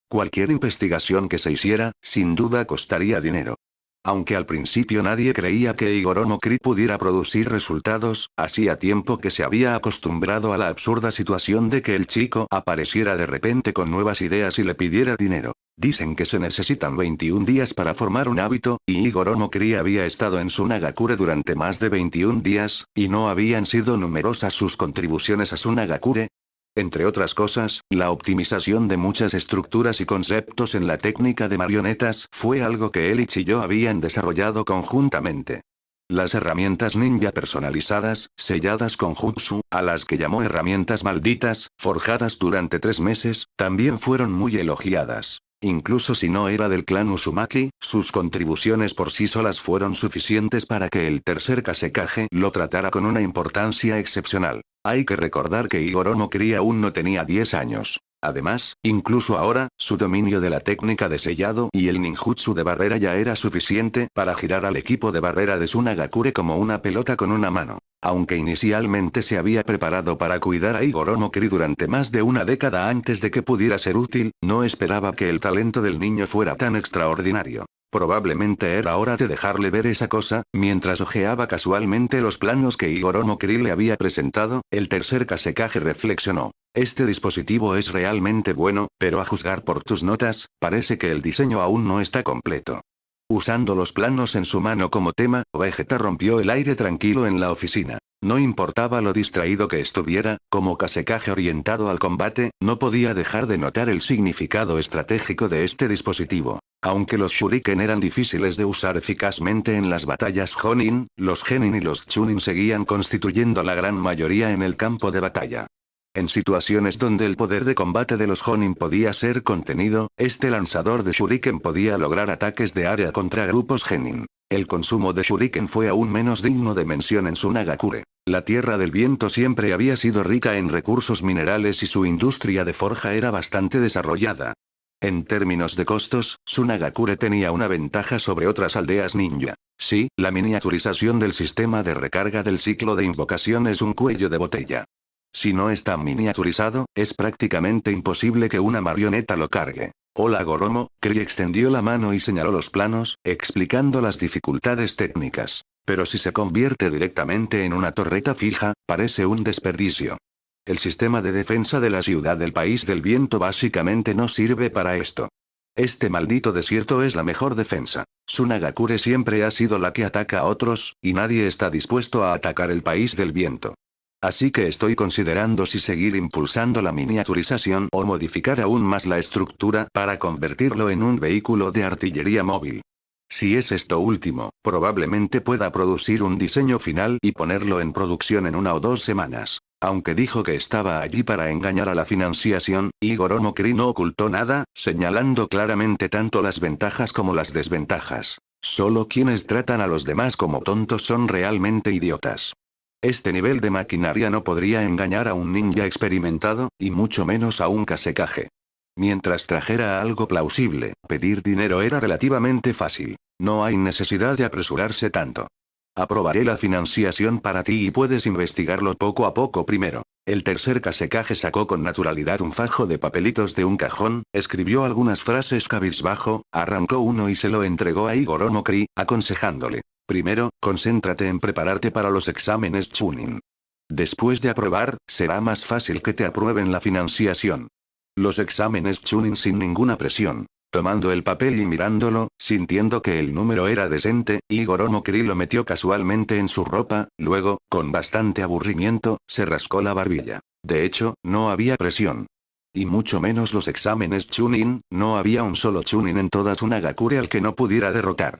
Cualquier investigación que se hiciera, sin duda costaría dinero. Aunque al principio nadie creía que Igoro no Kri pudiera producir resultados, hacía tiempo que se había acostumbrado a la absurda situación de que el chico apareciera de repente con nuevas ideas y le pidiera dinero. Dicen que se necesitan 21 días para formar un hábito, y Igoro no Kri había estado en Sunagakure durante más de 21 días, y no habían sido numerosas sus contribuciones a Sunagakure. Entre otras cosas, la optimización de muchas estructuras y conceptos en la técnica de marionetas fue algo que él y Chiyo habían desarrollado conjuntamente. Las herramientas ninja personalizadas, selladas con jutsu, a las que llamó herramientas malditas, forjadas durante 3 meses, también fueron muy elogiadas. Incluso si no era del clan Uzumaki, sus contribuciones por sí solas fueron suficientes para que el tercer Kazekage lo tratara con una importancia excepcional. Hay que recordar que Igoro no Kri aún no tenía 10 años. Además, incluso ahora, su dominio de la técnica de sellado y el ninjutsu de barrera ya era suficiente para girar al equipo de barrera de Sunagakure como una pelota con una mano. Aunque inicialmente se había preparado para cuidar a Igoro no Kri durante más de una década antes de que pudiera ser útil, no esperaba que el talento del niño fuera tan extraordinario. Probablemente era hora de dejarle ver esa cosa. Mientras hojeaba casualmente los planos que Igoro no Kri le había presentado, el tercer Kazekage reflexionó. Este dispositivo es realmente bueno, pero a juzgar por tus notas, parece que el diseño aún no está completo. Usando los planos en su mano como tema, Vegeta rompió el aire tranquilo en la oficina. No importaba lo distraído que estuviera, como Kazekage orientado al combate, no podía dejar de notar el significado estratégico de este dispositivo. Aunque los shuriken eran difíciles de usar eficazmente en las batallas Jonin, los genin y los chunin seguían constituyendo la gran mayoría en el campo de batalla. En situaciones donde el poder de combate de los Jonin podía ser contenido, este lanzador de shuriken podía lograr ataques de área contra grupos genin. El consumo de shuriken fue aún menos digno de mención en Sunagakure. La Tierra del Viento siempre había sido rica en recursos minerales y su industria de forja era bastante desarrollada. En términos de costos, Sunagakure tenía una ventaja sobre otras aldeas ninja. Sí, la miniaturización del sistema de recarga del ciclo de invocación es un cuello de botella. Si no está miniaturizado, es prácticamente imposible que una marioneta lo cargue. Hola Goromo, Kri extendió la mano y señaló los planos, explicando las dificultades técnicas. Pero si se convierte directamente en una torreta fija, parece un desperdicio. El sistema de defensa de la ciudad del País del Viento básicamente no sirve para esto. Este maldito desierto es la mejor defensa. Sunagakure siempre ha sido la que ataca a otros, y nadie está dispuesto a atacar el País del Viento. Así que estoy considerando si seguir impulsando la miniaturización o modificar aún más la estructura para convertirlo en un vehículo de artillería móvil. Si es esto último, probablemente pueda producir un diseño final y ponerlo en producción en 1 o 2 semanas. Aunque dijo que estaba allí para engañar a la financiación, Igoro no Kri no ocultó nada, señalando claramente tanto las ventajas como las desventajas. Solo quienes tratan a los demás como tontos son realmente idiotas. Este nivel de maquinaria no podría engañar a un ninja experimentado, y mucho menos a un Kazekage. Mientras trajera algo plausible, pedir dinero era relativamente fácil. No hay necesidad de apresurarse tanto. Aprobaré la financiación para ti y puedes investigarlo poco a poco primero. El tercer Kazekage sacó con naturalidad un fajo de papelitos de un cajón, escribió algunas frases cabizbajo, arrancó uno y se lo entregó a Igoro no Kri, aconsejándole. Primero, concéntrate en prepararte para los exámenes Chunin. Después de aprobar, será más fácil que te aprueben la financiación. Los exámenes Chunin sin ninguna presión. Tomando el papel y mirándolo, sintiendo que el número era decente, Igoro no Kri lo metió casualmente en su ropa, luego, con bastante aburrimiento, se rascó la barbilla. De hecho, no había presión. Y mucho menos los exámenes Chunin, no había un solo Chunin en toda Sunagakure al que no pudiera derrotar.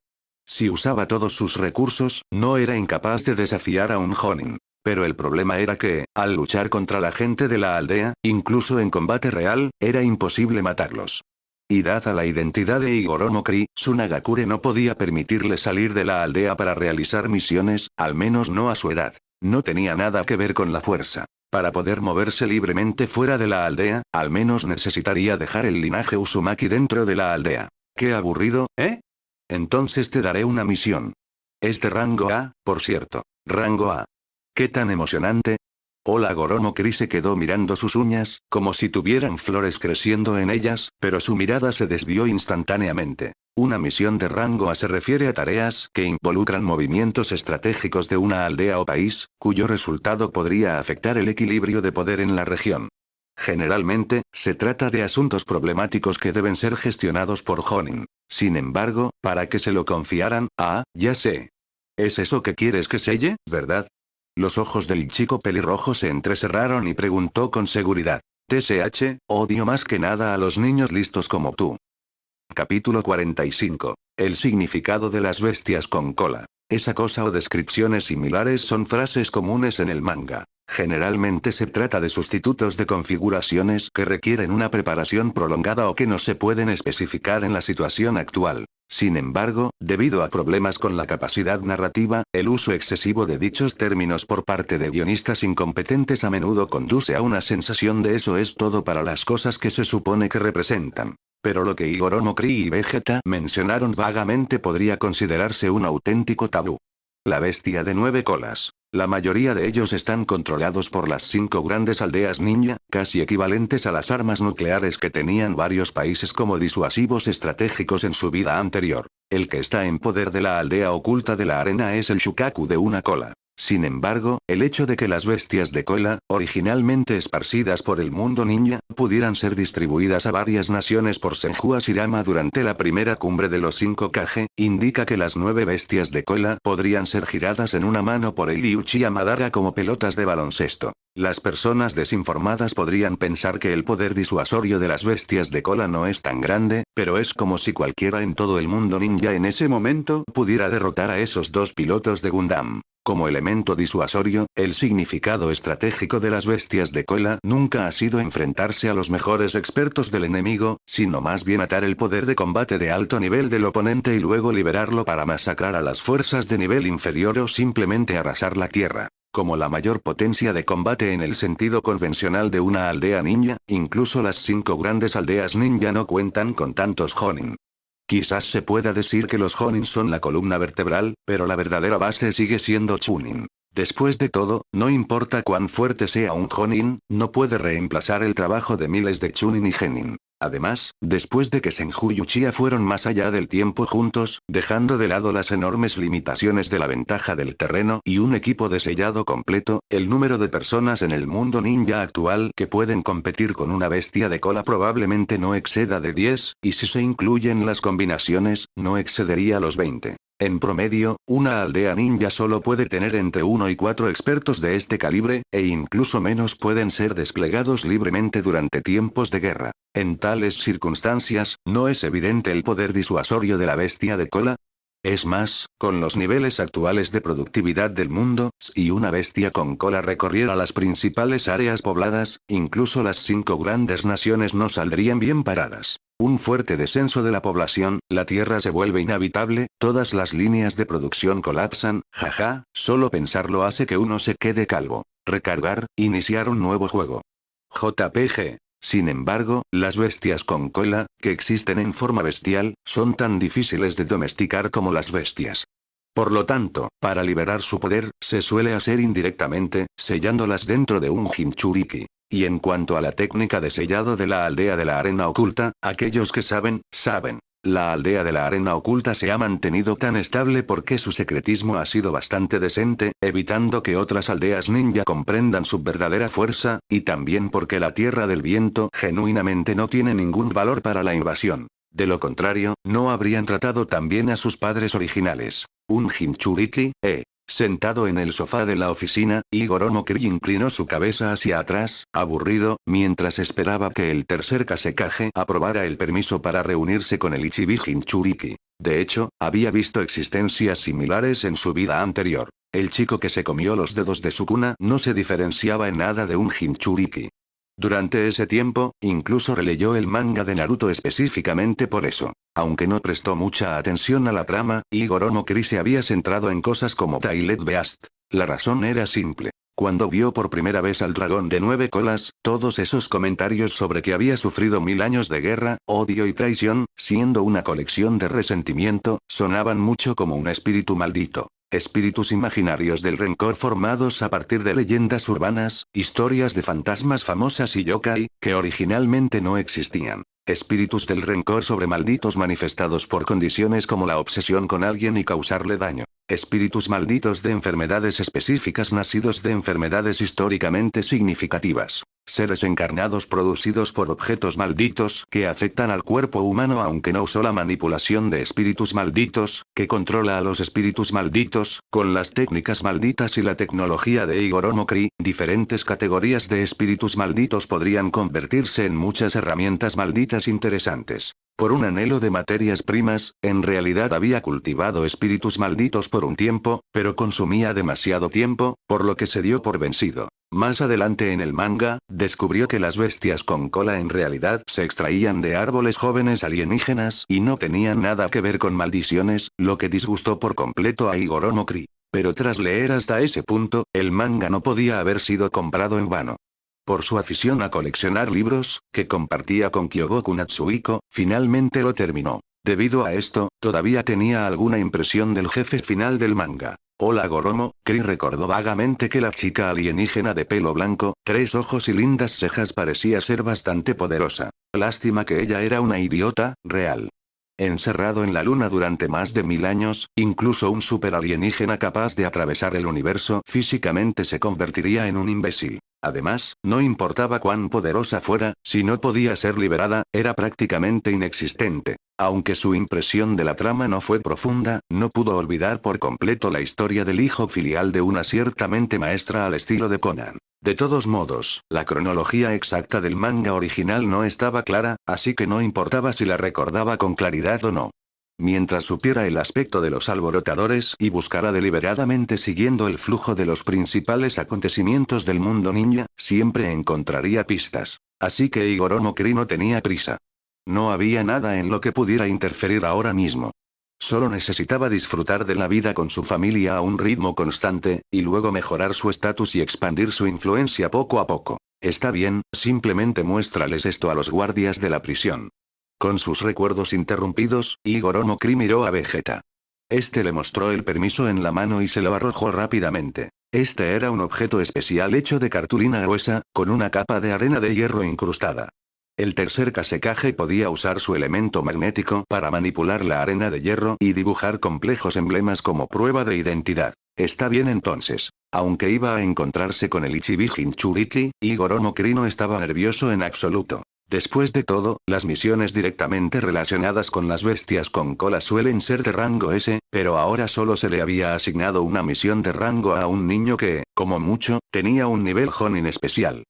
Si usaba todos sus recursos, no era incapaz de desafiar a un Jonin. Pero el problema era que, al luchar contra la gente de la aldea, incluso en combate real, era imposible matarlos. Y dada la identidad de Igoro no Kri, Sunagakure no podía permitirle salir de la aldea para realizar misiones, al menos no a su edad. No tenía nada que ver con la fuerza. Para poder moverse libremente fuera de la aldea, al menos necesitaría dejar el linaje Uzumaki dentro de la aldea. ¡Qué aburrido, ¿eh? Entonces te daré una misión. Es de rango A, por cierto. Rango A. ¿Qué tan emocionante? Hola Goromokri se quedó mirando sus uñas, como si tuvieran flores creciendo en ellas, pero su mirada se desvió instantáneamente. Una misión de rango A se refiere a tareas que involucran movimientos estratégicos de una aldea o país, cuyo resultado podría afectar el equilibrio de poder en la región. Generalmente, se trata de asuntos problemáticos que deben ser gestionados por Jonin. Sin embargo, para que se lo confiaran, ya sé. ¿Es eso que quieres que selle, verdad? Los ojos del chico pelirrojo se entrecerraron y preguntó con seguridad. TSH, odio más que nada a los niños listos como tú. Capítulo 45. El significado de las bestias con cola. Esa cosa o descripciones similares son frases comunes en el manga. Generalmente se trata de sustitutos de configuraciones que requieren una preparación prolongada o que no se pueden especificar en la situación actual. Sin embargo, debido a problemas con la capacidad narrativa, el uso excesivo de dichos términos por parte de guionistas incompetentes a menudo conduce a una sensación de eso es todo para las cosas que se supone que representan. Pero lo que Igoromokri y Vegeta mencionaron vagamente podría considerarse un auténtico tabú. La bestia de 9 colas. La mayoría de ellos están controlados por las 5 grandes aldeas ninja, casi equivalentes a las armas nucleares que tenían varios países como disuasivos estratégicos en su vida anterior. El que está en poder de la aldea oculta de la arena es el Shukaku de una cola. Sin embargo, el hecho de que las bestias de cola, originalmente esparcidas por el mundo ninja, pudieran ser distribuidas a varias naciones por Senju Ashirama durante la primera cumbre de los 5 Kage, indica que las 9 bestias de cola podrían ser giradas en una mano por el Uchiha Madara como pelotas de baloncesto. Las personas desinformadas podrían pensar que el poder disuasorio de las bestias de cola no es tan grande, pero es como si cualquiera en todo el mundo ninja en ese momento pudiera derrotar a esos 2 pilotos de Gundam. Como elemento disuasorio, el significado estratégico de las bestias de cola nunca ha sido enfrentarse a los mejores expertos del enemigo, sino más bien atar el poder de combate de alto nivel del oponente y luego liberarlo para masacrar a las fuerzas de nivel inferior o simplemente arrasar la tierra. Como la mayor potencia de combate en el sentido convencional de una aldea ninja, incluso las 5 grandes aldeas ninja no cuentan con tantos Jonin. Quizás se pueda decir que los Jonin son la columna vertebral, pero la verdadera base sigue siendo Chunin. Después de todo, no importa cuán fuerte sea un Jonin, no puede reemplazar el trabajo de miles de Chunin y Genin. Además, después de que Senju y Uchiha fueron más allá del tiempo juntos, dejando de lado las enormes limitaciones de la ventaja del terreno y un equipo de sellado completo, el número de personas en el mundo ninja actual que pueden competir con una bestia de cola probablemente no exceda de 10, y si se incluyen las combinaciones, no excedería los 20. En promedio, una aldea ninja solo puede tener entre 1 y 4 expertos de este calibre, e incluso menos pueden ser desplegados libremente durante tiempos de guerra. En tales circunstancias, ¿no es evidente el poder disuasorio de la bestia de cola? Es más, con los niveles actuales de productividad del mundo, si una bestia con cola recorriera las principales áreas pobladas, incluso las 5 grandes naciones no saldrían bien paradas. Un fuerte descenso de la población, la tierra se vuelve inhabitable, todas las líneas de producción colapsan, jaja, solo pensarlo hace que uno se quede calvo. Recargar, iniciar un nuevo juego. JPG. Sin embargo, las bestias con cola, que existen en forma bestial, son tan difíciles de domesticar como las bestias. Por lo tanto, para liberar su poder, se suele hacer indirectamente, sellándolas dentro de un Jinchuriki. Y en cuanto a la técnica de sellado de la aldea de la arena oculta, aquellos que saben, saben. La aldea de la arena oculta se ha mantenido tan estable porque su secretismo ha sido bastante decente, evitando que otras aldeas ninja comprendan su verdadera fuerza, y también porque la Tierra del Viento genuinamente no tiene ningún valor para la invasión. De lo contrario, no habrían tratado tan bien a sus padres originales. Un Jinchuriki, Sentado en el sofá de la oficina, Igoromokri inclinó su cabeza hacia atrás, aburrido, mientras esperaba que el tercer Kazekage aprobara el permiso para reunirse con el Ichibi Jinchuriki. De hecho, había visto existencias similares en su vida anterior. El chico que se comió los dedos de Sukuna no se diferenciaba en nada de un Jinchuriki. Durante ese tiempo, incluso releyó el manga de Naruto específicamente por eso. Aunque no prestó mucha atención a la trama, Igoromokri se había centrado en cosas como Toilet Beast. La razón era simple. Cuando vio por primera vez al dragón de 9 colas, todos esos comentarios sobre que había sufrido 1000 años de guerra, odio y traición, siendo una colección de resentimiento, sonaban mucho como un espíritu maldito. Espíritus imaginarios del rencor formados a partir de leyendas urbanas, historias de fantasmas famosas y yokai, que originalmente no existían. Espíritus del rencor sobre malditos manifestados por condiciones como la obsesión con alguien y causarle daño. Espíritus malditos de enfermedades específicas nacidos de enfermedades históricamente significativas. Seres encarnados producidos por objetos malditos que afectan al cuerpo humano aunque no usó la manipulación de espíritus malditos, que controla a los espíritus malditos, con las técnicas malditas y la tecnología de Igor Omokri, diferentes categorías de espíritus malditos podrían convertirse en muchas herramientas malditas interesantes. Por un anhelo de materias primas, en realidad había cultivado espíritus malditos por un tiempo, pero consumía demasiado tiempo, por lo que se dio por vencido. Más adelante en el manga, descubrió que las bestias con cola en realidad se extraían de árboles jóvenes alienígenas y no tenían nada que ver con maldiciones, lo que disgustó por completo a Igor Omokri. Pero tras leer hasta ese punto, el manga no podía haber sido comprado en vano. Por su afición a coleccionar libros, que compartía con Kyogoku Natsuhiko, finalmente lo terminó. Debido a esto, todavía tenía alguna impresión del jefe final del manga. Hola Goromo, Kri recordó vagamente que la chica alienígena de pelo blanco, 3 ojos y lindas cejas parecía ser bastante poderosa. Lástima que ella era una idiota, real. Encerrado en la luna durante más de 1000 años, incluso un super alienígena capaz de atravesar el universo físicamente se convertiría en un imbécil. Además, no importaba cuán poderosa fuera, si no podía ser liberada, era prácticamente inexistente. Aunque su impresión de la trama no fue profunda, no pudo olvidar por completo la historia del hijo filial de una ciertamente maestra al estilo de Conan. De todos modos, la cronología exacta del manga original no estaba clara, así que no importaba si la recordaba con claridad o no. Mientras supiera el aspecto de los alborotadores y buscara deliberadamente siguiendo el flujo de los principales acontecimientos del mundo ninja, siempre encontraría pistas. Así que Igor Omokri no tenía prisa. No había nada en lo que pudiera interferir ahora mismo. Solo necesitaba disfrutar de la vida con su familia a un ritmo constante, y luego mejorar su estatus y expandir su influencia poco a poco. Está bien, simplemente muéstrales esto a los guardias de la prisión. Con sus recuerdos interrumpidos, Igor Omokri miró a Vegeta. Este le mostró el permiso en la mano y se lo arrojó rápidamente. Este era un objeto especial hecho de cartulina gruesa, con una capa de arena de hierro incrustada. El tercer Kasekaje podía usar su elemento magnético para manipular la arena de hierro y dibujar complejos emblemas como prueba de identidad. Está bien entonces. Aunque iba a encontrarse con el Ichibi Jinchuriki, Igor Omokri no estaba nervioso en absoluto. Después de todo, las misiones directamente relacionadas con las bestias con cola suelen ser de rango S, pero ahora solo se le había asignado una misión de rango a un niño que, como mucho, tenía un nivel Jonin especial.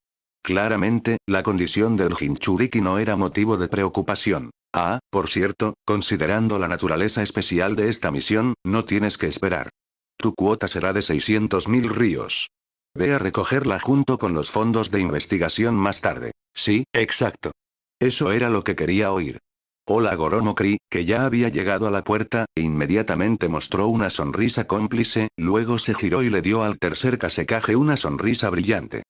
Claramente, la condición del Jinchuriki no era motivo de preocupación. Ah, por cierto, considerando la naturaleza especial de esta misión, no tienes que esperar. Tu cuota será de 600.000 ríos. Ve a recogerla junto con los fondos de investigación más tarde. Sí, exacto. Eso era lo que quería oír. Hola Goromokri, que ya había llegado a la puerta, e inmediatamente mostró una sonrisa cómplice, luego se giró y le dio al tercer Kasekaje una sonrisa brillante.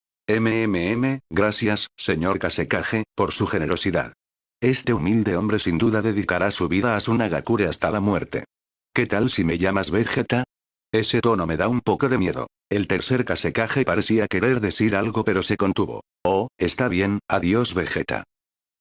Gracias, señor Kasekaje, por su generosidad. Este humilde hombre sin duda dedicará su vida a Sunagakure hasta la muerte. ¿Qué tal si me llamas Vegeta? Ese tono me da un poco de miedo. El tercer Kasekaje parecía querer decir algo pero se contuvo. Oh, está bien, adiós Vegeta.